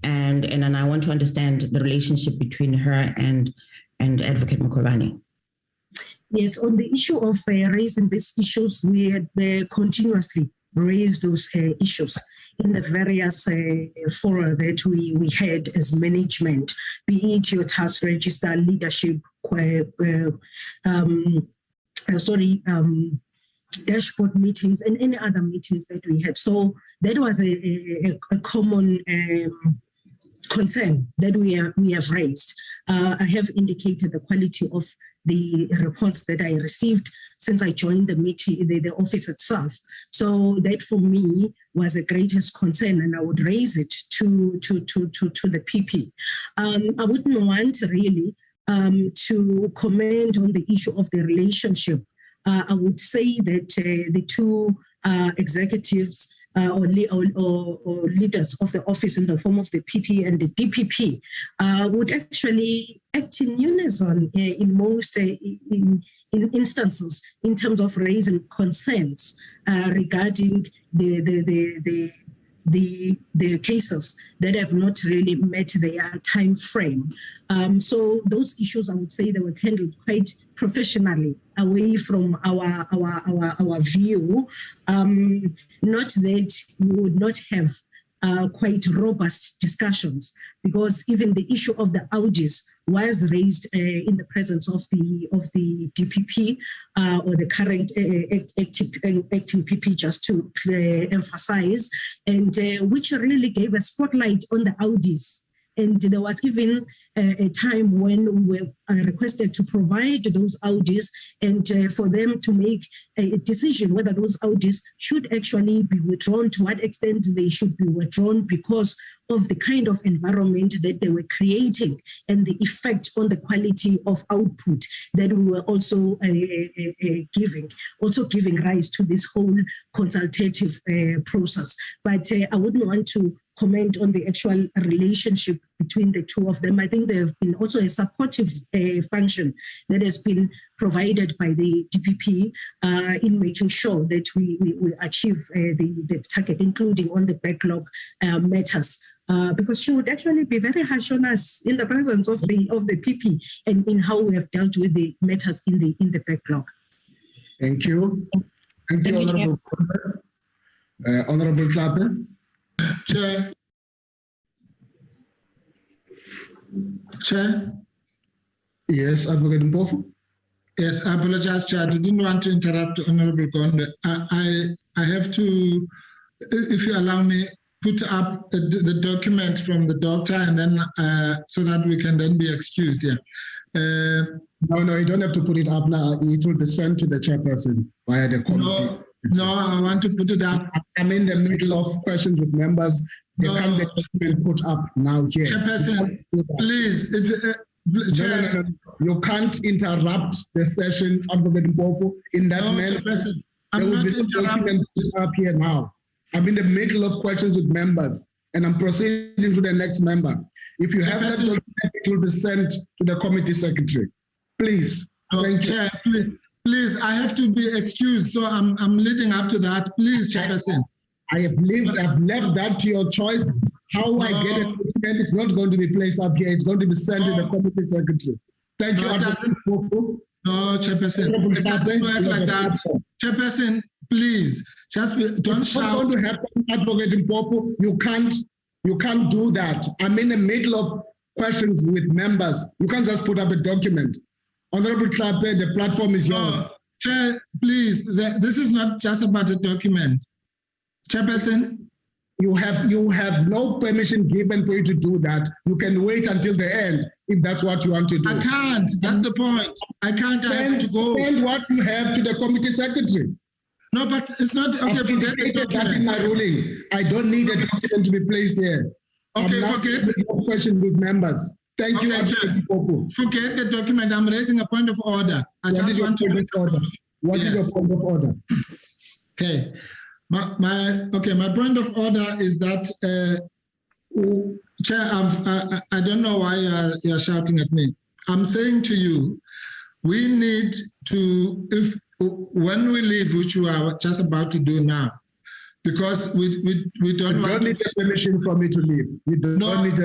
And I want to understand the relationship between her and Advocate Mkhwebane. Yes, on the issue of raising these issues, we had continuously raised those issues in the various fora that we had as management, be it your task register, leadership, dashboard meetings, and any other meetings that we had. So that was a common concern that we have raised. I have indicated the quality of the reports that I received since I joined the meeting, the office itself. So that for me was the greatest concern, and I would raise it to the PP. I wouldn't want really to comment on the issue of the relationship. I would say that the two executives or leaders of the office in the form of the PP and the DPP would actually act in unison in most in instances in terms of raising concerns regarding the cases that have not really met their time frame. So those issues, I would say, they were handled quite professionally away from our view. Not that we would not have quite robust discussions, because even the issue of the audits was raised in the presence of the DPP or the current acting PP, just to emphasize, and which really gave a spotlight on the audits. And there was even a time when we were requested to provide those audits and for them to make a decision whether those audits should actually be withdrawn, to what extent they should be withdrawn, because of the kind of environment that they were creating and the effect on the quality of output that we were also giving rise to this whole consultative process. But I wouldn't want to comment on the actual relationship between the two of them. I think there have been also a supportive function that has been provided by the DPP in making sure that we achieve the target, including on the backlog matters because she would actually be very harsh on us in the presence of the PP and in how we have dealt with the matters in the backlog. Thank you. Thank you, Honorable. Honorable Clapper. Chair. Chair. Yes, Advocate Mpofu. Yes, I apologize, Chair. I didn't want to interrupt Honorable Gondwe. I have to, if you allow me, put up the document from the doctor and then so that we can then be excused here. No, you don't have to put it up now. It will be sent to the chairperson via the committee. No, I want to put it up. I'm in the middle of questions with members. They can't be put up now here. Chairperson, please, No. You can't interrupt the session, Advocate Mpofu, in that manner. I'm not interrupting. Up here now. I'm in the middle of questions with members, and I'm proceeding to the next member. If you have that document, it will be sent to the committee secretary. Please. Thank Chair, please, I have to be excused, so I'm leading up to that. Please, Chairperson. I've left that to your choice. How I get a document is not going to be placed up here. It's going to be sent to the committee secretary. Thank you. No, Chairperson. It doesn't work like that. Chairperson, please, don't shout. It's not going to happen, Advocate Mpofu. You can't do that. I'm in the middle of questions with members. You can't just put up a document. Honorable Klape, the platform is yours. Chair, please, this is not just about a document. Chairperson? You have no permission given for you to do that. You can wait until the end if that's what you want to do. I can't. That's the point. I can't. I have to go. Send what you have to the committee secretary. No, but it's not okay. Forget the document. That in my ruling. I don't need a document to be placed there. Okay, forget the question with members. Thank you. Forget the document. I'm raising a point of order. I just want to. What is your point of order? Okay. My point of order is that, Chair, I don't know why you're shouting at me. I'm saying to you, we need to, when we leave, which we are just about to do now, because we don't want need the permission for me to leave. You don't need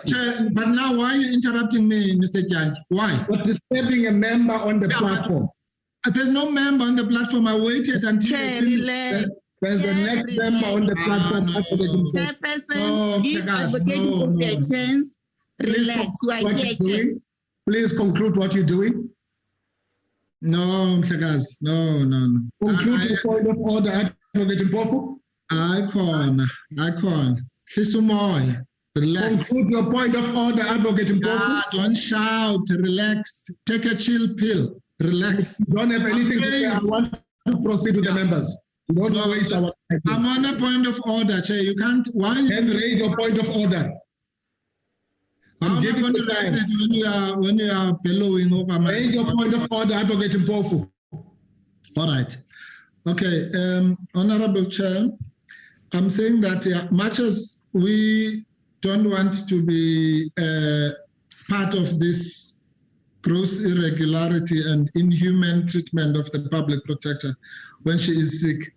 Chair, but now why are you interrupting me, Mr. Thejane? Why? But disturbing a member on the platform. There's no member on the platform. I waited until Chair, relax. There's a next member on the platform. Chairperson, give Advocate Mpofu a chance. Relax. Please conclude what you're doing. No, Mhlekazi. No. Conclude your point of order, Advocate Mpofu. I can't. Hlisumoya. Relax. Conclude your point of order, Advocate Mpofu. Don't shout. Relax. Take a chill pill. Relax. You don't have anything to say. I want to proceed with the members. Don't waste our time. I'm on a point of order, Chair. You can't. Why? Then raise your point of order. I'm giving you raise it when you are bellowing over my. Raise your point of order, Advocate Mpofu. All right. Okay. Honorable Chair, I'm saying that much as we don't want to be part of this gross irregularity and inhuman treatment of the public protector when she is sick,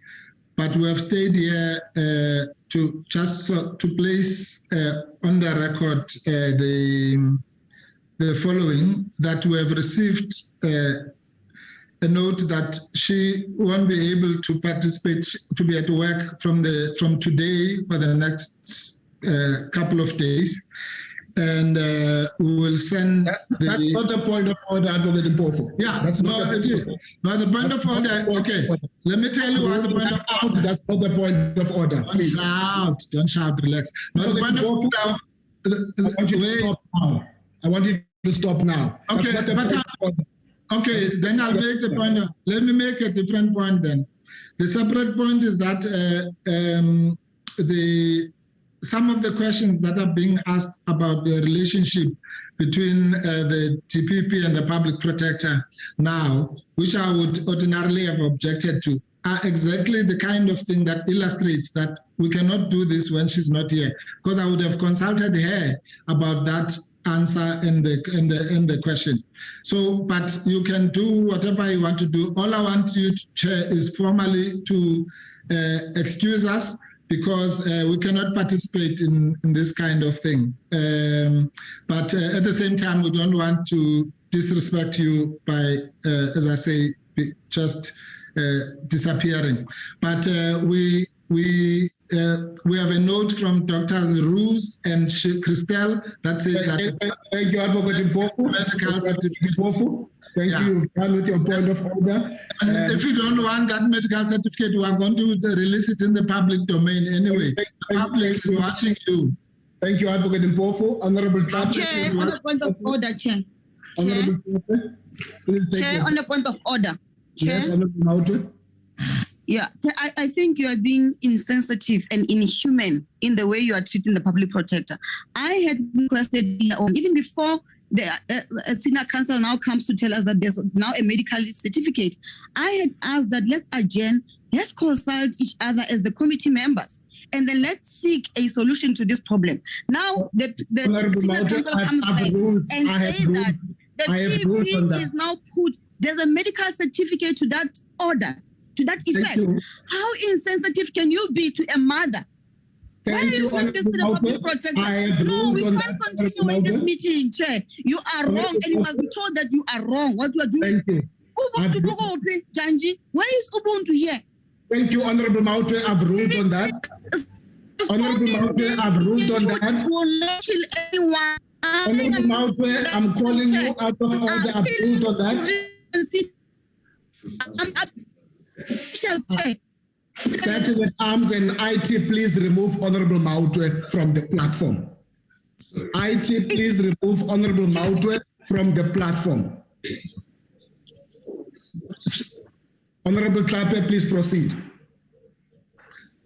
but we have stayed here to place on the record the following, that we have received a note that she won't be able to participate, to be at work from today for the next couple of days. And we will send that's not a point of order, Advocate Mpofu. Yeah, that's not it is. No, the point of order. Okay, let me tell you what the point of order. That's not the point of order. Please. Don't shout, relax. No, the point of order. I want you to stop now. I want you to stop now. Okay, okay, then I'll make the point. Let me make a different point then. The separate point is that some of the questions that are being asked about the relationship between the TPP and the public protector now, which I would ordinarily have objected to, are exactly the kind of thing that illustrates that we cannot do this when she's not here, because I would have consulted her about that answer in the question. So, but you can do whatever you want to do. All I want you to, Chair, is formally to excuse us, because we cannot participate in this kind of thing. But at the same time, we don't want to disrespect you by, as I say, just disappearing. But we have a note from Drs. Roos and Christelle that says that. Thank you, Advocate Mpofu. Medical certificate. Thank you. Done with your point of order. And if you don't want that medical certificate, we are going to release it in the public domain anyway. The public is watching you. Thank you, Advocate Mpofu. Honorable Chair. Chair, on a point of order, Chair. Honorable Chair, please take Chair, on a point of order. Chair. Yes, Honorable Mautu. Yeah, I think you are being insensitive and inhuman in the way you are treating the public protector. I had requested, even before the senior counsel now comes to tell us that there's now a medical certificate, I had asked that let's adjourn, let's consult each other as the committee members, and then let's seek a solution to this problem. Now, the senior counsel comes back and says that the PP is now put, there's a medical certificate to that order, to that effect. How insensitive can you be to a mother? Why are you doing this to the public protector? No, we can't continue in this meeting, Chair. You are wrong, and you must be told that you are wrong. What you are doing. Ubuntu Bugopi, Janji. Where is Ubuntu here? Thank you, Honorable Mautu. I've ruled on that. Honorable Mautu, I've ruled on that. Will not kill anyone. Honorable Mautu, I'm calling you out of order. I've ruled on that. Setting at arms and IT, please remove Honorable Mautu from the platform. IT, please remove Honorable Mautu from the platform. Honorable Tlape, please proceed.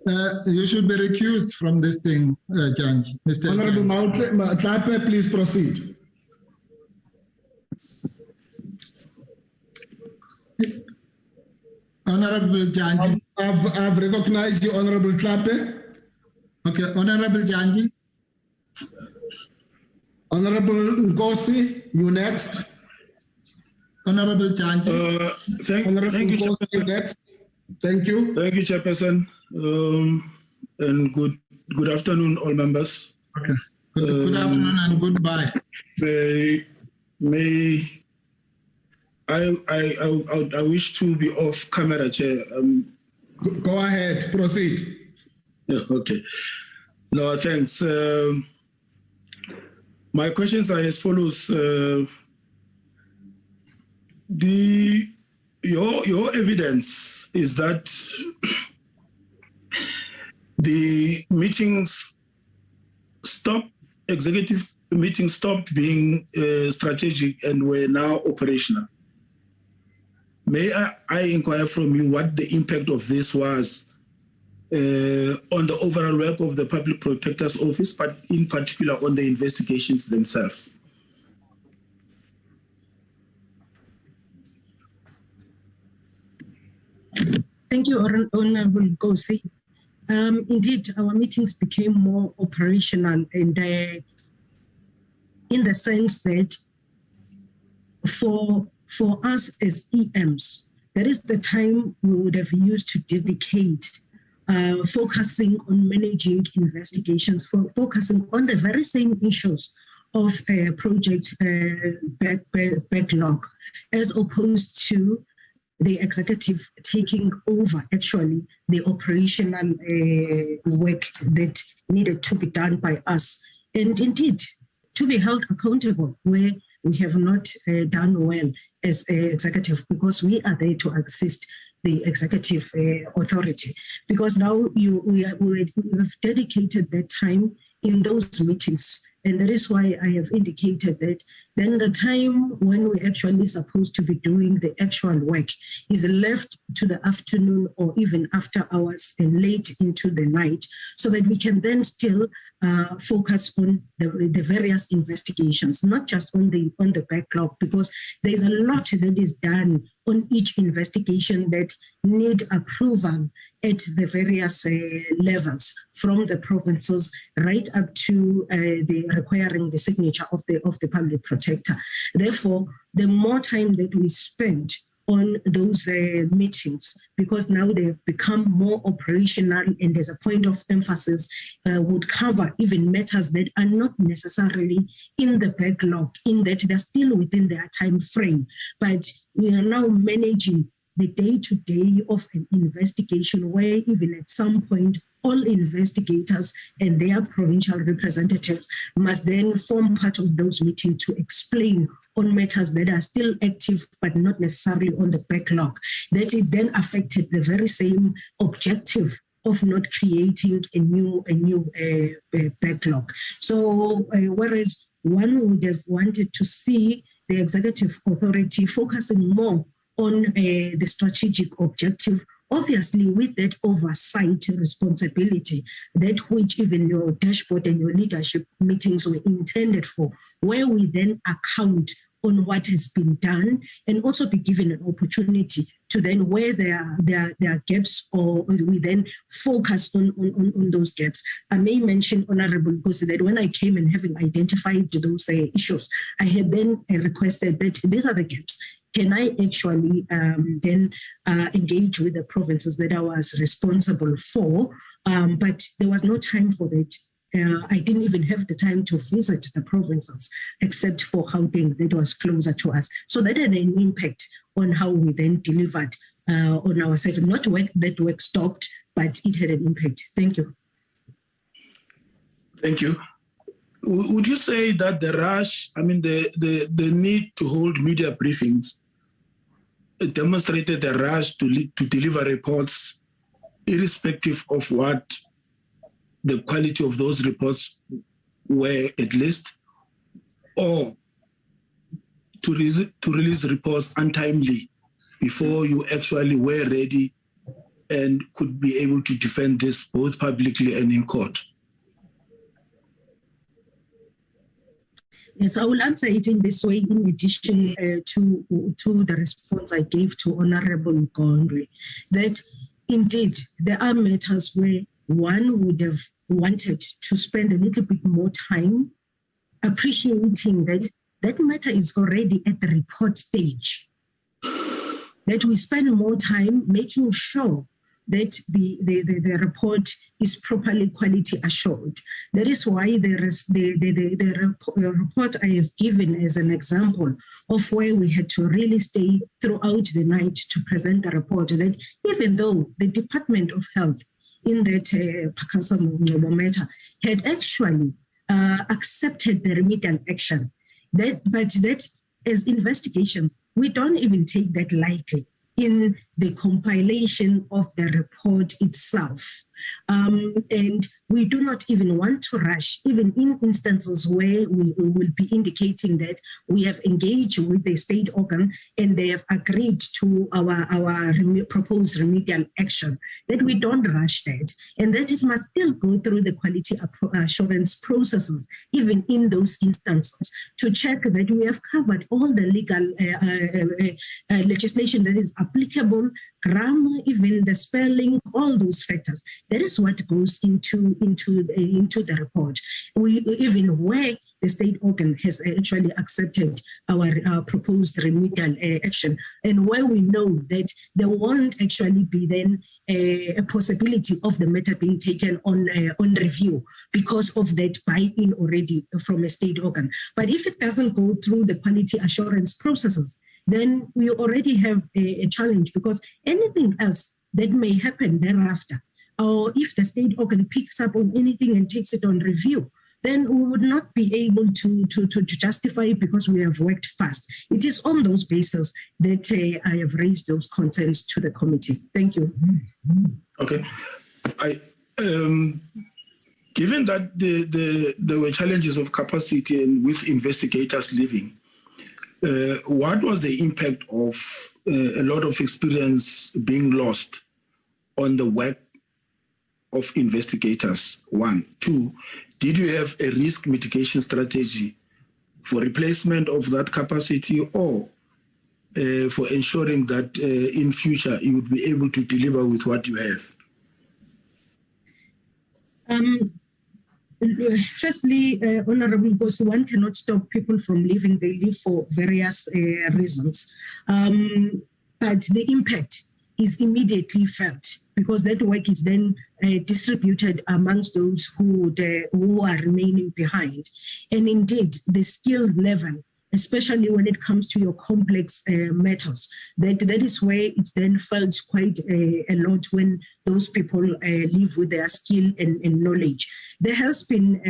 You should be recused from this thing, Janji. Mr. Honorable Mautu, Tlape, please proceed. Honorable Janji. I've recognized you, Honorable Tlape. Okay, Honorable Janji. Honorable Nkosi, you next. Honorable Janji. Thank you, Nkosi, next. Thank you. Thank you, Chairperson. And good afternoon, all members. Okay. Good afternoon and goodbye. I wish to be off camera, Chair. Go ahead, proceed. Yeah, okay. No, thanks. My questions are as follows. Your evidence is that the meetings stopped, executive meetings stopped being strategic and were now operational. May I inquire from you what the impact of this was on the overall work of the Public Protector's Office, but in particular on the investigations themselves? Thank you, Honorable Nkosi. Indeed, our meetings became more operational, and in the sense that for us as EMs, that is the time we would have used to dedicate focusing on managing investigations, focusing on the very same issues of project backlog, as opposed to the executive taking over actually the operational work that needed to be done by us. And indeed, to be held accountable where we have not done well as executive, because we are there to assist the executive authority. Because now we have dedicated that time in those meetings. And that is why I have indicated that then the time when we're actually supposed to be doing the actual work is left to the afternoon or even after hours and late into the night, so that we can then still focus on the various investigations, not just on the backlog, because there's a lot that is done on each investigation that need approval at the various levels, from the provinces right up to the requiring the signature of the public protector. Therefore, the more time that we spend on those meetings, because now they have become more operational, and there's a point of emphasis would cover even matters that are not necessarily in the backlog, in that they're still within their time frame. But we are now managing the day-to-day of an investigation, where even at some point all investigators and their provincial representatives must then form part of those meetings to explain on matters that are still active but not necessarily on the backlog. That it then affected the very same objective of not creating a new backlog. So whereas one would have wanted to see the executive authority focusing more on the strategic objective, obviously with that oversight responsibility, that which even your dashboard and your leadership meetings were intended for, where we then account on what has been done and also be given an opportunity to then, where there are gaps, or we then focus on those gaps. I may mention, Honorable, because that when I came and having identified those issues, I had then requested that these are the gaps. Can I actually then engage with the provinces that I was responsible for? But there was no time for that. I didn't even have the time to visit the provinces, except for Gauteng that was closer to us. So that had an impact on how we then delivered on our service. Not that work stopped, but it had an impact. Thank you. Thank you. Would you say that the rush, the need to hold media briefings demonstrated the rush to deliver reports, irrespective of what the quality of those reports were, at least, or to release reports untimely before you actually were ready and could be able to defend this both publicly and in court? Yes, I will answer it in this way, in addition to the response I gave to Honorable Gondwe, that indeed there are matters where one would have wanted to spend a little bit more time appreciating that that matter is already at the report stage, that we spend more time making sure that the report is properly quality assured. That is why there is the report I have given as an example of where we had to really stay throughout the night to present the report, that even though the Department of Health in that Pakasa matter had actually accepted the remedial action, but that as investigations, we don't even take that lightly in the compilation of the report itself. And we do not even want to rush, even in instances where we will be indicating that we have engaged with the state organ and they have agreed to our proposed remedial action, that we don't rush that, and that it must still go through the quality assurance processes, even in those instances, to check that we have covered all the legal legislation that is applicable, grammar, even the spelling, all those factors. That is what goes into the report. We even where the state organ has actually accepted our proposed remedial action, and where we know that there won't actually be then a possibility of the matter being taken on review because of that buy-in already from a state organ. But if it doesn't go through the quality assurance processes, then we already have a challenge, because anything else that may happen thereafter, or if the state organ picks up on anything and takes it on review, then we would not be able to justify it because we have worked fast. It is on those bases that I have raised those concerns to the committee. Thank you. Okay. Given that there were challenges of capacity and with investigators leaving, what was the impact of a lot of experience being lost on the work of investigators? 1. 2, did you have a risk mitigation strategy for replacement of that capacity, or for ensuring that in future you would be able to deliver with what you have? Firstly, Honorable, because one cannot stop people from leaving, they leave for various reasons. but the impact is immediately felt because that work is then distributed amongst those who are remaining behind. And indeed, the skill level, especially when it comes to your complex matters, that is where it's then felt quite a lot when those people live with their skill and knowledge. There has been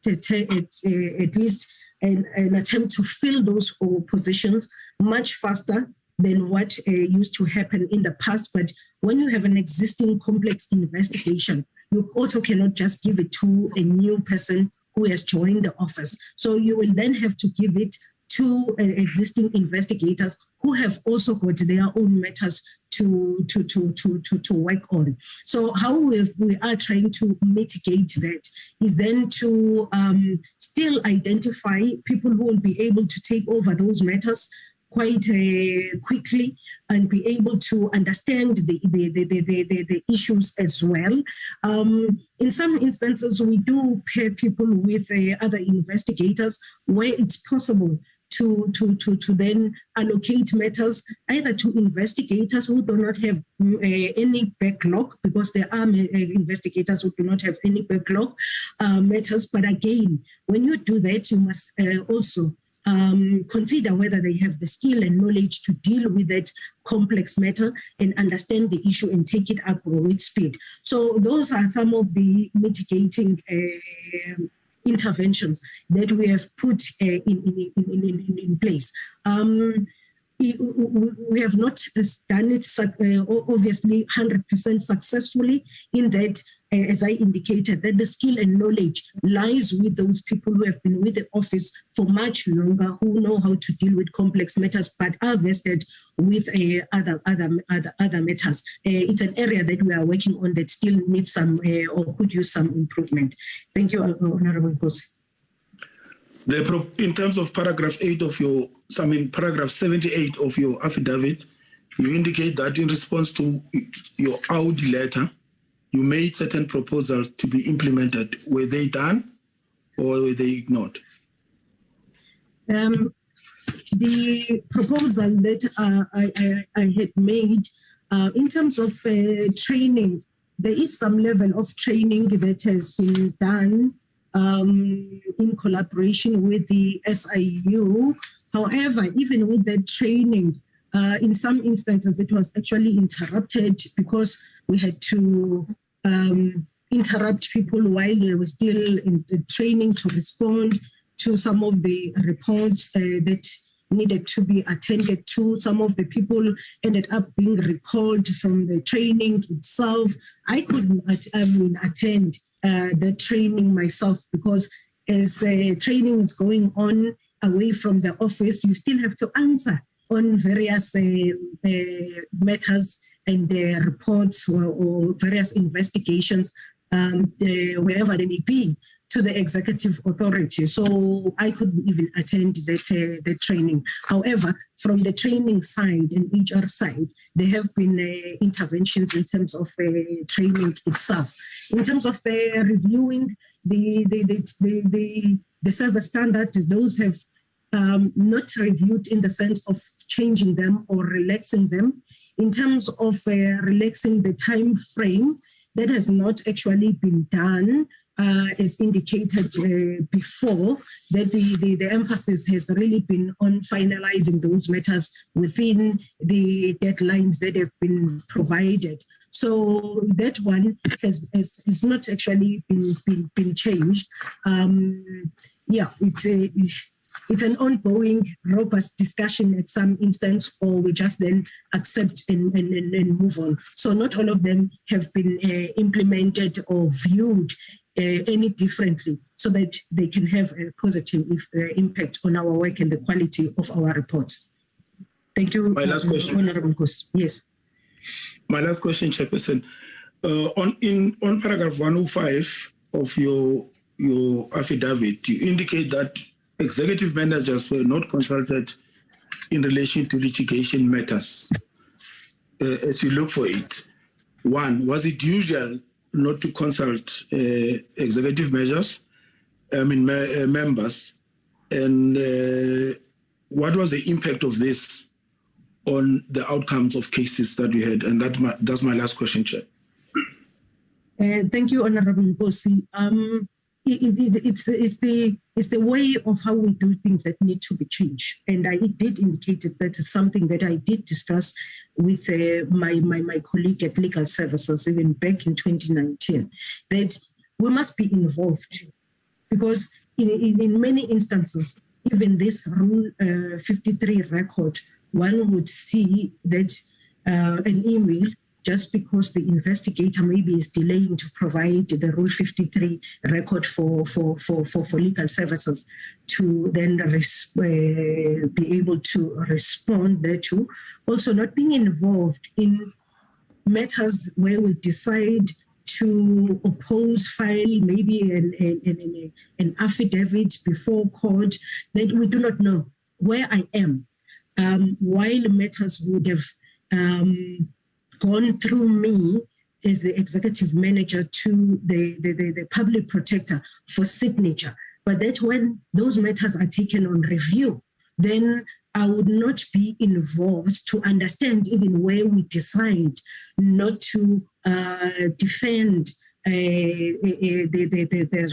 at least an attempt to fill those positions much faster than what used to happen in the past. But when you have an existing complex investigation, you also cannot just give it to a new person who has joined the office. So you will then have to give it to existing investigators who have also got their own matters to work on. So how we are trying to mitigate that is then to still identify people who will be able to take over those matters quite quickly and be able to understand the issues as well. In some instances, we do pair people with other investigators where it's possible to then allocate matters either to investigators who do not have any backlog, because there are investigators who do not have any backlog matters. But again, when you do that, you must also consider whether they have the skill and knowledge to deal with that complex matter and understand the issue and take it up with speed. So those are some of the mitigating interventions that we have put in place. We have not done it obviously 100% successfully in that, as I indicated, that the skill and knowledge lies with those people who have been with the office for much longer, who know how to deal with complex matters, but are vested with other matters. It's an area that we are working on that still needs some or could use some improvement. Thank you, Honorable Kosi. In terms of paragraph 8 of your, paragraph 78 of your affidavit, you indicate that in response to your Audi letter, you made certain proposals to be implemented. Were they done or were they ignored? The proposal that I had made in terms of training, there is some level of training that has been done in collaboration with the SIU. However, even with that training, in some instances, it was actually interrupted because we had to interrupt people while they were still in the training to respond to some of the reports that needed to be attended to. Some of the people ended up being recalled from the training itself. I couldn't attend the training myself because as training is going on away from the office, you still have to answer on various matters and reports or various investigations, wherever they may be, to the executive authority. So I couldn't even attend that training. However, from the training side and HR side, there have been interventions in terms of training itself. In terms of reviewing the service standards, those have not reviewed in the sense of changing them or relaxing them. In terms of relaxing the time frame, that has not actually been done. As indicated before, that the emphasis has really been on finalizing those matters within the deadlines that have been provided. So that one has not actually been changed. It's an ongoing, robust discussion at some instance, or we just then accept and move on. So not all of them have been implemented or viewed any differently, so that they can have a positive impact on our work and the quality of our reports. Thank you. My last question. Honorable Kosi. Yes. My last question, Chairperson. On paragraph 105 of your affidavit, you indicate that executive managers were not consulted in relation to litigation matters. As you look for it, one, was it usual not to consult executive members? And what was the impact of this on the outcomes of cases that we had? And that's my last question, Chair. Thank you, Honorable Nkosi. It's the way of how we do things that need to be changed. And I did indicate that it's something that I did discuss with my colleague at Legal Services even back in 2019, that we must be involved, because in many instances, even this Rule 53 record, one would see that an email, just because the investigator maybe is delaying to provide the Rule 53 record for legal services to then be able to respond thereto. Also not being involved in matters where we decide to oppose, file maybe an affidavit before court, that we do not know where I am, while matters would have gone through me as the executive manager to the public protector for signature. But that when those matters are taken on review, then I would not be involved to understand even where we decide not to defend the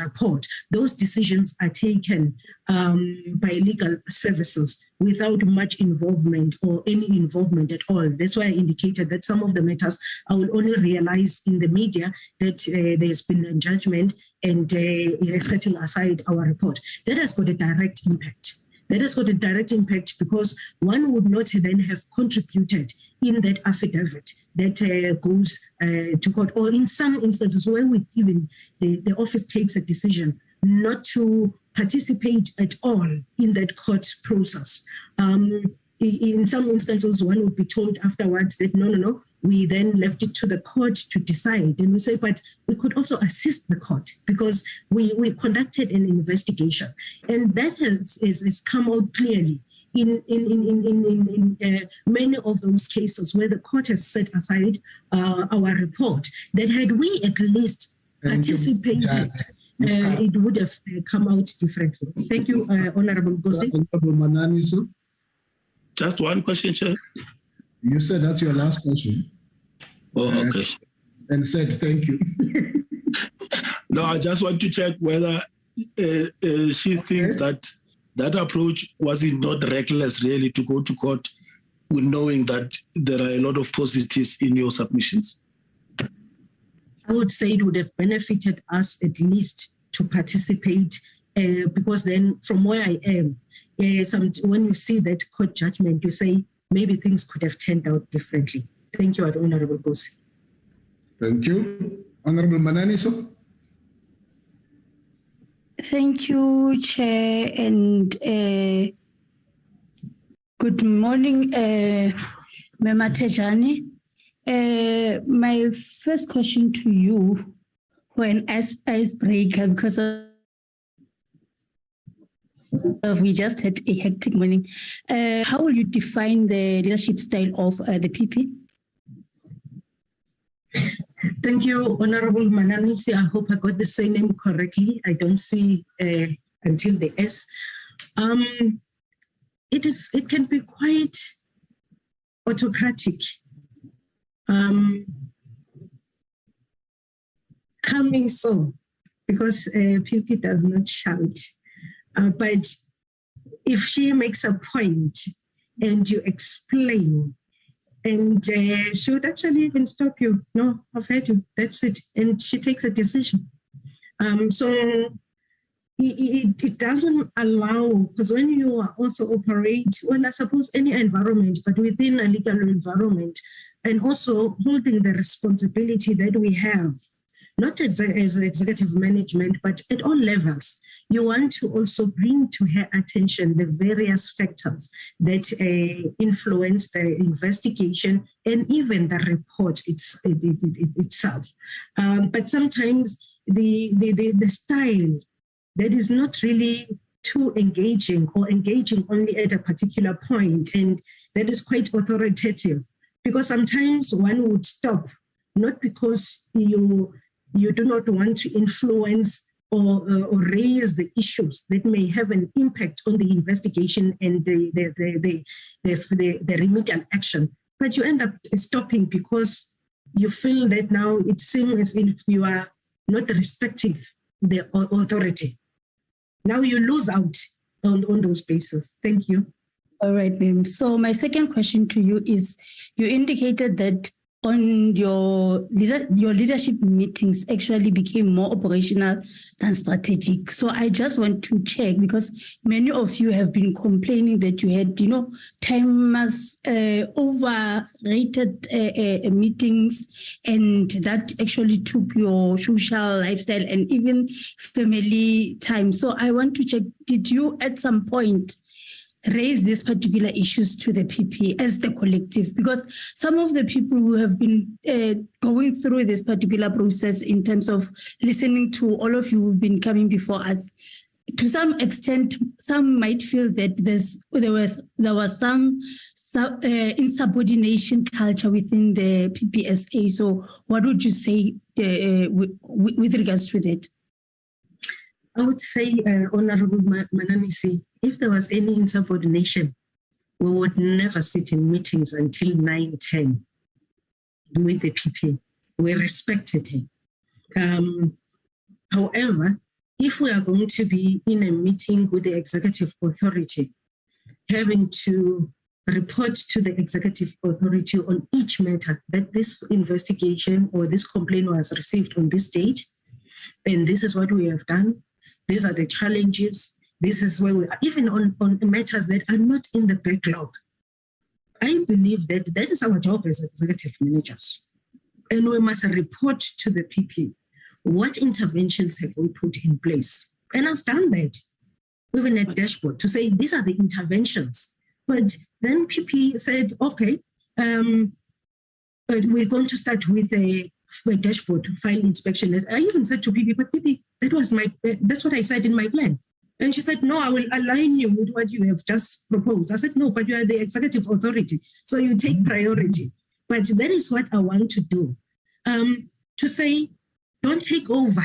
report. Those decisions are taken by legal services without much involvement or any involvement at all. That's why I indicated that some of the matters I will only realize in the media that there's been a judgment and setting aside our report. That has got a direct impact. That has got a direct impact because one would not then have contributed in that affidavit that goes to court, or in some instances where we even the office takes a decision not to participate at all in that court process. In some instances, one would be told afterwards that no, we then left it to the court to decide. And we say, but we could also assist the court because we conducted an investigation. And that has come out clearly in many of those cases where the court has set aside our report, that had we at least participated, it would have come out differently. Thank you, Honorable Gosi. Honorable Mananiso. Just one question, Chair. You said that's your last question. Oh, okay. And said thank you. No, I just want to check whether she thinks that approach was it not reckless really to go to court with knowing that there are a lot of positives in your submissions. I would say it would have benefited us at least to participate because then from where I am, when you see that court judgment, you say maybe things could have turned out differently. Thank you, Honorable Gosi. Thank you. Honorable Mananiso. Thank you, Chair, and good morning, Mema Thejane. My first question to you, for an icebreaker, because we just had a hectic morning. How will you define the leadership style of the PP? Thank you, Honorable Mananisi. I hope I got the surname correctly. I don't see until the S. It can be quite autocratic. Calming so, because PP does not shout. But if she makes a point and you explain, and she would actually even stop you. No, I've heard you. That's it. And she takes a decision. So it doesn't allow, because when you are also operate, well, I suppose any environment, but within a legal environment, and also holding the responsibility that we have, not as executive management, but at all levels, you want to also bring to her attention the various factors that influence the investigation and even the report itself. But sometimes the style that is not really too engaging or engaging only at a particular point, and that is quite authoritative, because sometimes one would stop, not because you do not want to influence or raise the issues that may have an impact on the investigation and the remedial action. But you end up stopping because you feel that now it seems as if you are not respecting the authority. Now you lose out on those bases. Thank you. All right, ma'am. So my second question to you is, you indicated that on your leadership meetings actually became more operational than strategic. So I just want to check, because many of you have been complaining that you had, timers, overrated meetings, and that actually took your social lifestyle and even family time. So I want to check, did you at some point raise these particular issues to the PP as the collective? Because some of the people who have been going through this particular process in terms of listening to all of you who've been coming before us, to some extent, some might feel that there was some insubordination culture within the PPSA. So what would you say with regards to that? I would say, Honorable Mananisi, if there was any insubordination, we would never sit in meetings until 9-10 with the PP. We respected him. However, if we are going to be in a meeting with the executive authority, having to report to the executive authority on each matter that this investigation or this complaint was received on this date, and this is what we have done, these are the challenges, this is where we are, even on matters that are not in the backlog. I believe that that is our job as executive managers. And we must report to the PP what interventions have we put in place. And I've done that, even at dashboard, to say these are the interventions. But then PP said, okay, but we're going to start with a dashboard file inspection. I even said to PP, but PP, that's what I said in my plan. And she said, no, I will align you with what you have just proposed. I said, no, but you are the executive authority, so you take priority. But that is what I want to do. To say, don't take over,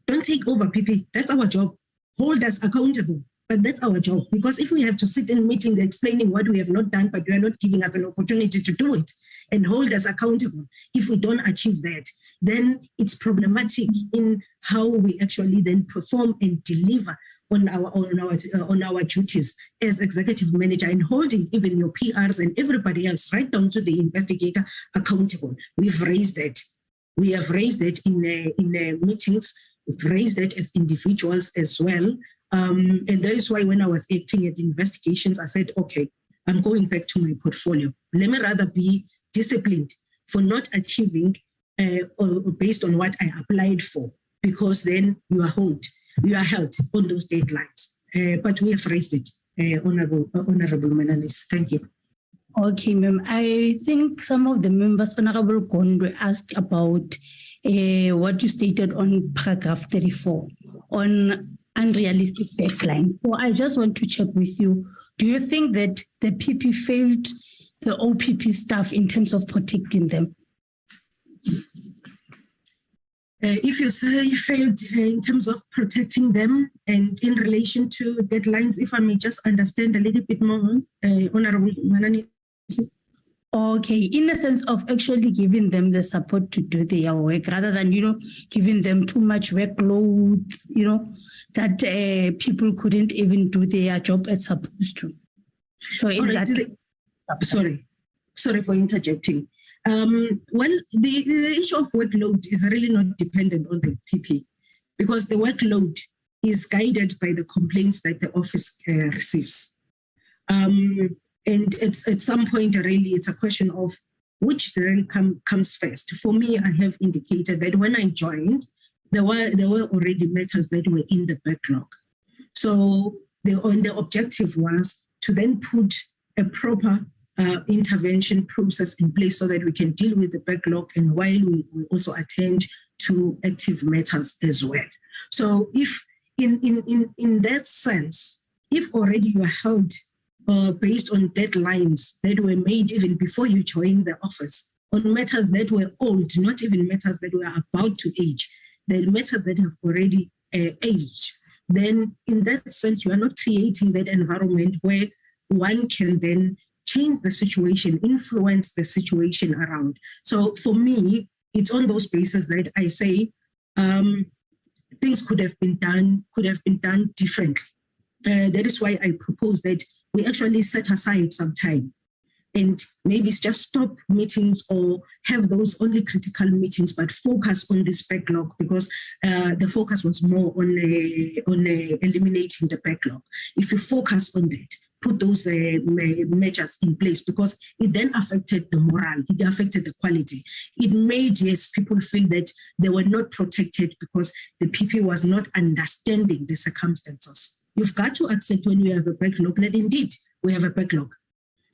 PP. That's our job. Hold us accountable, but that's our job. Because if we have to sit in meetings explaining what we have not done, but you are not giving us an opportunity to do it and hold us accountable, if we don't achieve that, then it's problematic in how we actually then perform and deliver on our duties as executive manager, and holding even your PRs and everybody else, right down to the investigator, accountable. We've raised that. We have raised it in meetings. We've raised it as individuals as well. And that is why when I was acting at investigations, I said, okay, I'm going back to my portfolio. Let me rather be disciplined for not achieving or based on what I applied for, because then you are held on those deadlines. But we have raised it, Honorable Mananis. Thank you. Okay, ma'am. I think some of the members, Honorable Gondwe, asked about what you stated on paragraph 34 on unrealistic deadline. So I just want to check with you. Do you think that the PP failed the OPP staff in terms of protecting them? If you say failed in terms of protecting them and in relation to deadlines, if I may just understand a little bit more, Honorable Manani. Okay, in the sense of actually giving them the support to do their work rather than, giving them too much workloads, that people couldn't even do their job as supposed to. So in sorry for interjecting. Well, the issue of workload is really not dependent on the PP, because the workload is guided by the complaints that the office receives. And it's at some point, really, it's a question of which really comes first. For me, I have indicated that when I joined, there were already matters that were in the backlog. So the objective was to then put a proper intervention process in place so that we can deal with the backlog, and while we also attend to active matters as well. So if in that sense, if already you are held based on deadlines that were made even before you joined the office, on matters that were old, not even matters that were about to age, the matters that have already age, then in that sense, you are not creating that environment where one can then change the situation, influence the situation around. So for me, it's on those bases that I say things could have been done differently. That is why I propose that we actually set aside some time and maybe it's just stop meetings or have those only critical meetings, but focus on this backlog because the focus was more on eliminating the backlog. If you focus on that, put those measures in place because it then affected the morale, it affected the quality. It made, yes, people feel that they were not protected because the PP was not understanding the circumstances. You've got to accept when we have a backlog that indeed we have a backlog.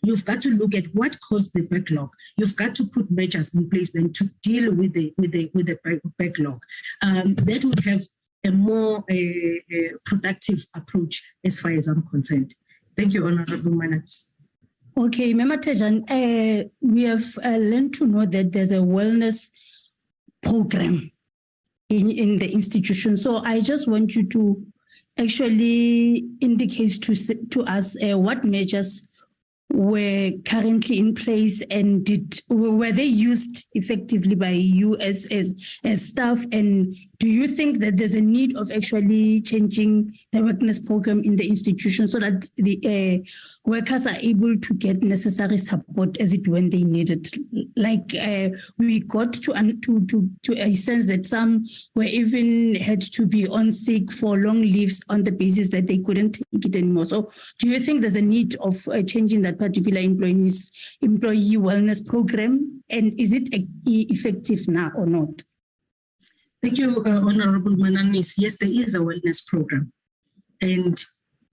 You've got to look at what caused the backlog. You've got to put measures in place then to deal with the backlog. That would have a more productive approach as far as I'm concerned. Thank you, Honorable Manat. Okay, Member Thejane, we have learned to know that there's a wellness program in the institution. So I just want you to actually indicate to us what measures were currently in place and were they used effectively by you as staff? And do you think that there's a need of actually changing the wellness program in the institution so that the workers are able to get necessary support as it when they need it? Like we got to a sense that some were even had to be on sick for long leaves on the basis that they couldn't take it anymore. So do you think there's a need of changing that particular employee wellness program? And is it effective now or not? Thank you, Honorable Mananis. Yes, there is a wellness program and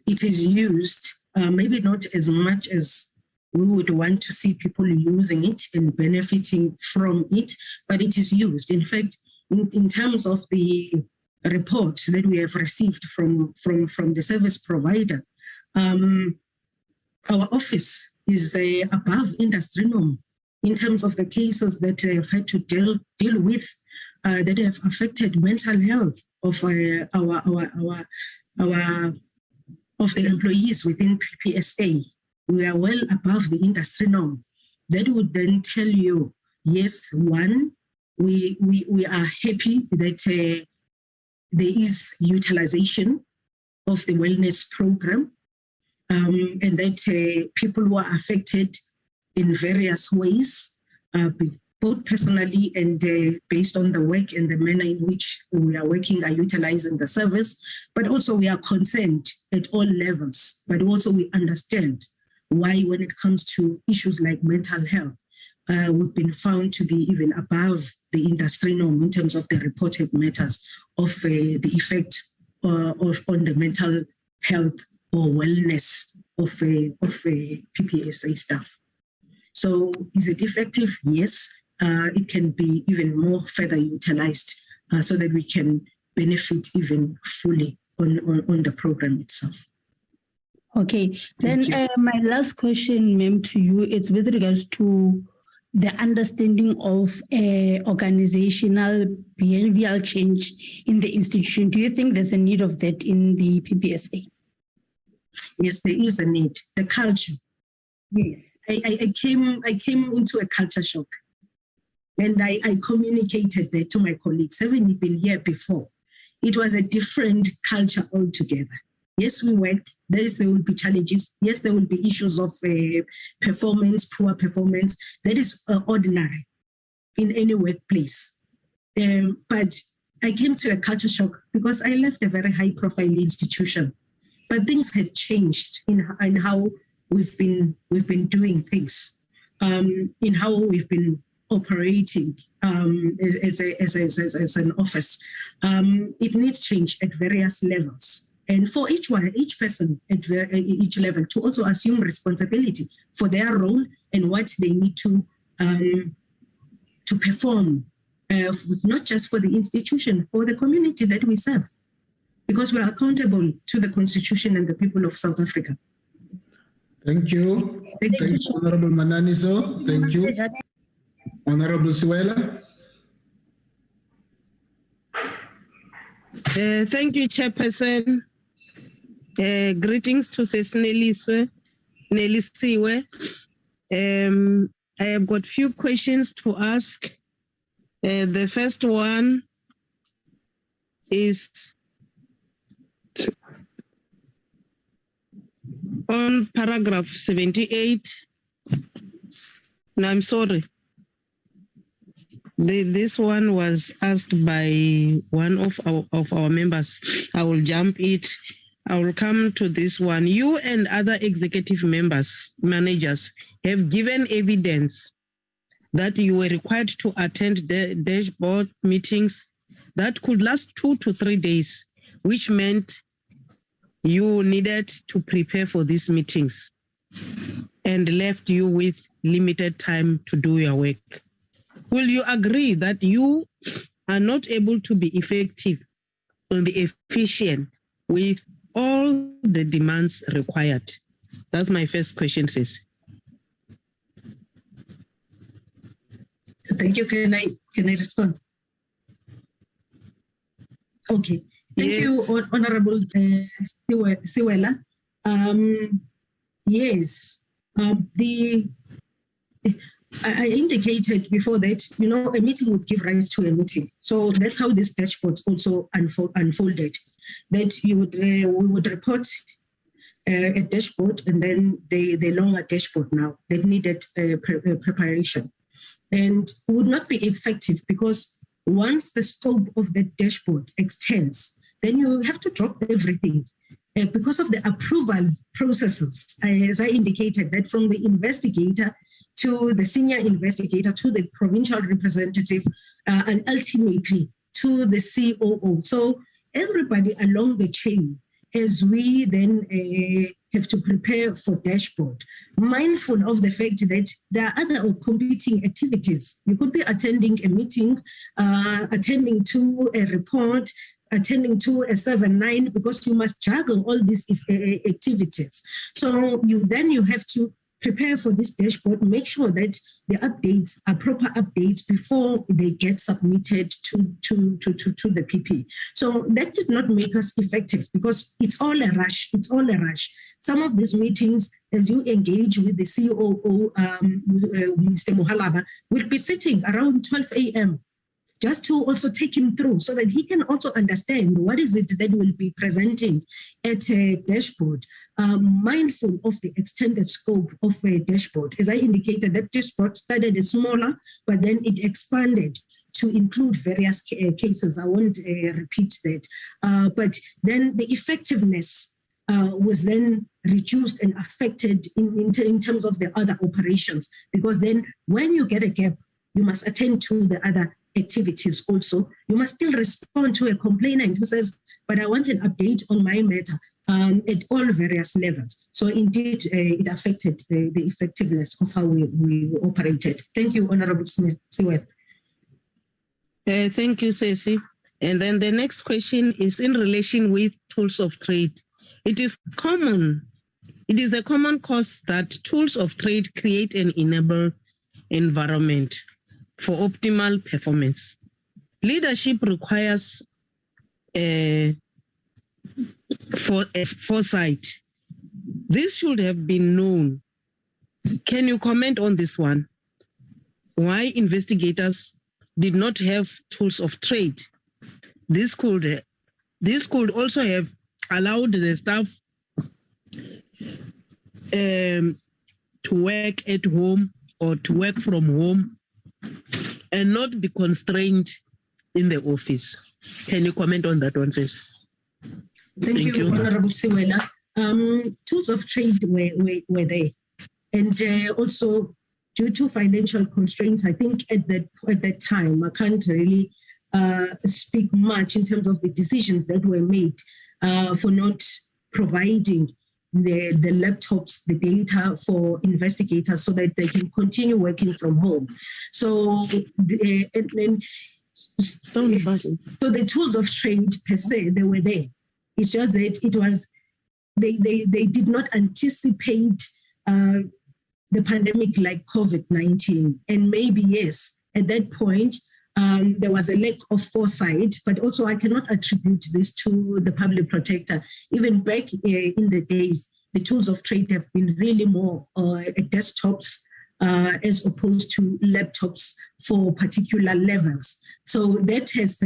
it is used, maybe not as much as we would want to see people using it and benefiting from it, but it is used. In fact, in terms of the reports that we have received from the service provider, our office is above industry norm in terms of the cases that they have had to deal with that have affected mental health of the employees within PPSA. We are well above the industry norm. That would then tell you, yes, one, we are happy that there is utilization of the wellness program and that people who are affected in various ways, both personally and based on the work and the manner in which we are working, are utilizing the service, but also we are concerned at all levels, but also we understand why when it comes to issues like mental health, we've been found to be even above the industry norm in terms of the reported matters of the effect on the mental health or wellness of PPSA staff. So is it effective? Yes. It can be even more further utilized so that we can benefit even fully on the program itself. Okay, then my last question, ma'am, to you, it's with regards to the understanding of organizational behavioral change in the institution. Do you think there's a need of that in the PPSA? Yes, there is a need. The culture. Yes, I came into a culture shock. And I communicated that to my colleagues, having been here before. It was a different culture altogether. Yes, we worked. There will be challenges. Yes, there will be issues of performance, poor performance. That is ordinary in any workplace. But I came to a culture shock because I left a very high-profile institution. But things had changed in how we've been doing things, in how we've been operating as an office. It needs change at various levels. And for each person at each level to also assume responsibility for their role and what they need to perform, not just for the institution, for the community that we serve, because we are accountable to the Constitution and the people of South Africa. Thank you. Thank you, Honorable Mananiso. Thank you. Honorable Siwela. Thank you, Chairperson. Greetings to Sis Nelisiwe. I have got few questions to ask. The first one is on paragraph 78. No, I'm sorry. This one was asked by one of our members. I will jump it. I will come to this one. You and other executive managers have given evidence that you were required to attend the dashboard meetings that could last 2 to 3 days, which meant you needed to prepare for these meetings and left you with limited time to do your work. Will you agree that you are not able to be effective and efficient with all the demands required? That's my first question, sis. Thank you. Can I respond? Okay. Thank you, Honorable Siwela. Yes. I indicated before that, a meeting would give rise to a meeting. So that's how this dashboards also unfolded. That we would report a dashboard and then the longer dashboard now that needed preparation. And would not be effective because once the scope of the dashboard extends, then you have to drop everything. Because of the approval processes, as I indicated, that from the investigator to the senior investigator, to the provincial representative, and ultimately to the COO. So everybody along the chain, as we then have to prepare for dashboard, mindful of the fact that there are other competing activities. You could be attending a meeting, attending to a report, attending to a 7-9, because you must juggle all these activities. So you have to prepare for this dashboard, make sure that the updates are proper updates before they get submitted to the PP. So that did not make us effective because it's all a rush. It's all a rush. Some of these meetings, as you engage with the COO, Mr. Mohalaba, will be sitting around 12 a.m. just to also take him through so that he can also understand what is it that we'll be presenting at a dashboard, mindful of the extended scope of a dashboard. As I indicated, that dashboard started as smaller, but then it expanded to include various cases. I won't repeat that. But then the effectiveness was then reduced and affected in terms of the other operations, because then when you get a gap, you must attend to the other activities also. You must still respond to a complainant who says, but I want an update on my matter at all various levels. So indeed, it affected the effectiveness of how we operated. Thank you, Honorable Siwe. Thank you, Ceci. And then the next question is in relation with tools of trade. It is a common cause that tools of trade create an enable environment for optimal performance. Leadership requires foresight. This should have been known. Can you comment on this one? Why investigators did not have tools of trade? This could also have allowed the staff to work at home or to work from home and not be constrained in the office. Can you comment on that one, sis? Thank you, Honorable Siwela. Tools of trade were there. And also, due to financial constraints, I think at that time, I can't really speak much in terms of the decisions that were made for not providing the laptops, the data for investigators so that they can continue working from home. So the tools of trade per se, they were there. It's just that they did not anticipate the pandemic like COVID-19. And maybe, yes, at that point, there was a lack of foresight, but also I cannot attribute this to the public protector. Even back in the days, the tools of trade have been really more desktops as opposed to laptops for particular levels. So that has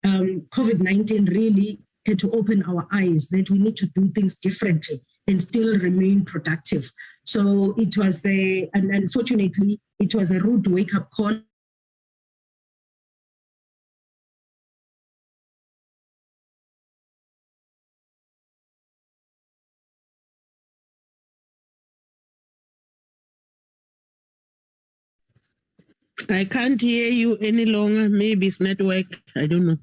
COVID-19 really had to open our eyes that we need to do things differently and still remain productive. So it was and unfortunately, it was a rude wake-up call. I can't hear you any longer. Maybe it's network. I don't know.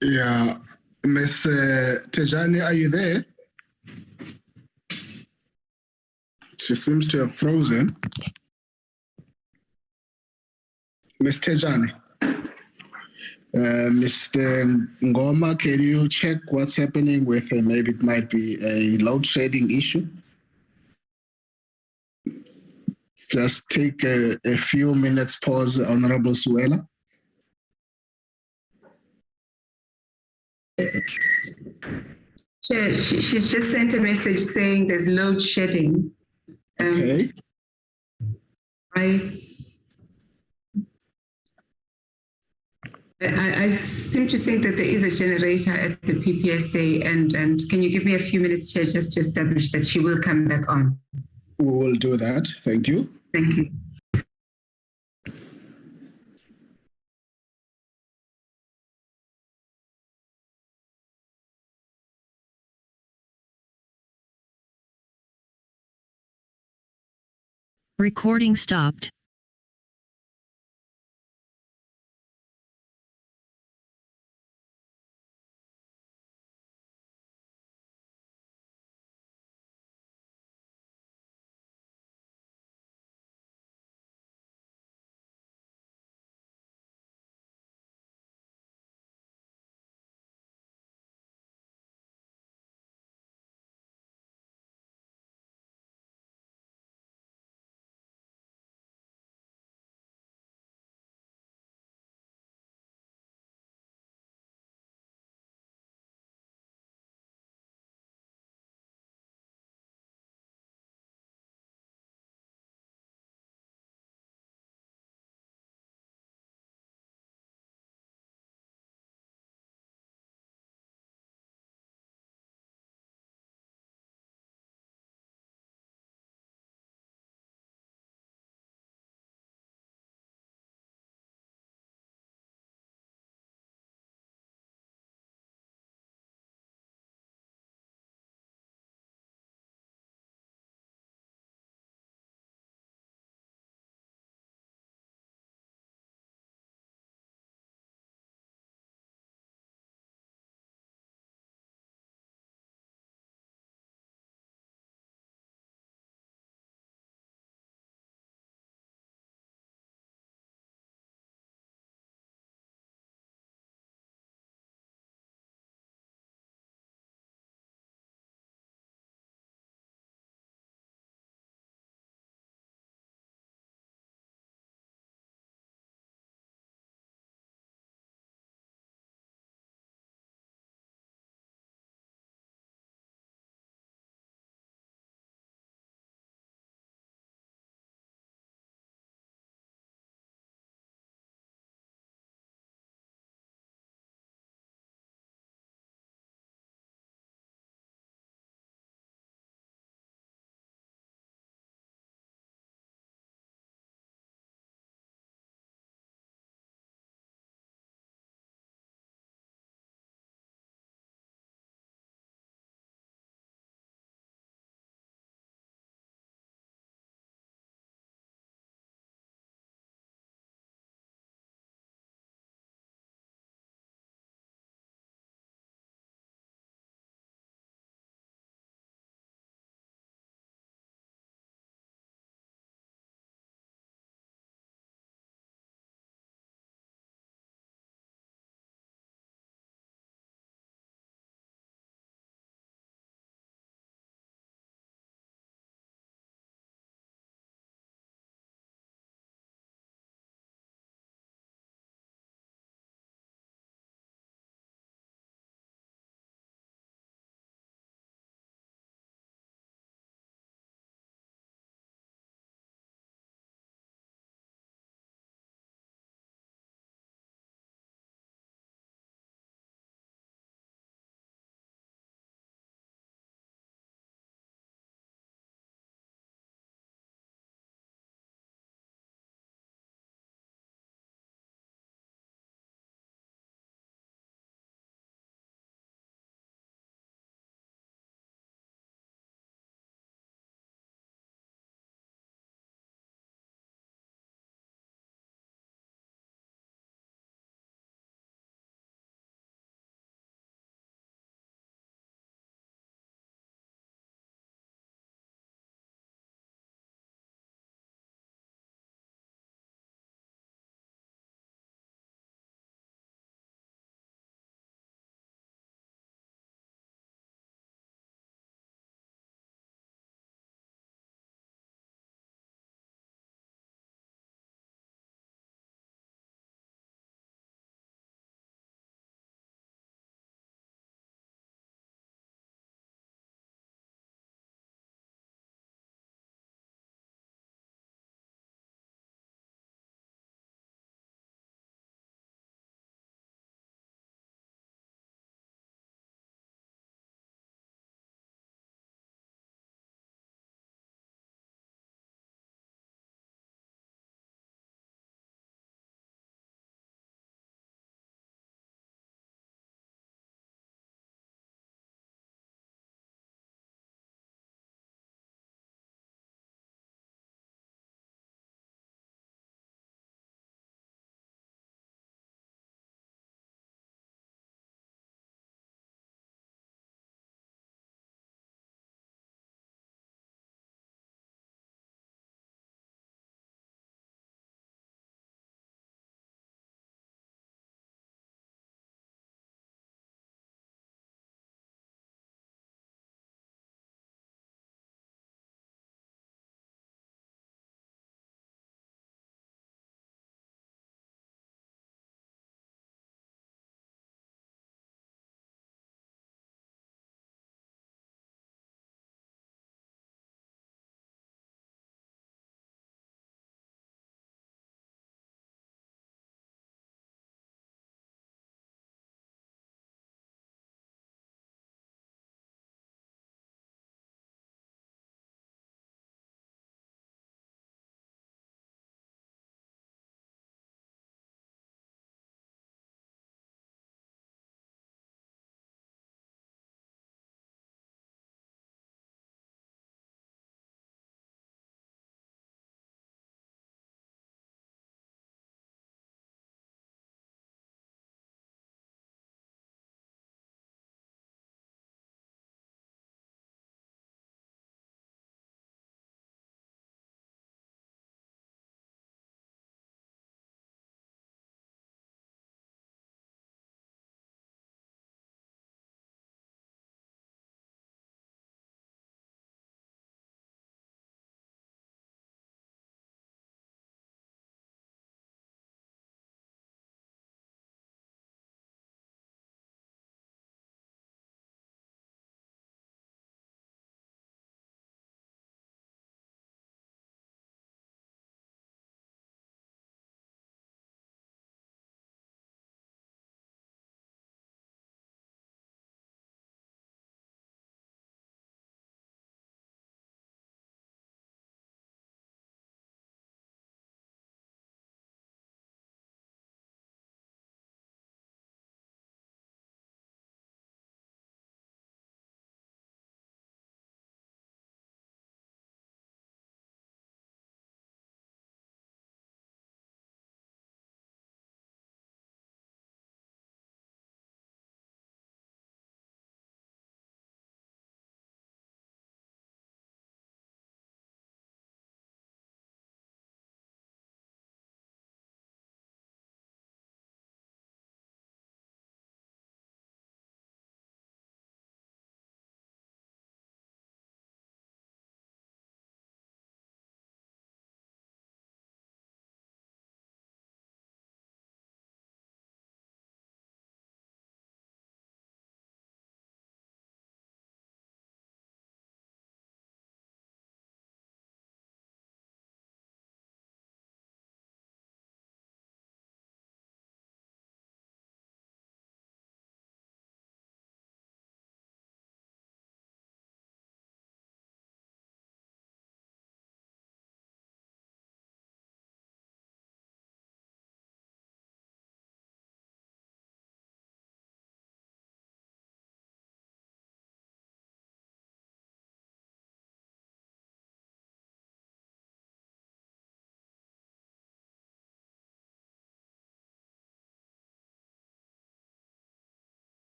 Yeah. Ms. Thejane, are you there? She seems to have frozen. Ms. Thejane. Mr. Ngoma, can you check what's happening with her? Maybe it might be a load shedding issue. Just take a few minutes pause, Honorable Suela. Chair, she's just sent a message saying there's load shedding. Okay. I seem to think that there is a generator at the PPSA, and can you give me a few minutes, Chair, just to establish that she will come back on? We will do that. Thank you. Thank you. Recording stopped.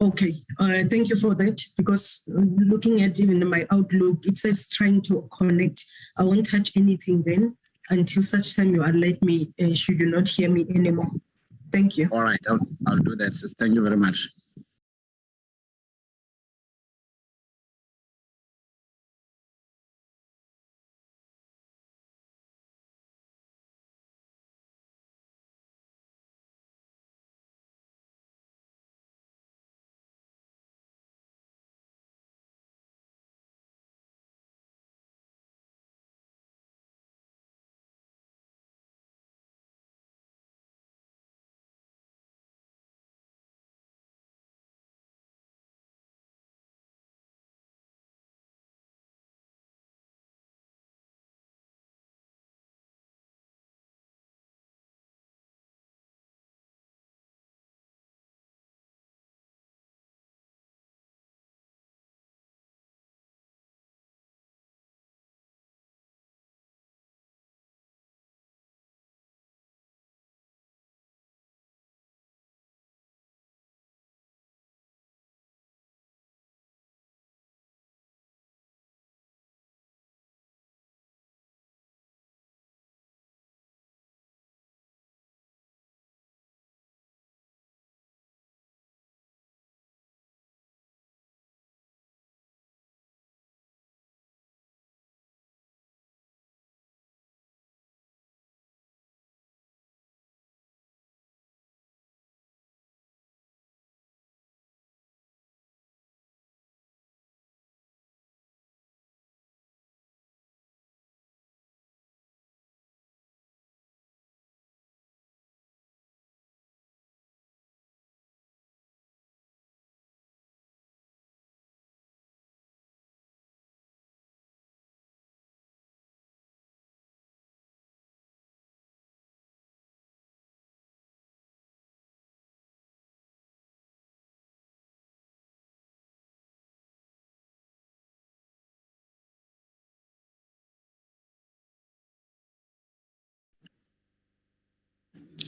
Okay, thank you for that, because looking at even my Outlook, it says trying to connect. I won't touch anything then until such time you alert me, should you not hear me anymore. Thank you. All right, I'll do that. Sis. Thank you very much.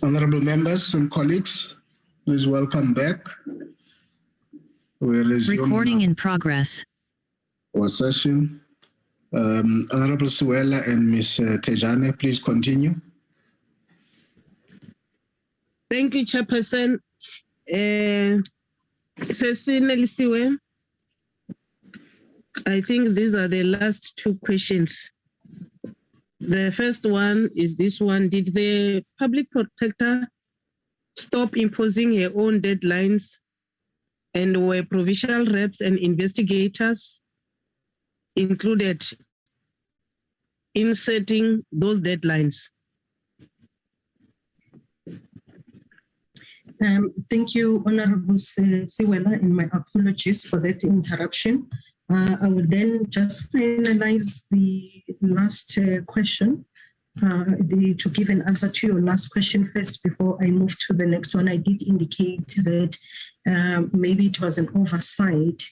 Honorable members and colleagues, please welcome back. We resume Recording in progress. our session. Honorable Suela and Ms. Thejane, please continue. Thank you, Chairperson. Nelisiwe, I think these are the last two questions. The first one is this one. Did the public protector stop imposing her own deadlines, and were provincial reps and investigators included in setting those deadlines? Thank you, Honorable Siwela, and my apologies for that interruption. I will then just finalize the last question, to give an answer to your last question first before I move to the next one. I did indicate that maybe it was an oversight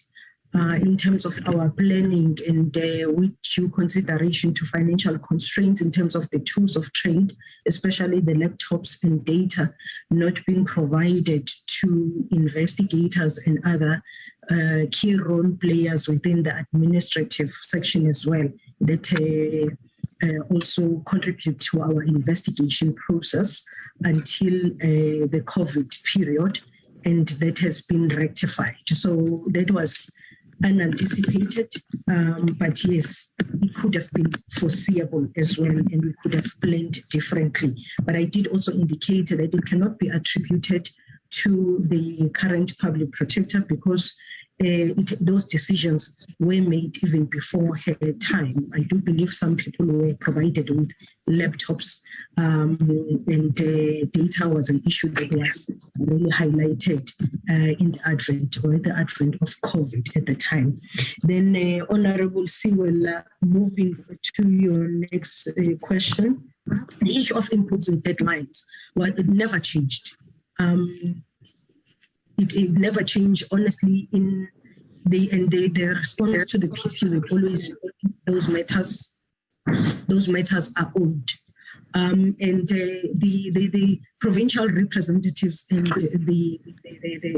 in terms of our planning and with due consideration to financial constraints in terms of the tools of trade, especially the laptops and data not being provided to investigators and other key role players within the administrative section as well, that also contribute to our investigation process until the COVID period, and that has been rectified. So that was unanticipated, but yes, it could have been foreseeable as well, and we could have planned differently. But I did also indicate that it cannot be attributed to the current public protector, because those decisions were made even before her time. I do believe some people were provided with laptops, and data was an issue that was really highlighted in the advent of COVID at the time. Then, Honorable Siwela, moving to your next question, the issue of inputs and deadlines, well, it never changed. It never changed, honestly. In the response to the PP would always those matters are old. And the provincial representatives and the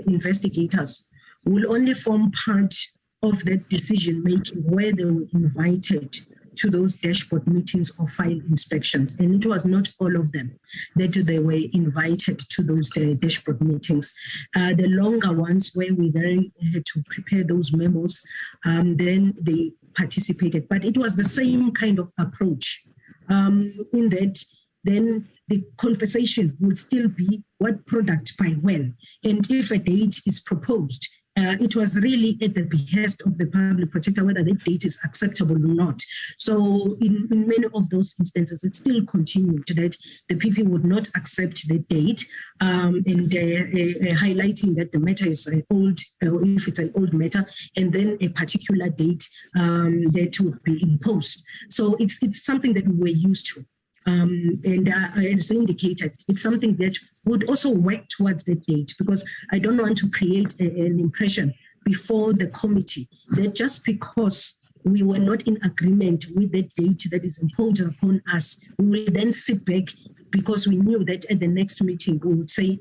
investigators will only form part of that decision making where they were invited to those dashboard meetings or file inspections. And it was not all of them that they were invited to those dashboard meetings. The longer ones where we then had to prepare those memos, then they participated. But it was the same kind of approach in that then the conversation would still be what product by when. And if a date is proposed, it was really at the behest of the public protector whether that date is acceptable or not. So in many of those instances, it still continued that the PP would not accept the date and highlighting that the matter is old, if it's an old matter, and then a particular date that would be imposed. So it's something that we were used to. And as indicated, it's something that would also work towards the date, because I don't want to create an impression before the committee that just because we were not in agreement with the date that is imposed upon us, we will then sit back because we knew that at the next meeting we would say,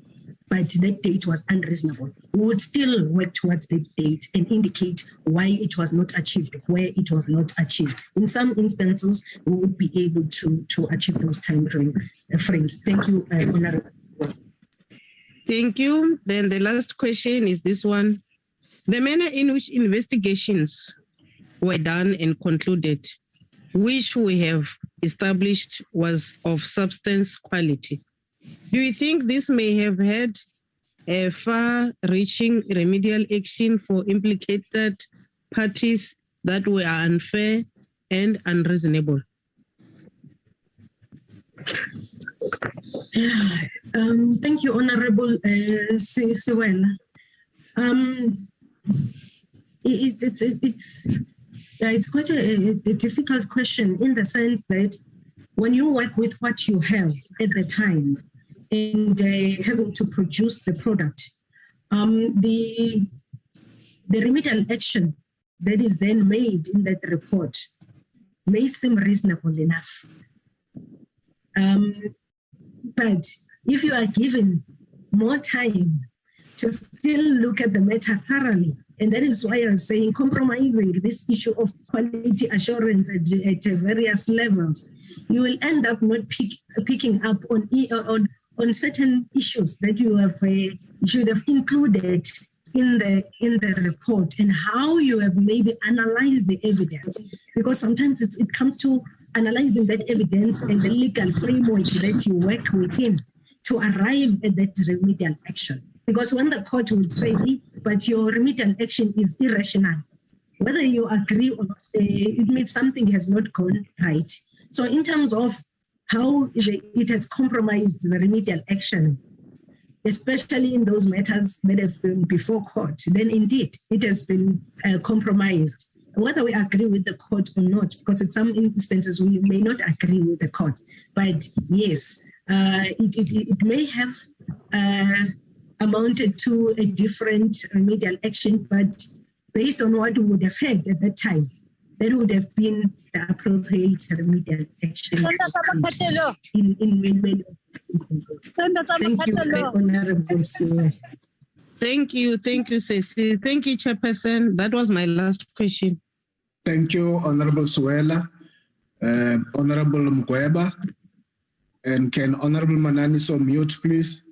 but that date was unreasonable. We would still work towards the date and indicate why it was not achieved, where it was not achieved. In some instances, we would be able to achieve those time frames. Thank you, Honorable. Thank you. Then the last question is this one. The manner in which investigations were done and concluded, which we have established was of substance quality. Do you think this may have had a far-reaching remedial action for implicated parties that were unfair and unreasonable? Thank you, Honorable Siwela. It's quite a difficult question in the sense that when you work with what you have at the time and having to produce the product, the remedial action that is then made in that report may seem reasonable enough. But if you are given more time to still look at the matter thoroughly, and that is why I'm saying compromising this issue of quality assurance at various levels, you will end up not picking up on certain issues that you should have included in the report, and how you have maybe analyzed the evidence, because sometimes it comes to analyzing that evidence and the legal framework that you work within to arrive at that remedial action. Because when the court would say, but your remedial action is irrational, whether you agree or not, it means something has not gone right. So in terms of how it has compromised the remedial action, especially in those matters that have been before court, then indeed it has been compromised. Whether we agree with the court or not, because in some instances we may not agree with the court, but yes, it may have amounted to a different remedial action, but based on what we would have had at that time, that would have been the appropriate remedial action in many instances. Thank you, Honorable Senior. Thank you, Ceci. Thank you, Chairperson. That was my last question. Thank you, Honorable Suela. Honorable Mkweba. And can Honorable Mananiso mute, please?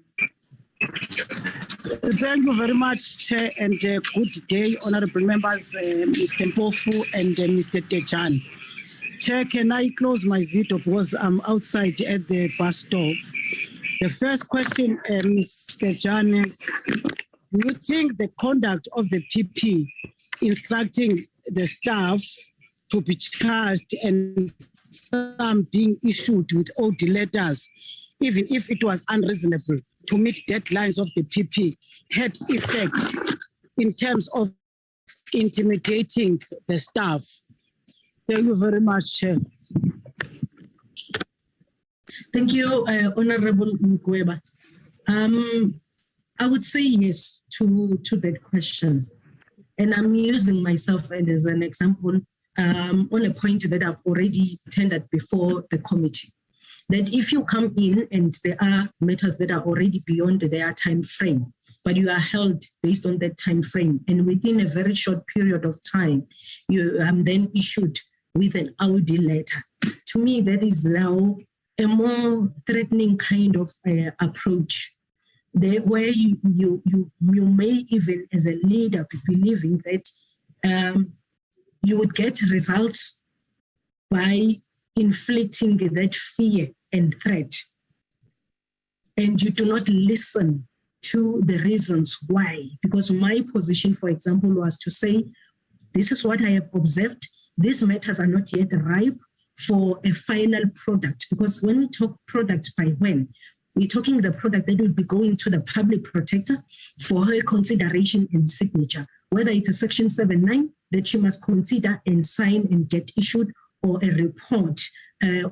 Thank you very much, Chair, and good day, honorable members, Mr. Mpofu and Mr. Thejane. Chair, can I close my video because I'm outside at the bus stop? The first question, Ms. Thejane, do you think the conduct of the PP instructing the staff to be charged and some being issued with OD letters, even if it was unreasonable to meet deadlines of the PP, had effect in terms of intimidating the staff? Thank you very much, Chair. Thank you, Honorable Mkweba. I would say yes to that question. And I'm using myself as an example on a point that I've already tendered before the committee. That if you come in and there are matters that are already beyond their time frame, but you are held based on that time frame. And within a very short period of time, you then issued with an Audi letter. To me, that is now a more threatening kind of approach, where you may even, as a leader, be believing that you would get results by inflicting that fear and threat. And you do not listen to the reasons why. Because my position, for example, was to say, this is what I have observed. These matters are not yet ripe for a final product. Because when we talk product by when, we're talking the product that will be going to the public protector for her consideration and signature, whether it's a Section 7.9 that you must consider and sign and get issued, or a report,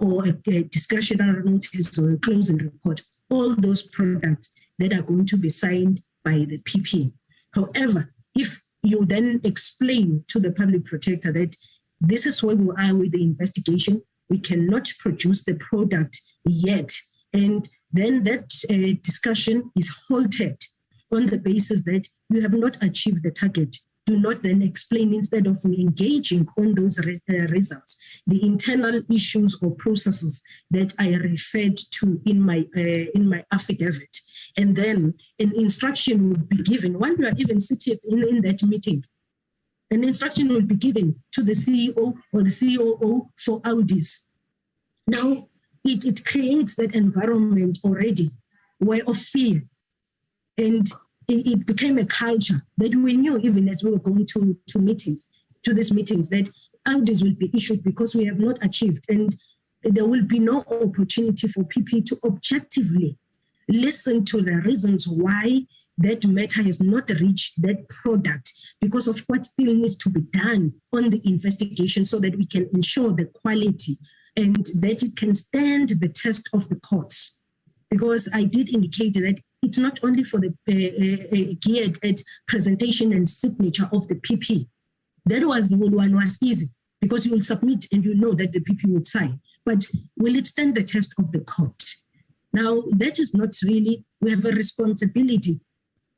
or a discretionary notice or a closing report, all those products that are going to be signed by the PP. However, if you then explain to the public protector that this is where we are with the investigation, we cannot produce the product yet, and then that discussion is halted on the basis that you have not achieved the target. Do not then explain, instead of engaging on those results, the internal issues or processes that I referred to in my affidavit. And then an instruction will be given, while you are even seated in that meeting, an instruction will be given to the CEO or the COO for audits. Now, it creates that environment already where of fear, and it became a culture that we knew even as we were going to these meetings, that audits will be issued because we have not achieved, and there will be no opportunity for PP to objectively listen to the reasons why that matter has not reached that product, because of what still needs to be done on the investigation, so that we can ensure the quality and that it can stand the test of the courts. Because I did indicate that it's not only for the geared at presentation and signature of the PP. That was the one was easy, because you will submit and you know that the PP would sign. But will it stand the test of the court? Now, that is not really, we have a responsibility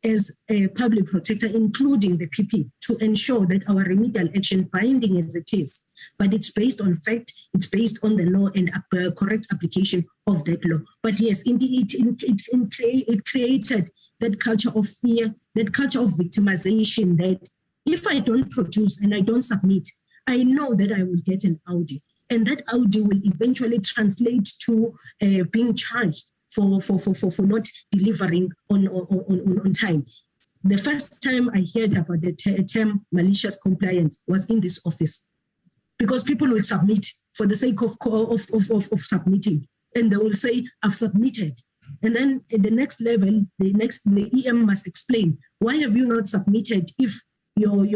as a public protector, including the PP, to ensure that our remedial action, binding as it is, but it's based on fact, it's based on the law and correct application of that law. But yes, indeed, it created that culture of fear, that culture of victimization, that if I don't produce and I don't submit, I know that I will get an Audi. And that Audi will eventually translate to being charged for not delivering on time. The first time I heard about the term malicious compliance was in this office, because people will submit for the sake of submitting, and they will say, I've submitted. And then at the next level, the EM must explain, why have you not submitted if your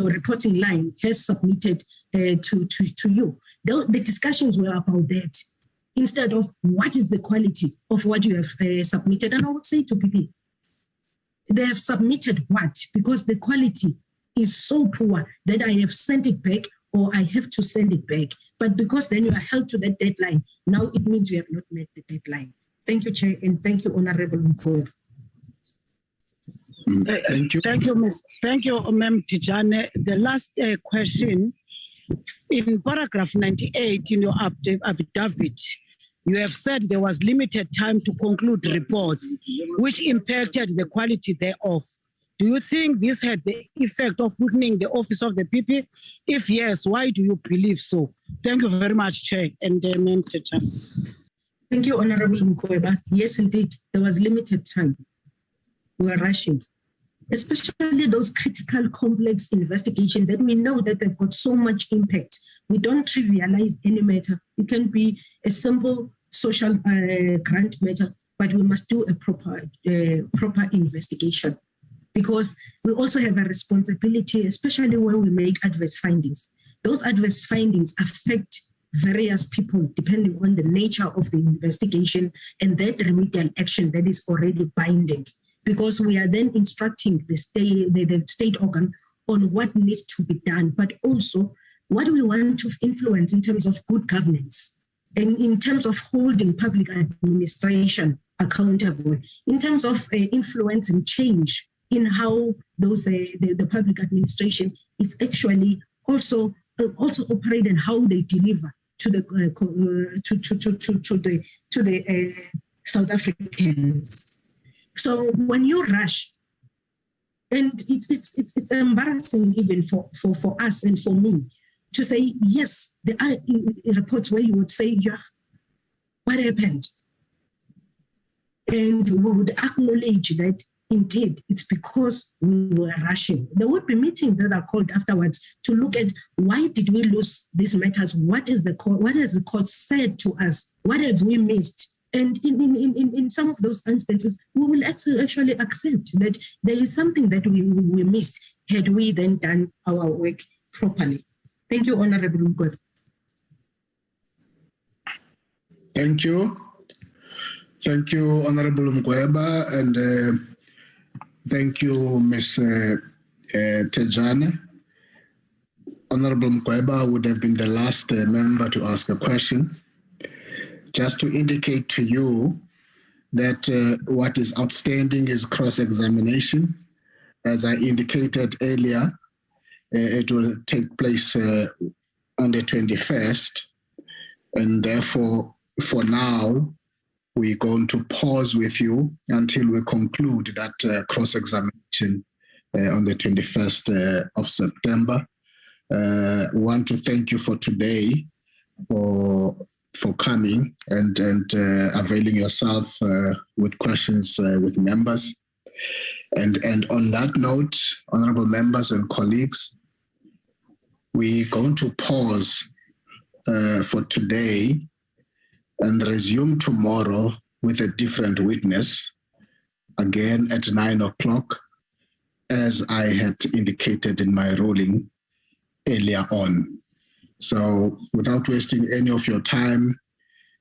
reporting line has submitted to you? The discussions were about that, instead of what is the quality of what you have submitted. And I would say to people, they have submitted what? Because the quality is so poor that I have sent it back, or I have to send it back. But because then you are held to that deadline, now it means you have not met the deadline. Thank you, Chair, and thank you, Honorable Mkhweba. Thank you. Thank you, Ms. Thank you, Ma'am Thejane. The last question, in paragraph 98 in your affidavit, you have said there was limited time to conclude reports, which impacted the quality thereof. Do you think this had the effect of weakening the office of the PP? If yes, why do you believe so? Thank you very much, Chair and Ma'am Thejane. Thank you, Honorable Mkhweba. Yes, indeed, there was limited time. We were rushing, especially those critical, complex investigations that we know that they've got so much impact. We don't trivialize any matter. It can be a simple social grant matter, but we must do a proper investigation, because we also have a responsibility, especially when we make adverse findings. Those adverse findings affect various people depending on the nature of the investigation and that remedial action that is already binding, because we are then instructing the state organ on what needs to be done, but also what we want to influence in terms of good governance. and in terms of holding public administration accountable, in terms of influencing change in how those the public administration is actually also operate and how they deliver to the to the South Africans. So when you rush, and it's embarrassing even for us and for me to say, yes, there are reports where you would say, yeah, what happened? And we would acknowledge that indeed it's because we were rushing. There would be meetings that are called afterwards to look at why did we lose these matters? What has the court said to us? What have we missed? And in some of those instances, we will actually accept that there is something that we missed had we then done our work properly. Thank you, Honorable Mgweba. Thank you. Thank you, Honorable Mgweba, and thank you, Ms. Thejane. Honorable Mgweba would have been the last member to ask a question. Just to indicate to you that what is outstanding is cross-examination. As I indicated earlier, it will take place on the 21st, and therefore, for now, we're going to pause with you until we conclude that cross-examination on the 21st of September. We want to thank you for today, for coming and availing yourself with questions with members. And on that note, honorable members and colleagues, we're going to pause for today and resume tomorrow with a different witness, again at 9 o'clock, as I had indicated in my ruling earlier on. So without wasting any of your time,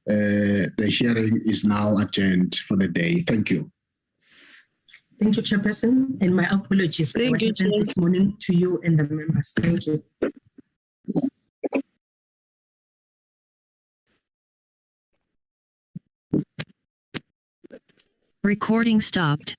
the hearing is now adjourned for the day. Thank you. Thank you, Chairperson, and my apologies for what happened this morning to you and the members. Thank you. Recording stopped.